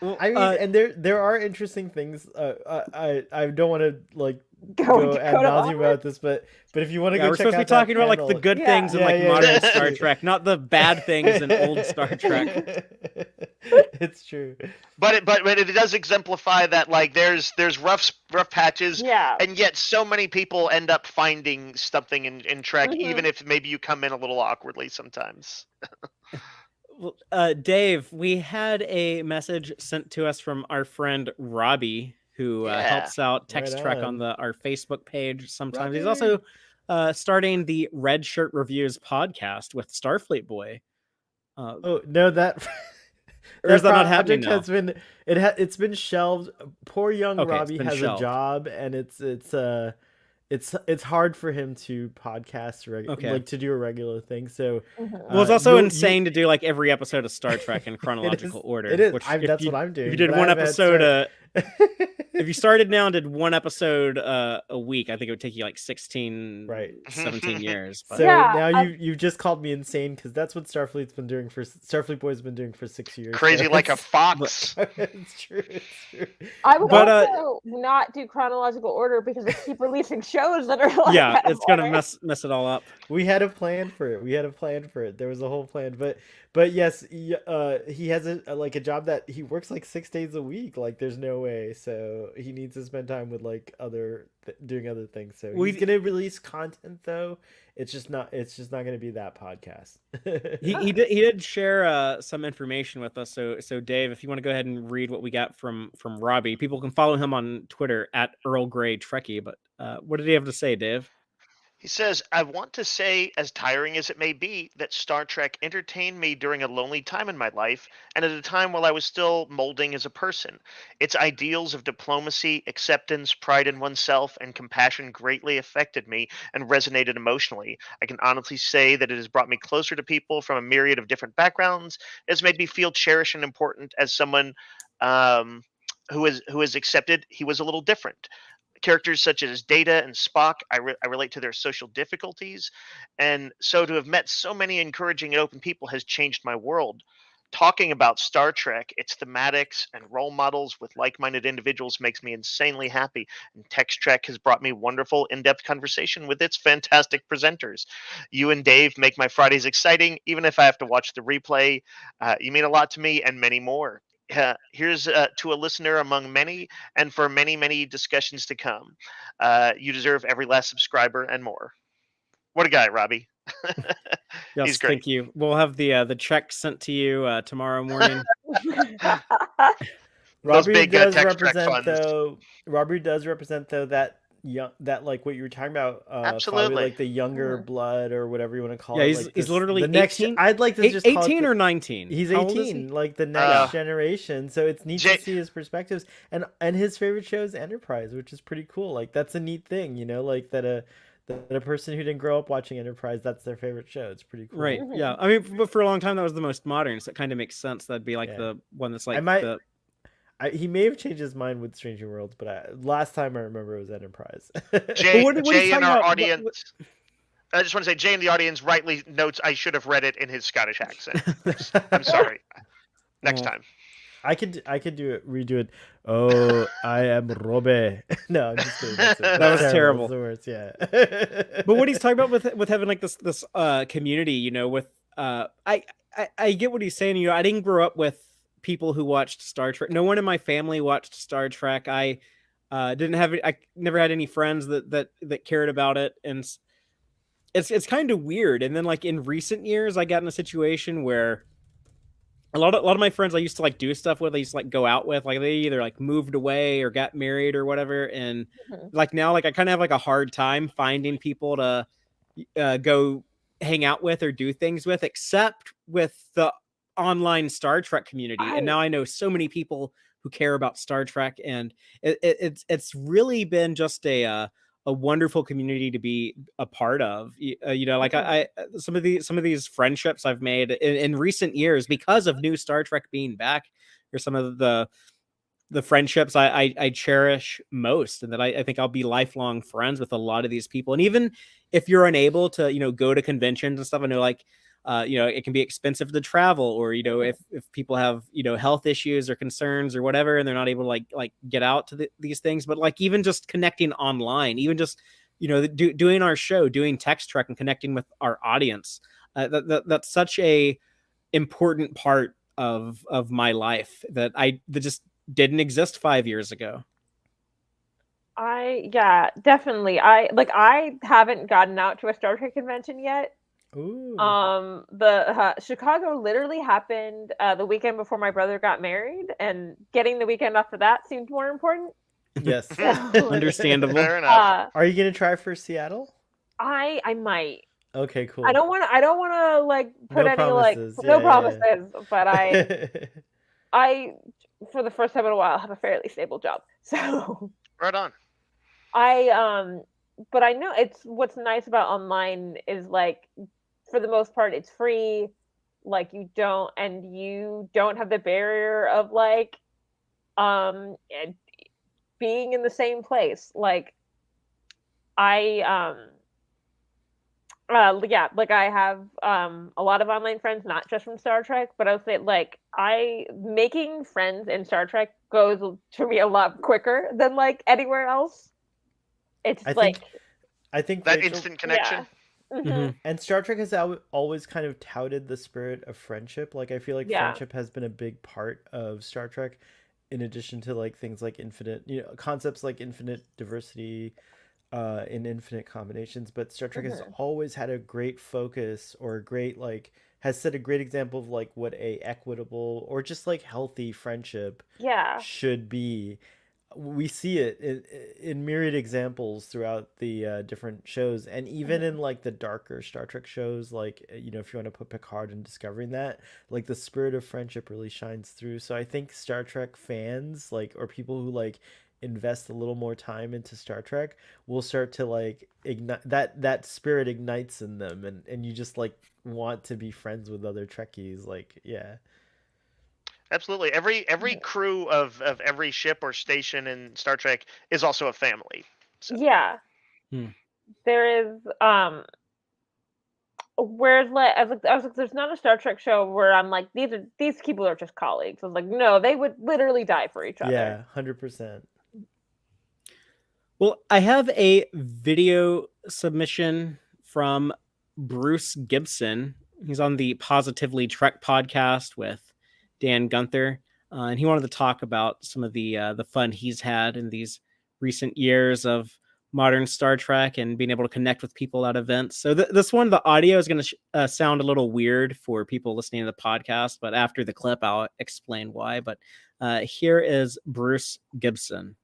Well, I mean, and there are interesting things. I don't want to like go ad nauseum about this, but if you want to go, we're check supposed to be talking about like the good things in like modern Star Trek, not the bad things in old Star Trek. It's true, but it does exemplify that like there's rough patches, and yet so many people end up finding something in Trek, even if maybe you come in a little awkwardly sometimes. Well, Dave, we had a message sent to us from our friend Robbie, who helps out Tex-Trek on our Facebook page sometimes. Robbie. He's also starting the Red Shirt Reviews podcast with Starfleet Boy. That or is that not happening now? It's been shelved. Poor young Robbie has a job, and it's hard for him to podcast like to do a regular thing. So well, it's also insane to do like every episode of Star Trek in chronological order. It is. That's what I'm doing. If you did one episode, if you started now and did one episode a week, I think it would take you like 17 years. But. So now you've just called me insane because that's what Starfleet Boy's been doing for 6 years. Crazy like a fox. It's true. I would also not do chronological order because they keep releasing shows that are like it's gonna mess it all up. We had a plan for it. There was a whole plan, but yes, he has a job that he works like 6 days a week. Like there's no way. So he needs to spend time with like doing other things. So he's gonna release content though. It's just not gonna be that podcast. he did share some information with us. So Dave, if you want to go ahead and read what we got from Robbie, people can follow him on Twitter at Earl Grey Trekkie. But what did he have to say, Dave? He says, I want to say, as tiring as it may be, that Star Trek entertained me during a lonely time in my life and at a time while I was still molding as a person. Its ideals of diplomacy, acceptance, pride in oneself, and compassion greatly affected me and resonated emotionally. I can honestly say that it has brought me closer to people from a myriad of different backgrounds. It has made me feel cherished and important as someone who has accepted he was a little different. Characters such as Data and Spock, I relate to their social difficulties. And so to have met so many encouraging and open people has changed my world. Talking about Star Trek, its thematics, and role models with like-minded individuals makes me insanely happy. And Tex-Trek has brought me wonderful, in-depth conversation with its fantastic presenters. You and Dave make my Fridays exciting, even if I have to watch the replay. You mean a lot to me and many more. Here's to a listener among many, and for many, many discussions to come. You deserve every last subscriber and more. What a guy, Robbie. Yes, He's great. Thank you. We'll have the check sent to you tomorrow morning. Robbie does represent though that that like what you were talking about, Fabi, Absolutely. like the younger blood or whatever you want to call Yeah, it. he's Like he's literally the next. 18. I'd like to just call it 18 or 19. He's How old is he? 18, like the next Uh, generation. So it's neat Jay- to see his perspectives, and his favorite show is Enterprise, which is pretty cool. Like that's a neat thing, you know, like that a person who didn't grow up watching Enterprise, that's their favorite show. It's pretty cool. Right. Yeah. I mean, but for a long time that was the most modern, so it kind of makes sense. That'd be like Yeah. the one that's I like might. the He may have changed his mind with Stranger Worlds, but last time I remember it was Enterprise. Jay, what are you Jay in talking our about? audience. I just want to say, Jay in the audience rightly notes I should have read it in his Scottish accent. I'm sorry. Next time. I could redo it. Oh, I am Robe. No, I'm just kidding. That's it. That was terrible. It's the worst, yeah. But what he's talking about with having like this community, you know, with I get what he's saying. You know, I didn't grow up with people who watched Star Trek. No one in my family watched Star Trek. I never had any friends that cared about it, and it's kind of weird. And then like in recent years, I got in a situation where a lot of my friends I used to like do stuff with, I used to like go out with, like they either like moved away or got married or whatever, and like now like I kind of have like a hard time finding people to go hang out with or do things with, except with the online Star Trek community. And now I know so many people who care about Star Trek, and it's really been just a wonderful community to be a part of. You know, like I some of these friendships I've made in recent years because of new Star Trek being back are some of the friendships I cherish most, and that I think I'll be lifelong friends with a lot of these people. And even if you're unable to, you know, go to conventions and stuff, I know like, you know, it can be expensive to travel, or, you know, if people have, you know, health issues or concerns or whatever, and they're not able to like get out to these things, but like even just connecting online, even just, you know, doing our show, doing Tex-Trek and connecting with our audience, that's such a important part of my life that just didn't exist 5 years ago. Yeah, definitely. I haven't gotten out to a Star Trek convention yet. Ooh. The Chicago literally happened the weekend before my brother got married, and getting the weekend off for that seemed more important. Yes. Understandable. Fair enough. Are you gonna try for Seattle? I might. Okay, cool. I don't want to like put No any promises. like no Yeah. promises, but I for the first time in a while have a fairly stable job. So Right on. but I know what's nice about online is like for the most part it's free. Like you don't have the barrier of like being in the same place. Like I like I have a lot of online friends, not just from Star Trek, but I would say like making friends in Star Trek goes to me a lot quicker than like anywhere else. It's I think That Rachel, instant connection. Yeah. Mm-hmm. and Star Trek has always kind of touted the spirit of friendship. Like I feel like friendship has been a big part of Star Trek, in addition to like things like infinite, you know, concepts like infinite diversity, in infinite combinations. But Star Trek has always had a great focus, or a great like has set a great example of like what a equitable or just like healthy friendship should be. We see it in myriad examples throughout the different shows, and even in like the darker Star Trek shows, like, you know, if you want to put Picard and discovering that, like the spirit of friendship really shines through. So I think Star Trek fans, like, or people who like invest a little more time into Star Trek, will start to like ignite that spirit ignites in them, and you just like want to be friends with other Trekkies. Like, yeah. Absolutely. Every crew of every ship or station in Star Trek is also a family. So. Yeah. There is whereas like I was like, there's not a Star Trek show where I'm like, these people are just colleagues. I was like, no, they would literally die for each other. Yeah, 100%. Well, I have a video submission from Bruce Gibson. He's on the Positively Trek podcast with Dan Gunther, and he wanted to talk about some of the fun he's had in these recent years of modern Star Trek and being able to connect with people at events. So this one, the audio is going to sound a little weird for people listening to the podcast, but after the clip, I'll explain why. But here is Bruce Gibson.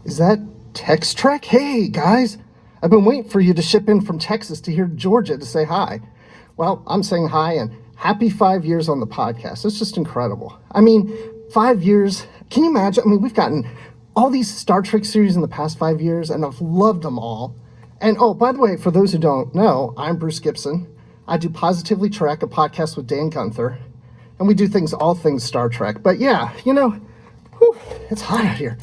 Is that Tex-Trek? Hey, guys. I've been waiting for you to ship in from Texas to hear Georgia to say hi. Well, I'm saying hi and happy 5 years on the podcast. It's just incredible. I mean, 5 years. Can you imagine? I mean, we've gotten all these Star Trek series in the past 5 years, and I've loved them all. And oh, by the way, for those who don't know, I'm Bruce Gibson. I do Positively Trek, a podcast with Dan Gunther. And we do all things Star Trek. But yeah, whew, it's hot out here.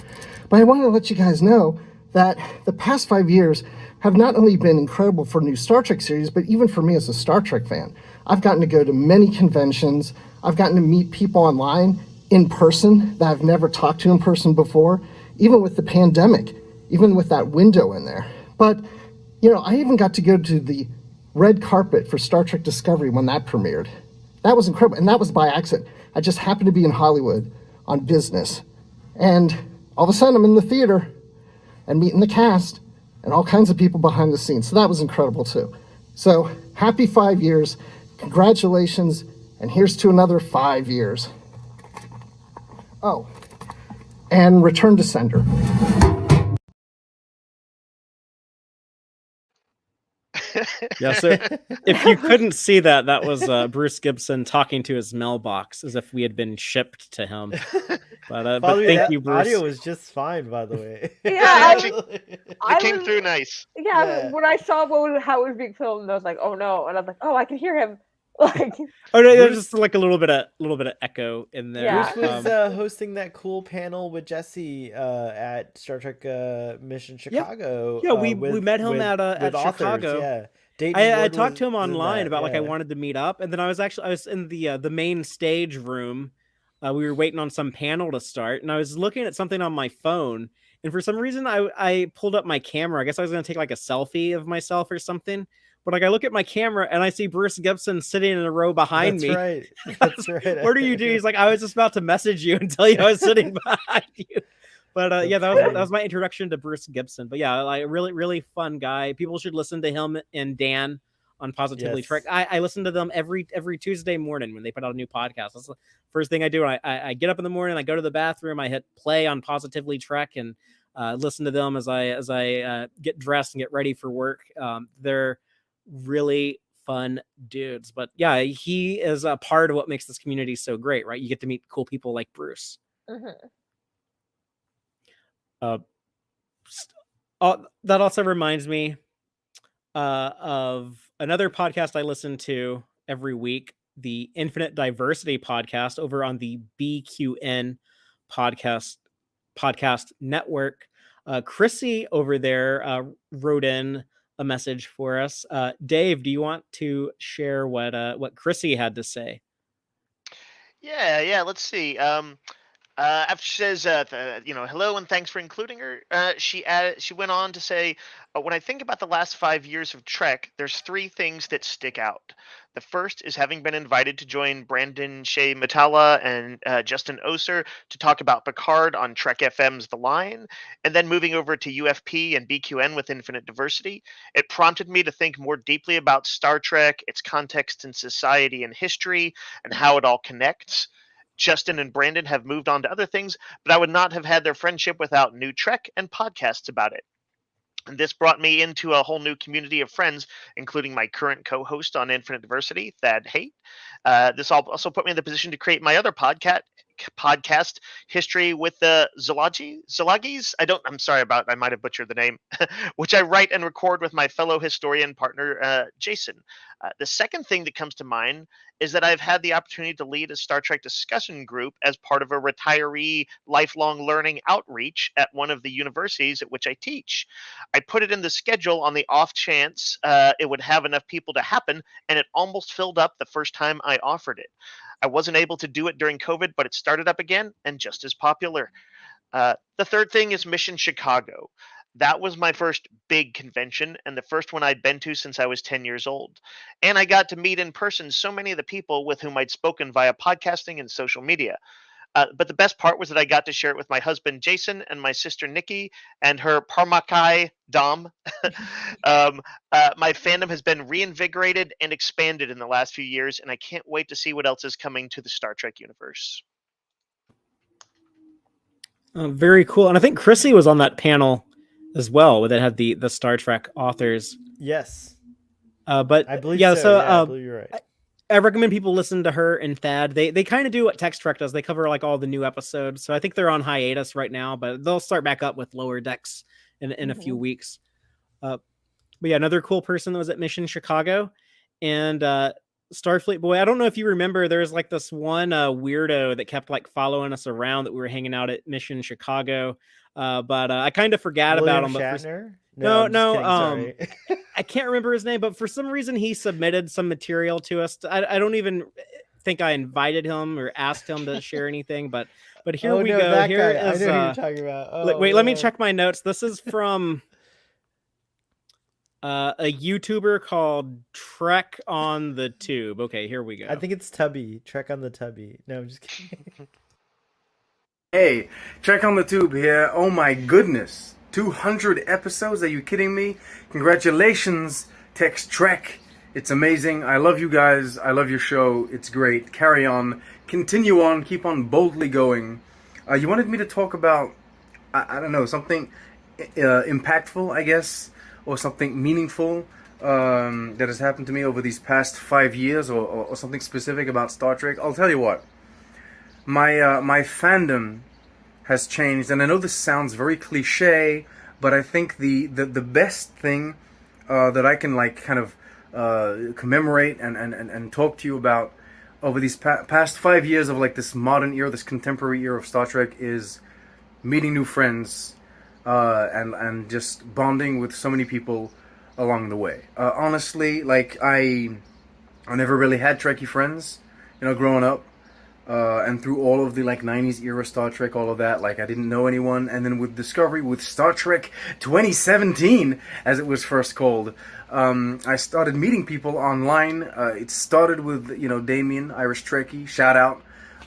But I wanted to let you guys know that the past 5 years have not only been incredible for new Star Trek series, but even for me as a Star Trek fan. I've gotten to go to many conventions. I've gotten to meet people online in person that I've never talked to in person before, even with the pandemic, even with that window in there. But, I even got to go to the red carpet for Star Trek Discovery when that premiered. That was incredible, and that was by accident. I just happened to be in Hollywood on business. And all of a sudden, I'm in the theater and meeting the cast and all kinds of people behind the scenes. So that was incredible, too. So happy 5 years. Congratulations. And here's to another 5 years. Oh, and return to sender. Yeah, so if you couldn't see that, that was Bruce Gibson talking to his mailbox as if we had been shipped to him. But thank you, Bruce. Audio was just fine, by the way. Yeah, it came through nice. Yeah, when I saw how it was being filmed, I was like, "Oh no!" And I was like, "Oh, I can hear him." Like, oh no, there's just like a little bit of echo in there. Yeah. Bruce was hosting that cool panel with Jesse at Star Trek Mission Chicago. Yeah, we met him at authors, Chicago. Yeah. I talked to him online about I wanted to meet up, and then I was in the main stage room. We were waiting on some panel to start, and I was looking at something on my phone, and for some reason I pulled up my camera. I guess I was gonna take like a selfie of myself or something. But I look at my camera and I see Bruce Gibson sitting in a row behind me. That's right. What do you do? He's like, I was just about to message you and tell you I was sitting behind you. But that was my introduction to Bruce Gibson. But yeah, like really, really fun guy. People should listen to him and Dan on Positively Trek. I listen to them every Tuesday morning when they put out a new podcast. That's the first thing I do. I get up in the morning, I go to the bathroom, I hit play on Positively Trek and listen to them as I get dressed and get ready for work. They're really fun dudes, but yeah, he is a part of what makes this community so great, right? You get to meet cool people like Bruce. That also reminds me of another podcast I listen to every week, the Infinite Diversity podcast over on the BQN podcast network. Chrissy over there wrote in a message for us. Dave, do you want to share what Chrissy had to say? Yeah. Let's see. After she says, hello and thanks for including her, she went on to say, when I think about the last 5 years of Trek, there's three things that stick out. The first is having been invited to join Brandon Shea Matala and Justin Oser to talk about Picard on Trek FM's The Line, and then moving over to UFP and BQN with Infinite Diversity. It prompted me to think more deeply about Star Trek, its context in society and history, and how it all connects. Justin and Brandon have moved on to other things, but I would not have had their friendship without New Trek and podcasts about it. And this brought me into a whole new community of friends, including my current co-host on Infinite Diversity, Thad Haight. This also put me in the position to create my other podcast, History with the Zolagis. I'm sorry I might have butchered the name, which I write and record with my fellow historian partner, Jason. The second thing that comes to mind is that I've had the opportunity to lead a Star Trek discussion group as part of a retiree lifelong learning outreach at one of the universities at which I teach. I put it in the schedule on the off chance it would have enough people to happen, and it almost filled up the first time I offered it. I wasn't able to do it during COVID, but it started up again and just as popular. The third thing is Mission Chicago. That was my first big convention and the first one I'd been to since I was 10 years old. And I got to meet in person so many of the people with whom I'd spoken via podcasting and social media. But the best part was that I got to share it with my husband, Jason, and my sister, Nikki, and her Parmakai, Dom. My fandom has been reinvigorated and expanded in the last few years, and I can't wait to see what else is coming to the Star Trek universe. Very cool. And I think Chrissy was on that panel as well, where they had the Star Trek authors. Yes. But I believe yeah, so. Yeah, I believe you're right. I recommend people listen to her and Thad. They kind of do what Tex-Trek does. They cover like all the new episodes. So I think they're on hiatus right now, but they'll start back up with Lower Decks in a few weeks. But yeah, another cool person that was at Mission Chicago, and Starfleet Boy. I don't know if you remember, there was like this one weirdo that kept like following us around that we were hanging out at Mission Chicago. But I kind of forgot about him. Shatner? No, I'm just kidding, sorry. I can't remember his name, but for some reason he submitted some material to us. I don't even think I invited him or asked him to share anything, but here we go. That Here guy. is, I know who you're talking about. Oh, wait, let me check my notes. This is from a YouTuber called Trek on the Tube. Okay, here we go. I think it's Tubby. Trek on the Tubby. No, I'm just kidding. Hey, Trek on the Tube here. Oh my goodness. 200 episodes? Are you kidding me? Congratulations, Tex-Trek. It's amazing. I love you guys. I love your show. It's great. Carry on. Continue on. Keep on boldly going. You wanted me to talk about, I don't know, something impactful, I guess, or something meaningful that has happened to me over these past 5 years, or something specific about Star Trek. I'll tell you what. My fandom has changed, and I know this sounds very cliche, but I think the best thing that I can like kind of commemorate and talk to you about over these past 5 years of like this modern era, this contemporary era of Star Trek is meeting new friends and just bonding with so many people along the way. Honestly, like I never really had Trekkie friends, growing up. And through all of the like 90s era Star Trek, all of that, like I didn't know anyone. And then with Discovery, with Star Trek 2017, as it was first called, I started meeting people online. It started with, Damien, Irish Trekkie, shout out.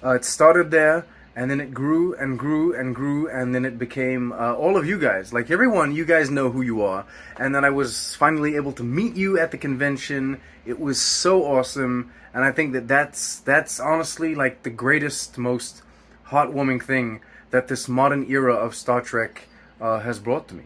It started there, and then it grew and grew and grew, and then it became all of you guys. Like everyone, you guys know who you are. And then I was finally able to meet you at the convention. It was so awesome. And I think that's honestly like the greatest, most heartwarming thing that this modern era of Star Trek has brought to me.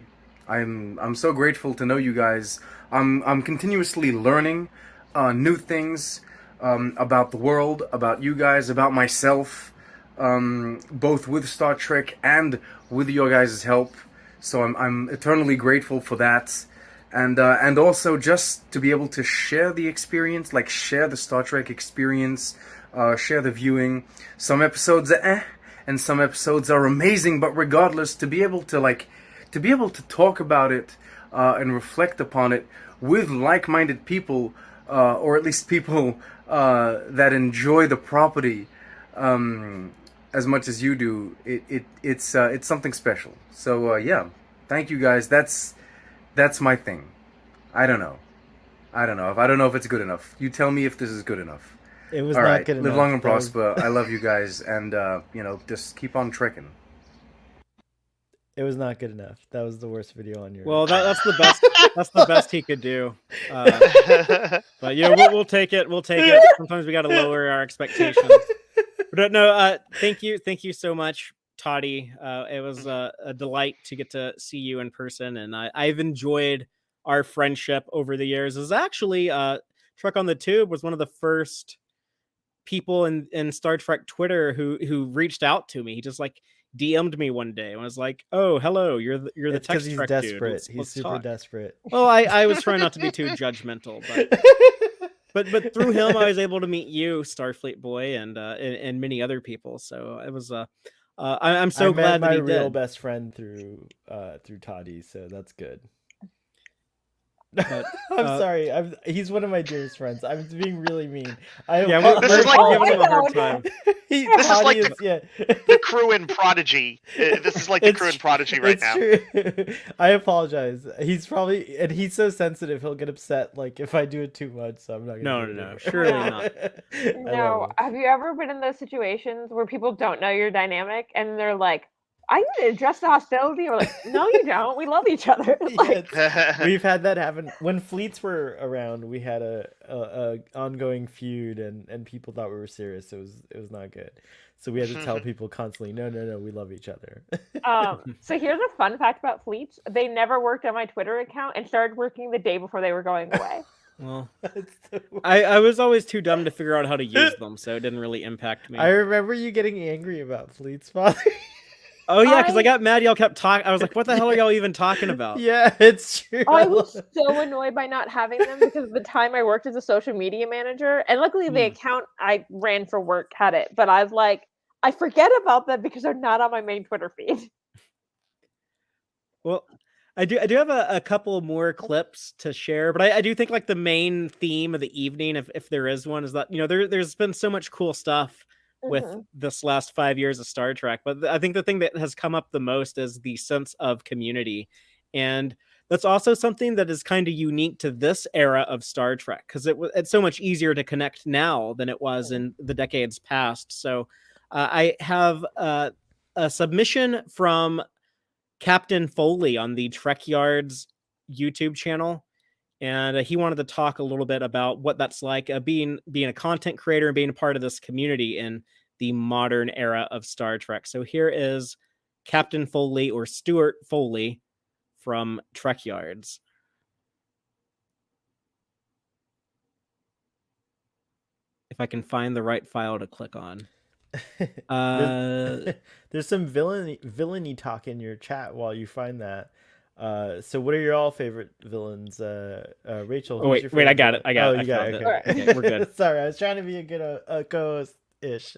I'm so grateful to know you guys. I'm continuously learning new things about the world, about you guys, about myself, both with Star Trek and with your guys' help. So I'm eternally grateful for that. And also just to be able to share the experience, like share the Star Trek experience, share the viewing. Some episodes are and some episodes are amazing, but regardless, to be able to talk about it and reflect upon it with like-minded people, or at least people that enjoy the property as much as you do, it's something special. So yeah, thank you guys. That's my thing. I don't know if it's good enough. You tell me if this is good enough. It was all not right. good enough. Live long and prosper. I love you guys, and just keep on trekking. It was not good enough. That was the worst video on your. Well, that's the best. That's the best he could do. But we'll take it. We'll take it. Sometimes we got to lower our expectations. But no, thank you so much, Toddy. It was a delight to get to see you in person, and I've enjoyed our friendship over the years. Is actually Trek on the Tube was one of the first people in Star Trek Twitter who reached out to me. He just like DM'd me one day and was like, "Oh, hello, you're the Tex-Trek dude. He's desperate. He's super desperate." Well, I was trying not to be too judgmental, but through him I was able to meet you, Starfleet Boy, and many other people. So it was I'm so glad that he did. My real best friend through Toddy, so that's good. But, I'm sorry. He's one of my dearest friends. I'm being really mean. This is like giving him a hard time. This is like the crew in Prodigy. This is like the crew in Prodigy right now. True. I apologize. He's so sensitive. He'll get upset like if I do it too much. So I'm not gonna. No, surely not. No. Have you ever been in those situations where people don't know your dynamic and they're like, I need to address the hostility. We're like, no, you don't. We love each other. Like, We've had that happen when fleets were around. We had a ongoing feud, and people thought we were serious. It was not good. So we had to tell people constantly, no, we love each other. so here's a fun fact about fleets. They never worked on my Twitter account and started working the day before they were going away. Well, I was always too dumb to figure out how to use them, so it didn't really impact me. I remember you getting angry about fleets, Father. Oh yeah, because I got mad. Y'all kept talking. I was like, "What the hell are y'all even talking about?" Yeah, it's true. I was so annoyed by not having them because of the time I worked as a social media manager, and luckily the account I ran for work had it. But I was like, I forget about them because they're not on my main Twitter feed. Well, I do have a couple more clips to share, but I do think like the main theme of the evening, if there is one, is that there's been so much cool stuff with this last 5 years of Star Trek, but I think the thing that has come up the most is the sense of community, and that's also something that is kind of unique to this era of Star Trek because it's so much easier to connect now than it was in the decades past. So I have a submission from Captain Foley on the Trek Yards YouTube channel, and he wanted to talk a little bit about what that's like being a content creator and being a part of this community in the modern era of Star Trek. So here is Captain Foley, or Stuart Foley, from Trek Yards. If I can find the right file to click on. There's some villainy talk in your chat while you find that. So what are your all favorite villains? Rachel. Oh, wait, I got it. I got it. You got it. Okay, we're good. Sorry, I was trying to be a good co-host-ish.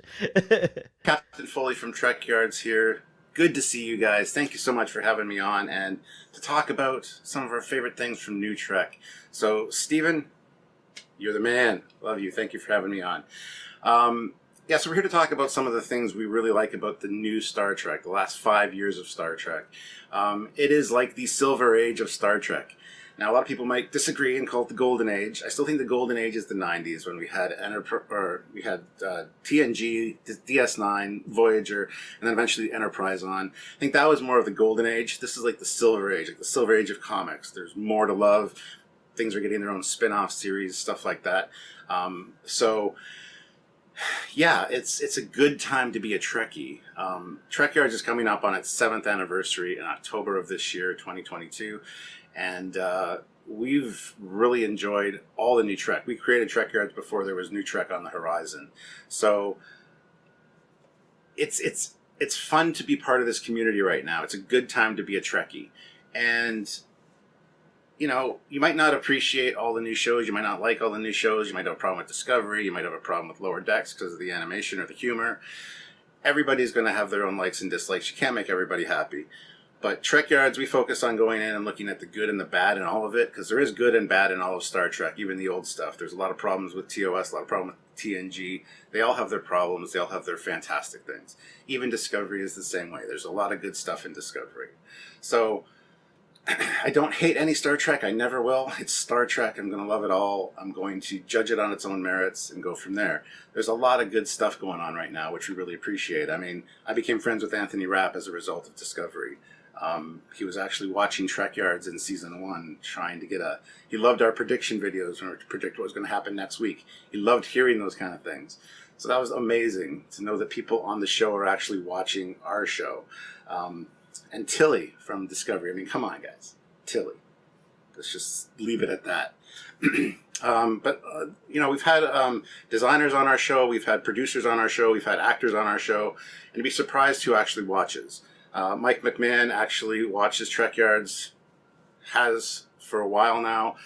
Captain Foley from Trek Yards here. Good to see you guys. Thank you so much for having me on and to talk about some of our favorite things from New Trek. So, Steven, you're the man. Love you. Thank you for having me on. Yeah, so we're here to talk about some of the things we really like about the new Star Trek, the last 5 years of Star Trek. It is like the silver age of Star Trek. Now, a lot of people might disagree and call it the golden age. I still think the golden age is the 90s when we had TNG, DS9, Voyager, and then eventually the Enterprise on. I think that was more of the golden age. This is like the silver age, like the silver age of comics. There's more to love. Things are getting their own spin-off series, stuff like that. Yeah, it's a good time to be a Trekkie. Trek Yards is coming up on its 7th anniversary in October of this year, 2022, and we've really enjoyed all the new Trek. We created Trek Yards before there was new Trek on the horizon, so it's fun to be part of this community right now. It's a good time to be a Trekkie, and you know, you might not appreciate all the new shows. You might not like all the new shows. You might have a problem with Discovery. You might have a problem with Lower Decks because of the animation or the humor. Everybody's going to have their own likes and dislikes. You can't make everybody happy. But Trek Yards, we focus on going in and looking at the good and the bad in all of it, because there is good and bad in all of Star Trek, even the old stuff. There's a lot of problems with TOS, a lot of problems with TNG. They all have their problems. They all have their fantastic things. Even Discovery is the same way. There's a lot of good stuff in Discovery. So I don't hate any Star Trek. I never will. It's Star Trek. I'm going to love it all. I'm going to judge it on its own merits and go from there. There's a lot of good stuff going on right now, which we really appreciate. I mean, I became friends with Anthony Rapp as a result of Discovery. He was actually watching Trek Yards in season 1, trying to get he loved our prediction videos when we predict what was going to happen next week. He loved hearing those kind of things. So that was amazing to know that people on the show are actually watching our show. And Tilly from Discovery. I mean, come on, guys. Tilly. Let's just leave it at that. You know, we've had designers on our show. We've had producers on our show. We've had actors on our show. And you'd be surprised who actually watches. Mike McMahon actually watches Trek Yards, has for a while now.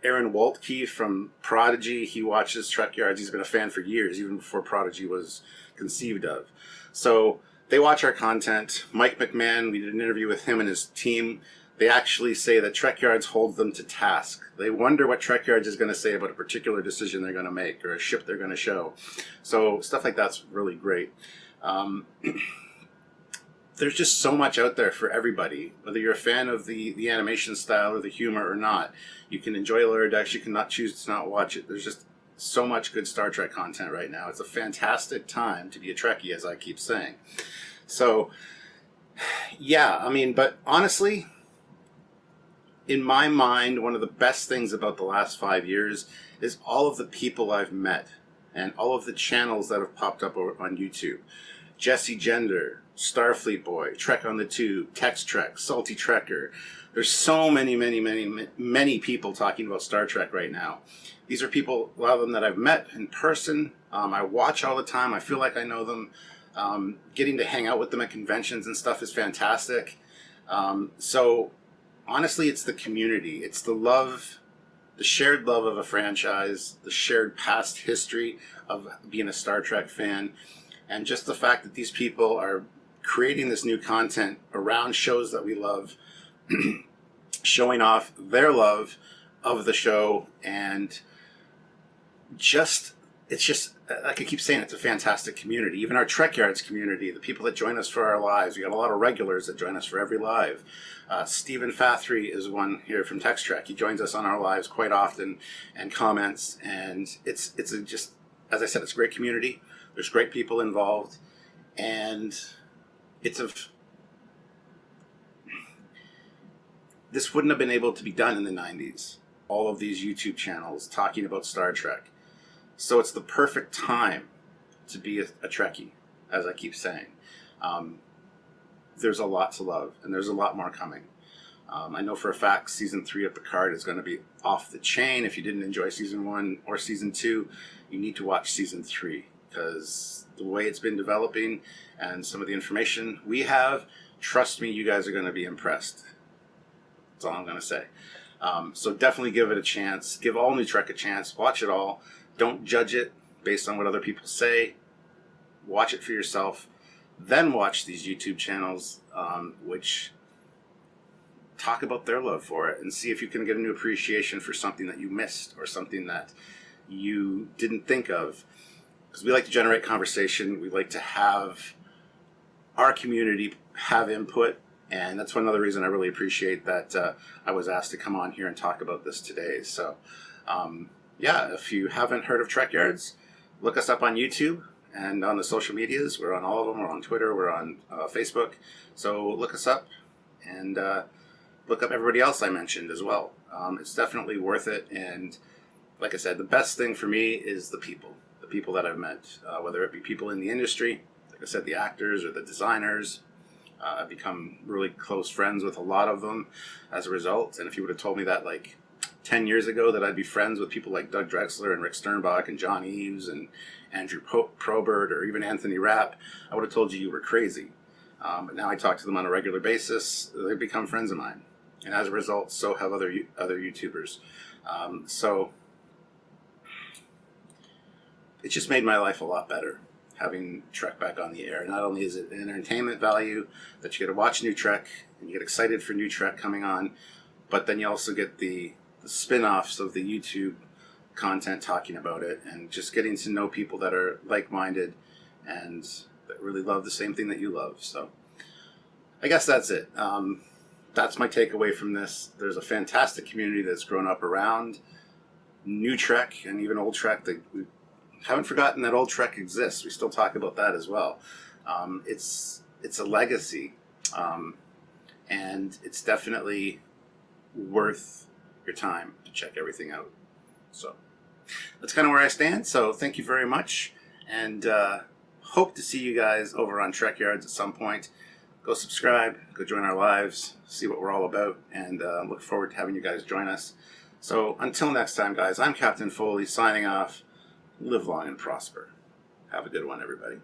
Aaron Waltke from Prodigy, he watches Trek Yards. He's been a fan for years, even before Prodigy was conceived of. So they watch our content. Mike McMahon, we did an interview with him and his team. They actually say that Trek Yards holds them to task. They wonder what Trek Yards is going to say about a particular decision they're going to make or a ship they're going to show. So stuff like that's really great. There's just so much out there for everybody. Whether you're a fan of the animation style or the humor or not, you can enjoy Lower Decks. You cannot choose to not watch it. There's just so much good Star Trek content right now. It's a fantastic time to be a Trekkie, as I keep saying. So Yeah, I mean, but honestly, in my mind, one of the best things about the last 5 years is all of the people I've met and all of the channels that have popped up on YouTube. Jesse Gender, Starfleet Boy, Trek on the Tube, Tex-Trek, Salty Trekker. There's so many people talking about Star Trek right now. These are people, a lot of them that I've met in person. I watch all the time. I feel like I know them. Getting to hang out with them at conventions and stuff is fantastic. So honestly, it's the community. It's the love, the shared love of a franchise, the shared past history of being a Star Trek fan, and just the fact that these people are creating this new content around shows that we love, showing off their love of the show, and it's just, like I keep saying, it's a fantastic community. Even our Trek Yards community, the people that join us for our lives, we got a lot of regulars that join us for every live. Stephen Fathry is one here from Tex-Trek. He joins us on our lives quite often and comments, and it's just, as I said, it's a great community. There's great people involved, and this wouldn't have been able to be done in the 90s. All of these YouTube channels talking about Star Trek. So it's the perfect time to be a Trekkie, as I keep saying. There's a lot to love, and there's a lot more coming. I know for a fact season 3 of Picard is going to be off the chain. If you didn't enjoy season 1 or season 2, you need to watch season 3, because the way it's been developing and some of the information we have, trust me, you guys are going to be impressed. That's all I'm going to say. So definitely give it a chance. Give all New Trek a chance. Watch it all. Don't judge it based on what other people say. Watch it for yourself. Then watch these YouTube channels, which talk about their love for it, and see if you can get a new appreciation for something that you missed or something that you didn't think of. Because we like to generate conversation. We like to have our community have input. And that's one other reason I really appreciate that I was asked to come on here and talk about this today. So, yeah, if you haven't heard of Trek Yards, look us up on YouTube and on the social medias. We're on all of them. We're on Twitter. We're on Facebook. So look us up and look up everybody else I mentioned as well. It's definitely worth it. And like I said, the best thing for me is the people that I've met, whether it be people in the industry, like I said, the actors or the designers. I've become really close friends with a lot of them as a result. And if you would have told me that like 10 years ago, that I'd be friends with people like Doug Drexler and Rick Sternbach and John Eves and Andrew Probert or even Anthony Rapp, I would have told you were crazy. But now I talk to them on a regular basis. They've become friends of mine. And as a result, so have other YouTubers. So it just made my life a lot better, having Trek back on the air. Not only is it an entertainment value that you get to watch new Trek and you get excited for new Trek coming on, but then you also get the spin-offs of the YouTube content talking about it, and just getting to know people that are like-minded and that really love the same thing that you love. So I guess that's it. That's my takeaway from this. There's a fantastic community that's grown up around new Trek and even old Trek. We haven't forgotten that old Trek exists. We still talk about that as well. It's a legacy, and it's definitely worth your time to check everything out. So that's kind of where I stand. So thank you very much, and hope to see you guys over on Trek Yards at some point. Go subscribe, go join our lives, see what we're all about, and look forward to having you guys join us. So until next time, guys, I'm Captain Foley signing off. Live long and prosper. Have a good one, everybody.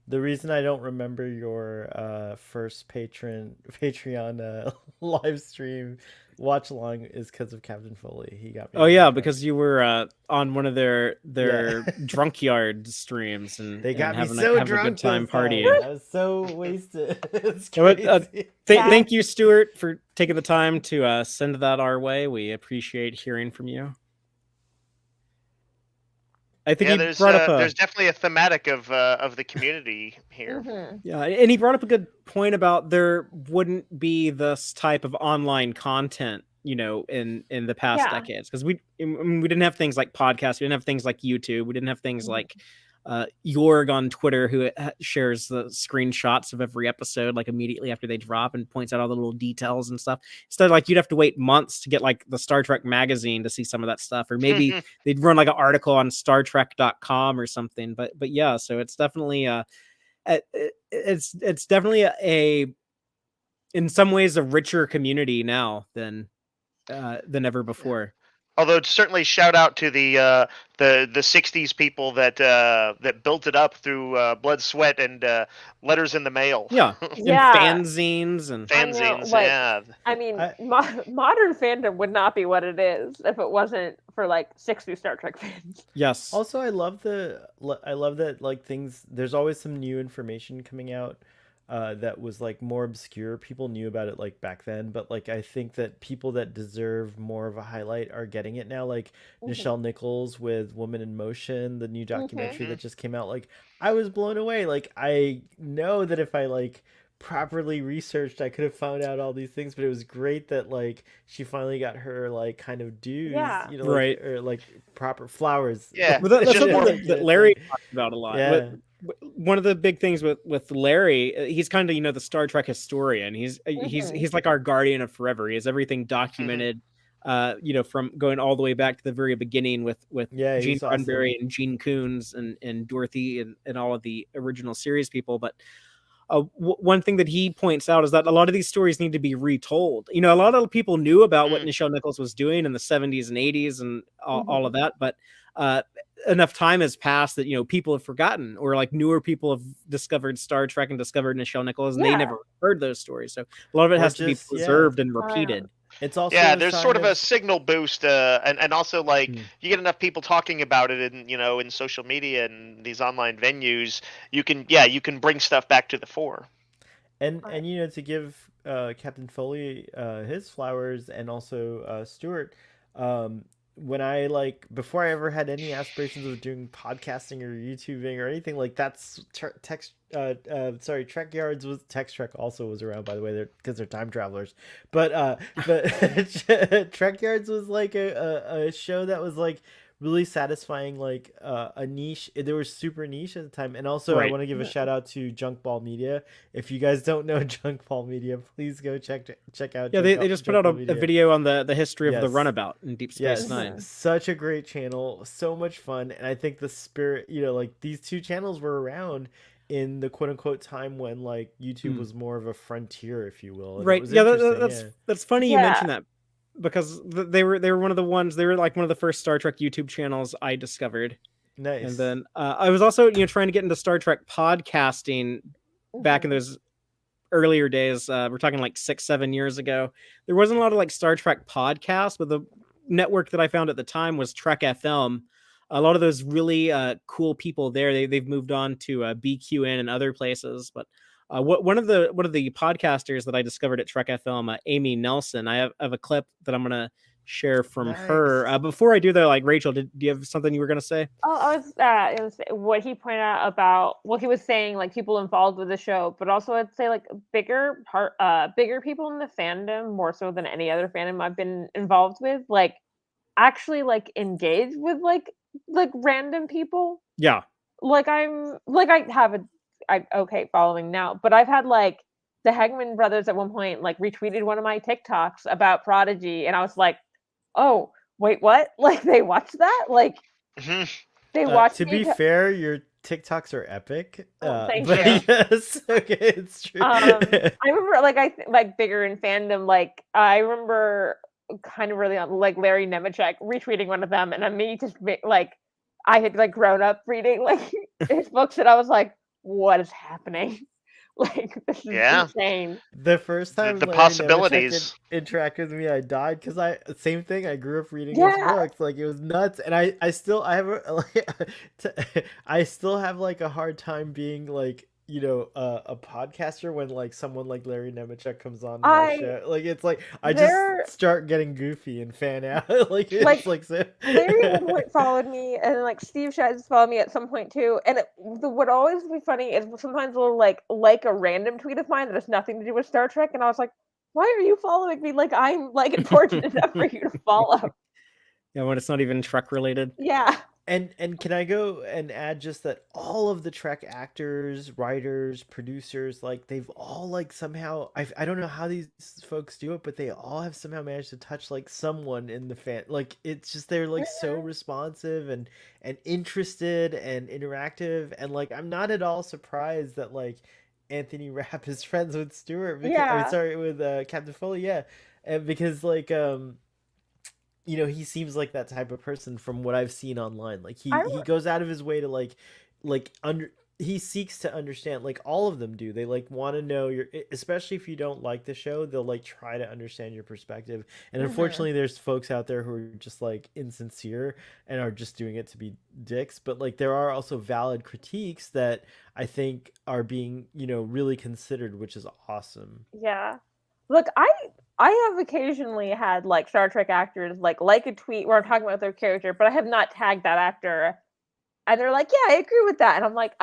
The reason I don't remember your first Patreon live stream watch along is because of Captain Foley. He got me. Oh yeah, because you were on one of their drunk yard streams, and they got me so drunk. A good time partying. I was so wasted. It's crazy. Thank you, Stuart, for taking the time to send that our way. We appreciate hearing from you. I think there's definitely a thematic of the community here. Mm-hmm. Yeah, and he brought up a good point about there wouldn't be this type of online content, in the past decades, because we didn't have things like podcasts, we didn't have things like YouTube, we didn't have things like Jorg on Twitter, who shares the screenshots of every episode like immediately after they drop and points out all the little details and stuff. Instead, like you'd have to wait months to get like the Star Trek magazine to see some of that stuff, or maybe they'd run like an article on StarTrek.com or something. But yeah, so it's definitely it's definitely a in some ways a richer community now than ever before. Although it's certainly shout out to the '60s people that built it up through blood, sweat, and letters in the mail. Yeah, Yeah. and fanzines and I know, fanzines. like, Yeah, I mean, modern fandom would not be what it is if it wasn't for like 60 Star Trek fans. Yes. Also, I love that like things. There's always some new information coming out that was like more obscure. People knew about it like back then, but like I think that people that deserve more of a highlight are getting it now. Like Nichelle Nichols with Woman in Motion, the new documentary that just came out. Like I was blown away. Like I know that if I like properly researched, I could have found out all these things, but it was great that like she finally got her like kind of dues, Yeah. you know, like, Right. or like proper flowers. Yeah. But that's It's just something more- that Larry talks about a lot. Yeah. One of the big things with Larry, he's kind of the Star Trek historian. He's like our guardian of forever. He has everything documented. From going all the way back to the very beginning with Yeah, Gene he's awesome. Roddenberry and Gene Coons and Dorothy and all of the original series people. But one thing that he points out is that a lot of these stories need to be retold. A lot of people knew about what Nichelle Nichols was doing in the 70s and 80s and all of that, but enough time has passed that people have forgotten, or like newer people have discovered Star Trek and discovered Nichelle Nichols, and they never heard those stories. So a lot of it Or has to be just- yeah. preserved and repeated. It's also there's sort of a signal boost, and also like you get enough people talking about it in social media and these online venues, you can bring stuff back to the fore. And to give Captain Foley his flowers, and also Stuart, when I before I ever had any aspirations of doing podcasting or YouTubing or anything like that's Trek Yards was Tex-Trek also was around, by the way, because they're time travelers, but Trek Yards was like a show that was like really satisfying, like a niche. They were super niche at the time. And also I want to give a shout out to Junk Ball Media. If you guys don't know Junk Ball Media, please go check out. Yeah, they just put out a video on the history of the runabout in Deep Space Nine. Such a great channel, so much fun. And I think the spirit, like these two channels were around in the quote unquote time when like YouTube was more of a frontier, if you will. And right. it was Yeah, that's funny you mentioned that, because they were one of the ones, they were like one of the first Star Trek YouTube channels I discovered. Nice. And then I was also trying to get into Star Trek podcasting back in those earlier days. We're talking like 6-7 years ago. There wasn't a lot of like Star Trek podcasts, but the network that I found at the time was Trek FM. A lot of those really cool people there, they've moved on to BQN and other places. But one of the podcasters that I discovered at Trek FM, Amy Nelson, I have a clip that I'm gonna share from her. Before I do though, like Rachel, do you have something you were gonna say? Oh, it was what he pointed out about what he was saying, like people involved with the show, but also I'd say like bigger people in the fandom, more so than any other fandom I've been involved with, like actually like engage with like random people. Yeah. Like I'm following now, but I've had like the Hagman brothers at one point like retweeted one of my TikToks about Prodigy, and I was like, oh wait, what? Like they watched that? Like they watched. To be fair, your TikToks are epic. Thank but you. Yes, okay, it's true. I remember like bigger in fandom. Like I remember kind of really on like Larry Nemechek retweeting one of them, and then me just like I had like grown up reading like his books, and I was like, what is happening? Like this is insane. The first time the Larry possibilities Nemechek interacted with me, I died because same thing. I grew up reading his books, like it was nuts, and I still have like a hard time being like a podcaster when like someone like Larry Nemechek comes on my show. Like it's like I just start getting goofy and fan out. like it's like so. Larry at one point followed me, and like Steve Shives followed me at some point too. And what always be funny is sometimes they'll like a random tweet of mine that has nothing to do with Star Trek, and I was like, why are you following me? Like I'm like important enough for you to follow. Yeah, when it's not even Trek related. Yeah. And can I go and add just that all of the Trek actors, writers, producers, like they've all like somehow I don't know how these folks do it, but they all have somehow managed to touch like someone in the fan. Like it's just they're like so responsive and interested and interactive, and like I'm not at all surprised that like Anthony Rapp is friends with Stewart because I mean Yeah. sorry with Captain Foley, yeah, and because like you know, he seems like that type of person from what I've seen online. Like I he goes out of his way to like under he seeks to understand, like all of them do. They like want to know your, especially if you don't like the show, they'll like try to understand your perspective. And unfortunately there's folks out there who are just like insincere and are just doing it to be dicks, but like there are also valid critiques that I think are being, you know, really considered, which is awesome. Yeah. Look, I have occasionally had like Star Trek actors like a tweet where I'm talking about their character, but I have not tagged that actor. And they're like, "Yeah, I agree with that." And I'm like,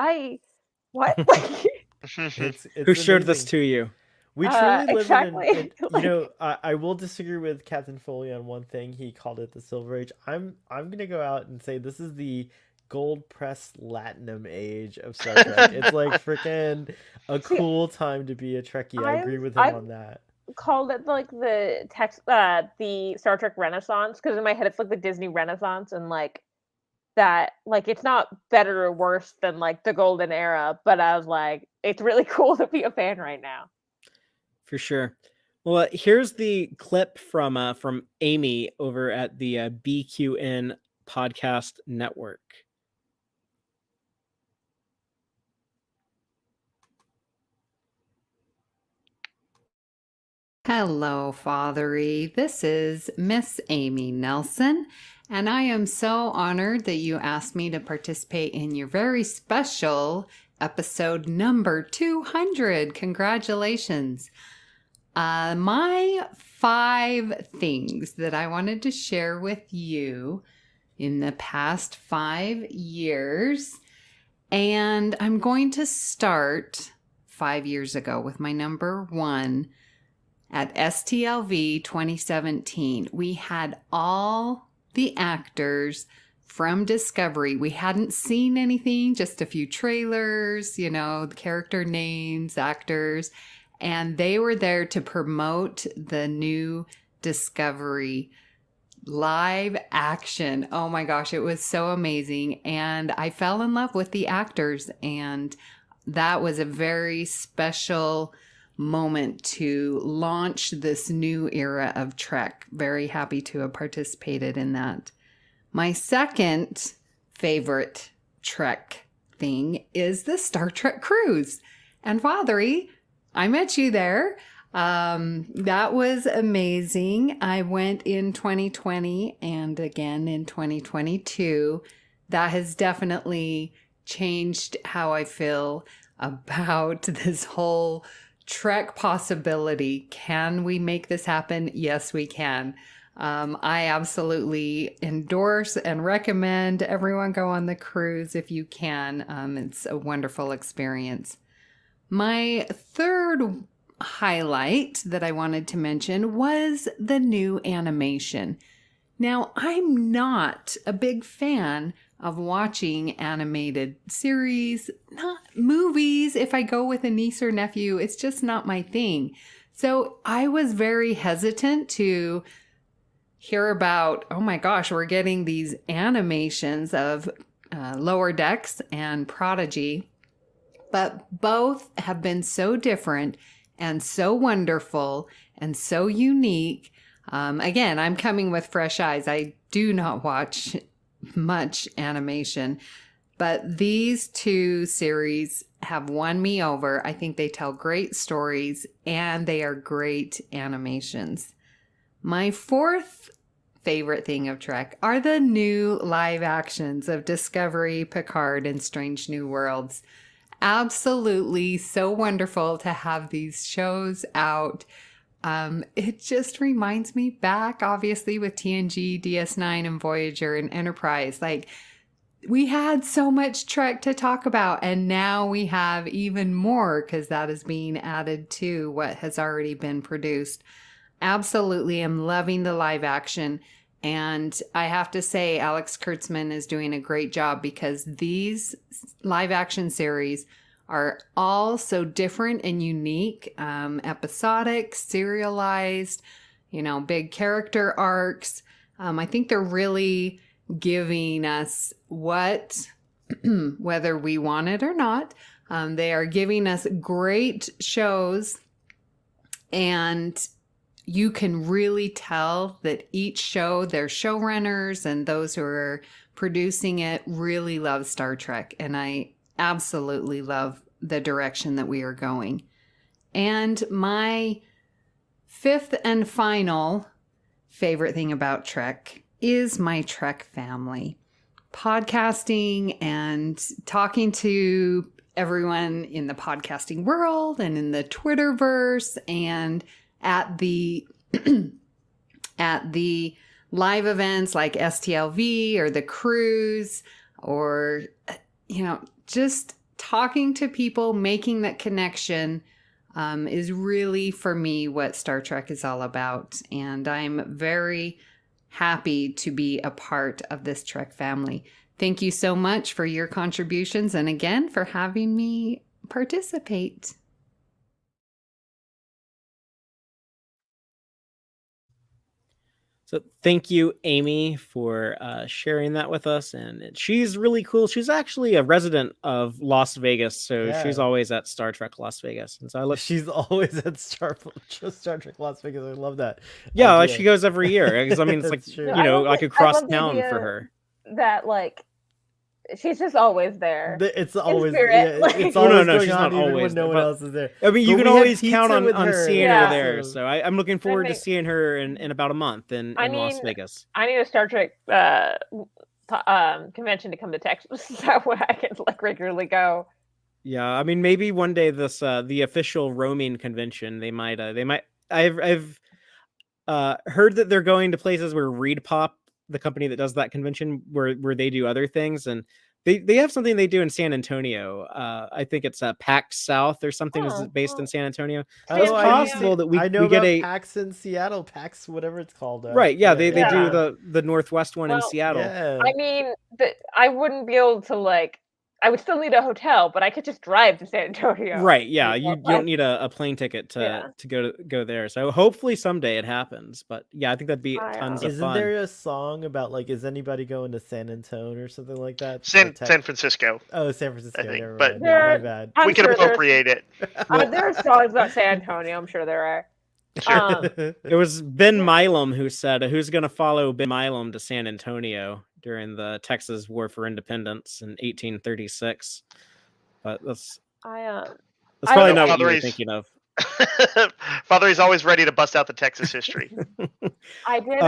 what?" It's Who showed this amazing. to you? We truly live exactly. in you know, I will disagree with Captain Foley on one thing. He called it the Silver Age. I'm gonna go out and say this is the gold press latinum age of Star Trek. It's like freaking a cool time to be a Trekkie. I agree with him I've on that. called it like the Star Trek Renaissance, because in my head it's like the Disney Renaissance, and like that, like it's not better or worse than like the golden era, but I was like, it's really cool to be a fan right now. For sure. Well, here's the clip from Amy over at the BQN Podcast Network. Hello, Fathery. This is Miss Amy Nelson, and I am so honored that you asked me to participate in your very special episode number 200. Congratulations. My 5 things that I wanted to share with you in the past 5 years, and I'm going to start 5 years ago with my number 1. At STLV 2017, we had all the actors from Discovery. We hadn't seen anything, just a few trailers, you know, the character names, actors, and they were there to promote the new Discovery live action. Oh my gosh, it was so amazing. And I fell in love with the actors, and that was a very special moment to launch this new era of Trek. Very happy to have participated in that. My second favorite Trek thing is the Star Trek cruise. And Fathery, I met you there. That was amazing. I went in 2020 and again in 2022. That has definitely changed how I feel about this whole Trek possibility. Can we make this happen? Yes, we can. I absolutely endorse and recommend everyone go on the cruise if you can. It's a wonderful experience. My third highlight that I wanted to mention was the new animation. Now, I'm not a big fan of watching animated series, not movies. If I go with a niece or nephew, it's just not my thing. So I was very hesitant to hear about, oh my gosh, we're getting these animations of Lower Decks and Prodigy. But both have been so different and so wonderful and so unique. Again, I'm coming with fresh eyes. I do not watch much animation, but these 2 series have won me over. I think they tell great stories and they are great animations. My 4th favorite thing of Trek are the new live actions of Discovery, Picard, and Strange New Worlds. Absolutely so wonderful to have these shows out. It just reminds me back, obviously, with TNG, DS9, and Voyager, and Enterprise. Like, we had so much Trek to talk about, and now we have even more because that is being added to what has already been produced. Absolutely am loving the live action, And I have to say, Alex Kurtzman is doing a great job because these live action series are all so different and unique, episodic, serialized, big character arcs. I think they're really giving us what, whether we want it or not, they are giving us great shows, and you can really tell that each show, their showrunners and those who are producing it really love Star Trek. And I absolutely love the direction that we are going. And my fifth and final favorite thing about Trek is my Trek family. Podcasting and talking to everyone in the podcasting world and in the Twitterverse and at the at the live events like STLV or the cruise, or just talking to people, making that connection is really, for me, what Star Trek is all about. And I'm very happy to be a part of this Trek family. Thank you so much for your contributions, and again for having me participate. So thank you, Amy, for sharing that with us. And she's really cool. She's actually a resident of Las Vegas, so she's always at Star Trek Las Vegas. And so she's always at Star Trek Las Vegas. I love that. Yeah, like she goes every year. Because I mean, it's like true. like across town for her. That she's just always there. It's always it's always no, she's on not even always when no one else is there. I mean, you can always count on seeing her there. Yeah. So I'm looking forward to seeing her in about a month in Las Vegas. I need a Star Trek convention to come to Texas, so that way I can regularly go. Yeah, I mean, maybe one day this the official roaming convention they might. I've heard that they're going to places where Reed Pop, the company that does that convention, where they do other things, and they have something they do in San Antonio. I think it's PAX South or something is based in San Antonio. So it's possible that we get a PAX in Seattle, PAX whatever it's called. Right? Yeah, they do the Northwest one in Seattle. Yeah. I mean, I wouldn't be able to I would still need a hotel, but I could just drive to San Antonio. Right? Yeah, you don't need a plane ticket to go there. So hopefully someday it happens. But yeah, I think that'd be tons of fun. Isn't there a song about is anybody going to San Antonio or something like that? San Francisco. Oh, San Francisco. I think, never but mind. My bad. We can appropriate it. There are songs about San Antonio. I'm sure there are. It was Ben Milam who said, "Who's going to follow Ben Milam to San Antonio during the Texas War for Independence in 1836?" But that's probably not what you were thinking of. Father is always ready to bust out the Texas history. I did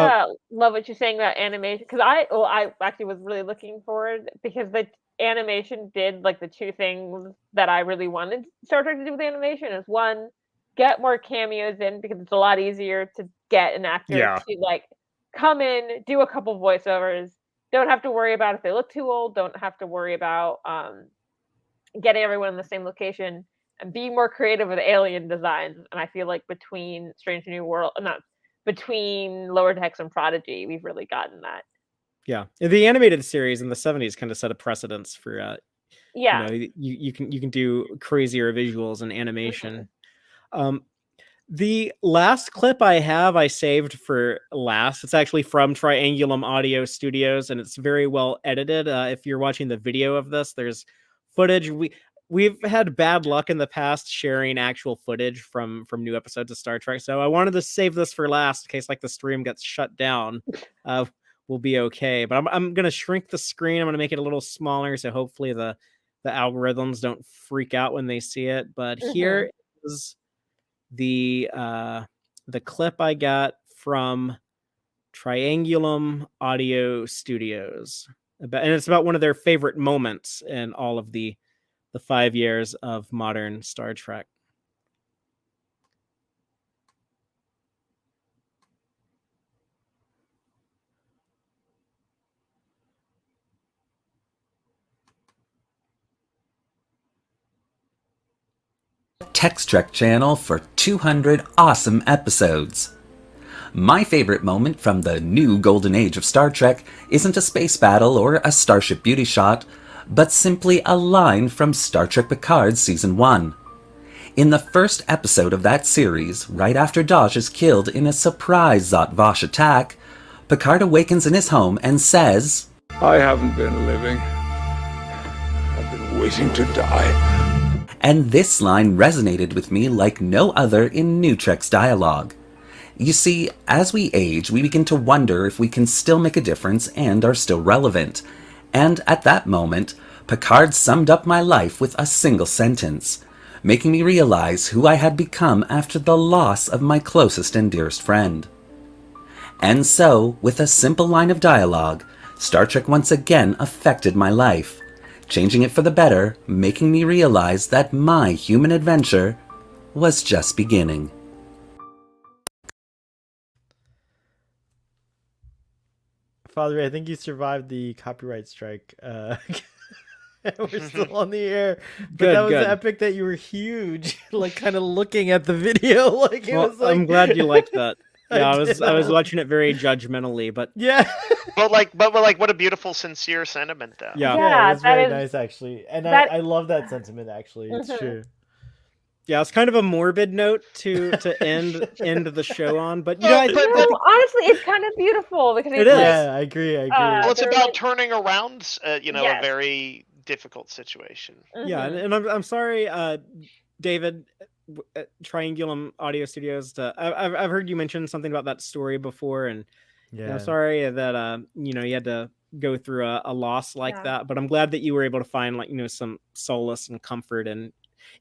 love what you're saying about animation, because I actually was really looking forward, because the animation did the two things that I really wanted Star Trek to do with animation is, one, get more cameos in, because it's a lot easier to get an actor to come in, do a couple voiceovers, don't have to worry about if they look too old, don't have to worry about getting everyone in the same location, and be more creative with alien designs. And I feel like between between Lower Decks and Prodigy, we've really gotten that. Yeah, the animated series in the 70s kind of set a precedence for you can do crazier visuals and animation. The last clip I saved for last. It's actually from Triangulum Audio Studios, and it's very well edited. If you're watching the video of this, there's footage. We've had bad luck in the past sharing actual footage from new episodes of Star Trek, so I wanted to save this for last in case the stream gets shut down. We'll be okay. But I'm gonna shrink the screen. I'm gonna make it a little smaller, so hopefully the algorithms don't freak out when they see it. But here is the clip I got from Triangulum Audio Studios, and it's about one of their favorite moments in all of the 5 years of modern Star Trek. Tex-Trek channel for 200 awesome episodes. My favorite moment from the new golden age of Star Trek isn't a space battle or a starship beauty shot, but simply a line from Star Trek Picard Season 1. In the first episode of that series, right after Daj is killed in a surprise Zot Vash attack, Picard awakens in his home and says, I haven't been living. I've been waiting to die. And this line resonated with me like no other in New Trek's dialogue. You see, as we age, we begin to wonder if we can still make a difference and are still relevant. And at that moment, Picard summed up my life with a single sentence, making me realize who I had become after the loss of my closest and dearest friend. And so, with a simple line of dialogue, Star Trek once again affected my life, changing it for the better, making me realize that my human adventure was just beginning. Father, I think you survived the copyright strike. We're still on the air, but that was epic. That you were huge, like kind of looking at the video, like it was. Like... I'm glad you liked that. Yeah, I was watching it very judgmentally, but yeah. but what a beautiful, sincere sentiment, though. Yeah, it was very nice, actually, and I love that sentiment. Actually, it's true. Yeah, it's kind of a morbid note to end the show on, but you know, know, honestly, it's kind of beautiful because it is. Yeah, I agree. Well, it's about turning around, a very difficult situation. Yeah, and I'm sorry, David, Triangulum Audio Studios. I've heard you mention something about that story before, and I'm sorry that you had to go through a loss like that. But I'm glad that you were able to find some solace and comfort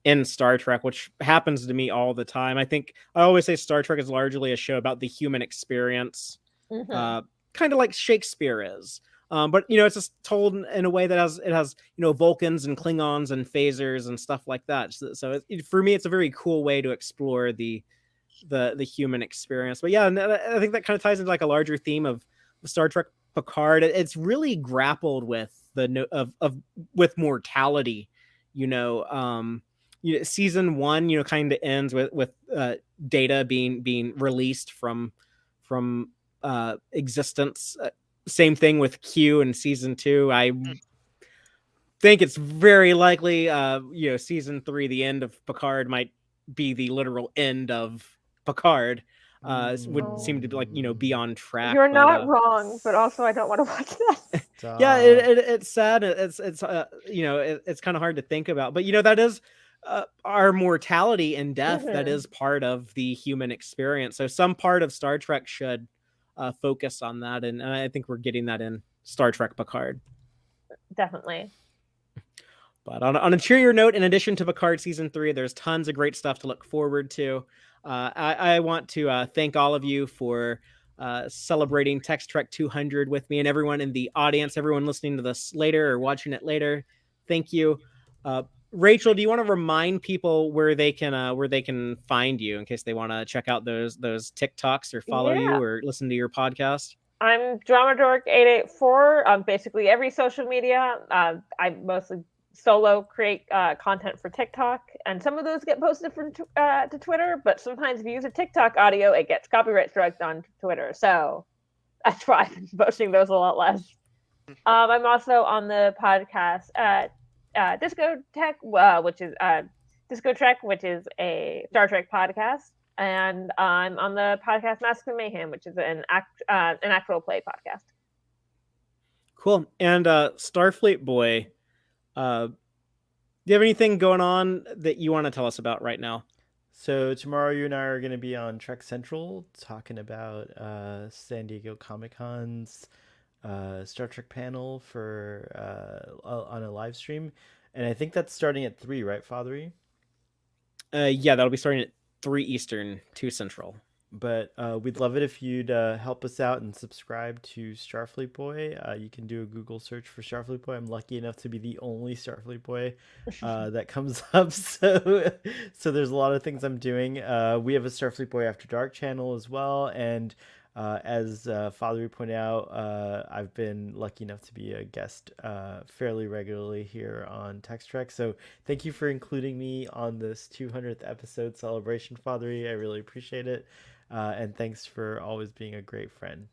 in Star Trek, which happens to me all the time. I always say Star Trek is largely a show about the human experience, kind of like Shakespeare is. But it's just told in a way that has Vulcans and Klingons and phasers and stuff like that. So for me, it's a very cool way to explore the human experience. But yeah, and I think that kind of ties into like a larger theme of Star Trek Picard. It's really grappled with with mortality. Season 1, kind of ends with Data being released from existence. Same thing with Q in season 2. I think it's very likely, season 3, the end of Picard might be the literal end of Picard. Would seem to be on track. You're not wrong, but also I don't want to watch that. Yeah, it's sad. It's kind of hard to think about, but that is our mortality and death. That is part of the human experience. So some part of Star Trek should focus on that, and I think we're getting that in Star Trek Picard. Definitely. But on a cheerier note, in addition to Picard season 3, there's tons of great stuff to look forward to. I want to thank all of you for celebrating Tex-Trek 200 with me, and everyone in the audience, everyone listening to this later or watching it later. Thank you. Rachel, do you want to remind people where they can find you in case they want to check out those TikToks or follow you or listen to your podcast? I'm DramaDork884 on basically every social media. I mostly solo create content for TikTok, and some of those get posted to Twitter, but sometimes if you use a TikTok audio, it gets copyright struck on Twitter. So that's why I've been posting those a lot less. I'm also on the podcast Disco Trek, which is Disco Trek, which is a Star Trek podcast, and I'm on the podcast Mask and Mayhem, which is an actual play podcast. Cool. And Starfleet Boy, do you have anything going on that you want to tell us about right now? So tomorrow you and I are going to be on Trek Central talking about San Diego Comic-Con's Star Trek panel for on a live stream, and I think that's starting at 3, right, Fathery? Yeah, that'll be starting at 3 Eastern, 2 Central. But we'd love it if you'd help us out and subscribe to Starfleet Boy. You can do a Google search for Starfleet Boy. I'm lucky enough to be the only Starfleet Boy that comes up. So there's a lot of things I'm doing. We have a Starfleet Boy After Dark channel as well. And as Father pointed out, I've been lucky enough to be a guest fairly regularly here on Tex-Trek. So thank you for including me on this 200th episode celebration, Father. I really appreciate it. And thanks for always being a great friend.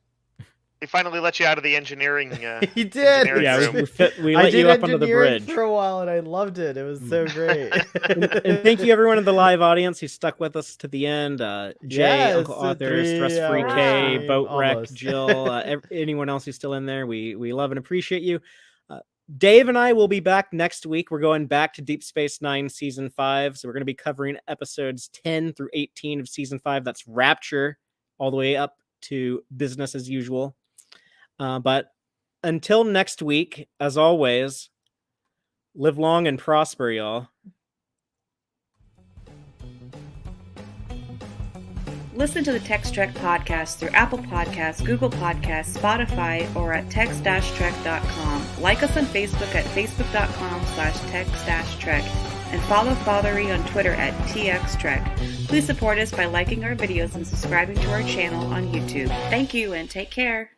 He finally let you out of the engineering. He did. engineering Yeah, room. we I let did you up under the engineering bridge. for a while, and I loved it. It was so great. And thank you, everyone in the live audience who stuck with us to the end. Jay, Yes, Uncle Arthur, Stress Free hour K, stream, Boat Wreck, almost. Jill, anyone else who's still in there. We love and appreciate you. Dave and I will be back next week. We're going back to Deep Space Nine Season 5. So we're going to be covering episodes 10 through 18 of Season 5. That's Rapture, all the way up to Business as Usual. But until next week, as always, live long and prosper, y'all. Listen to the Tex-Trek podcast through Apple Podcasts, Google Podcasts, Spotify, or at tex-trek.com. Like us on Facebook at facebook.com/tex-trek and follow Fathery on Twitter at TXTrek. Please support us by liking our videos and subscribing to our channel on YouTube. Thank you and take care.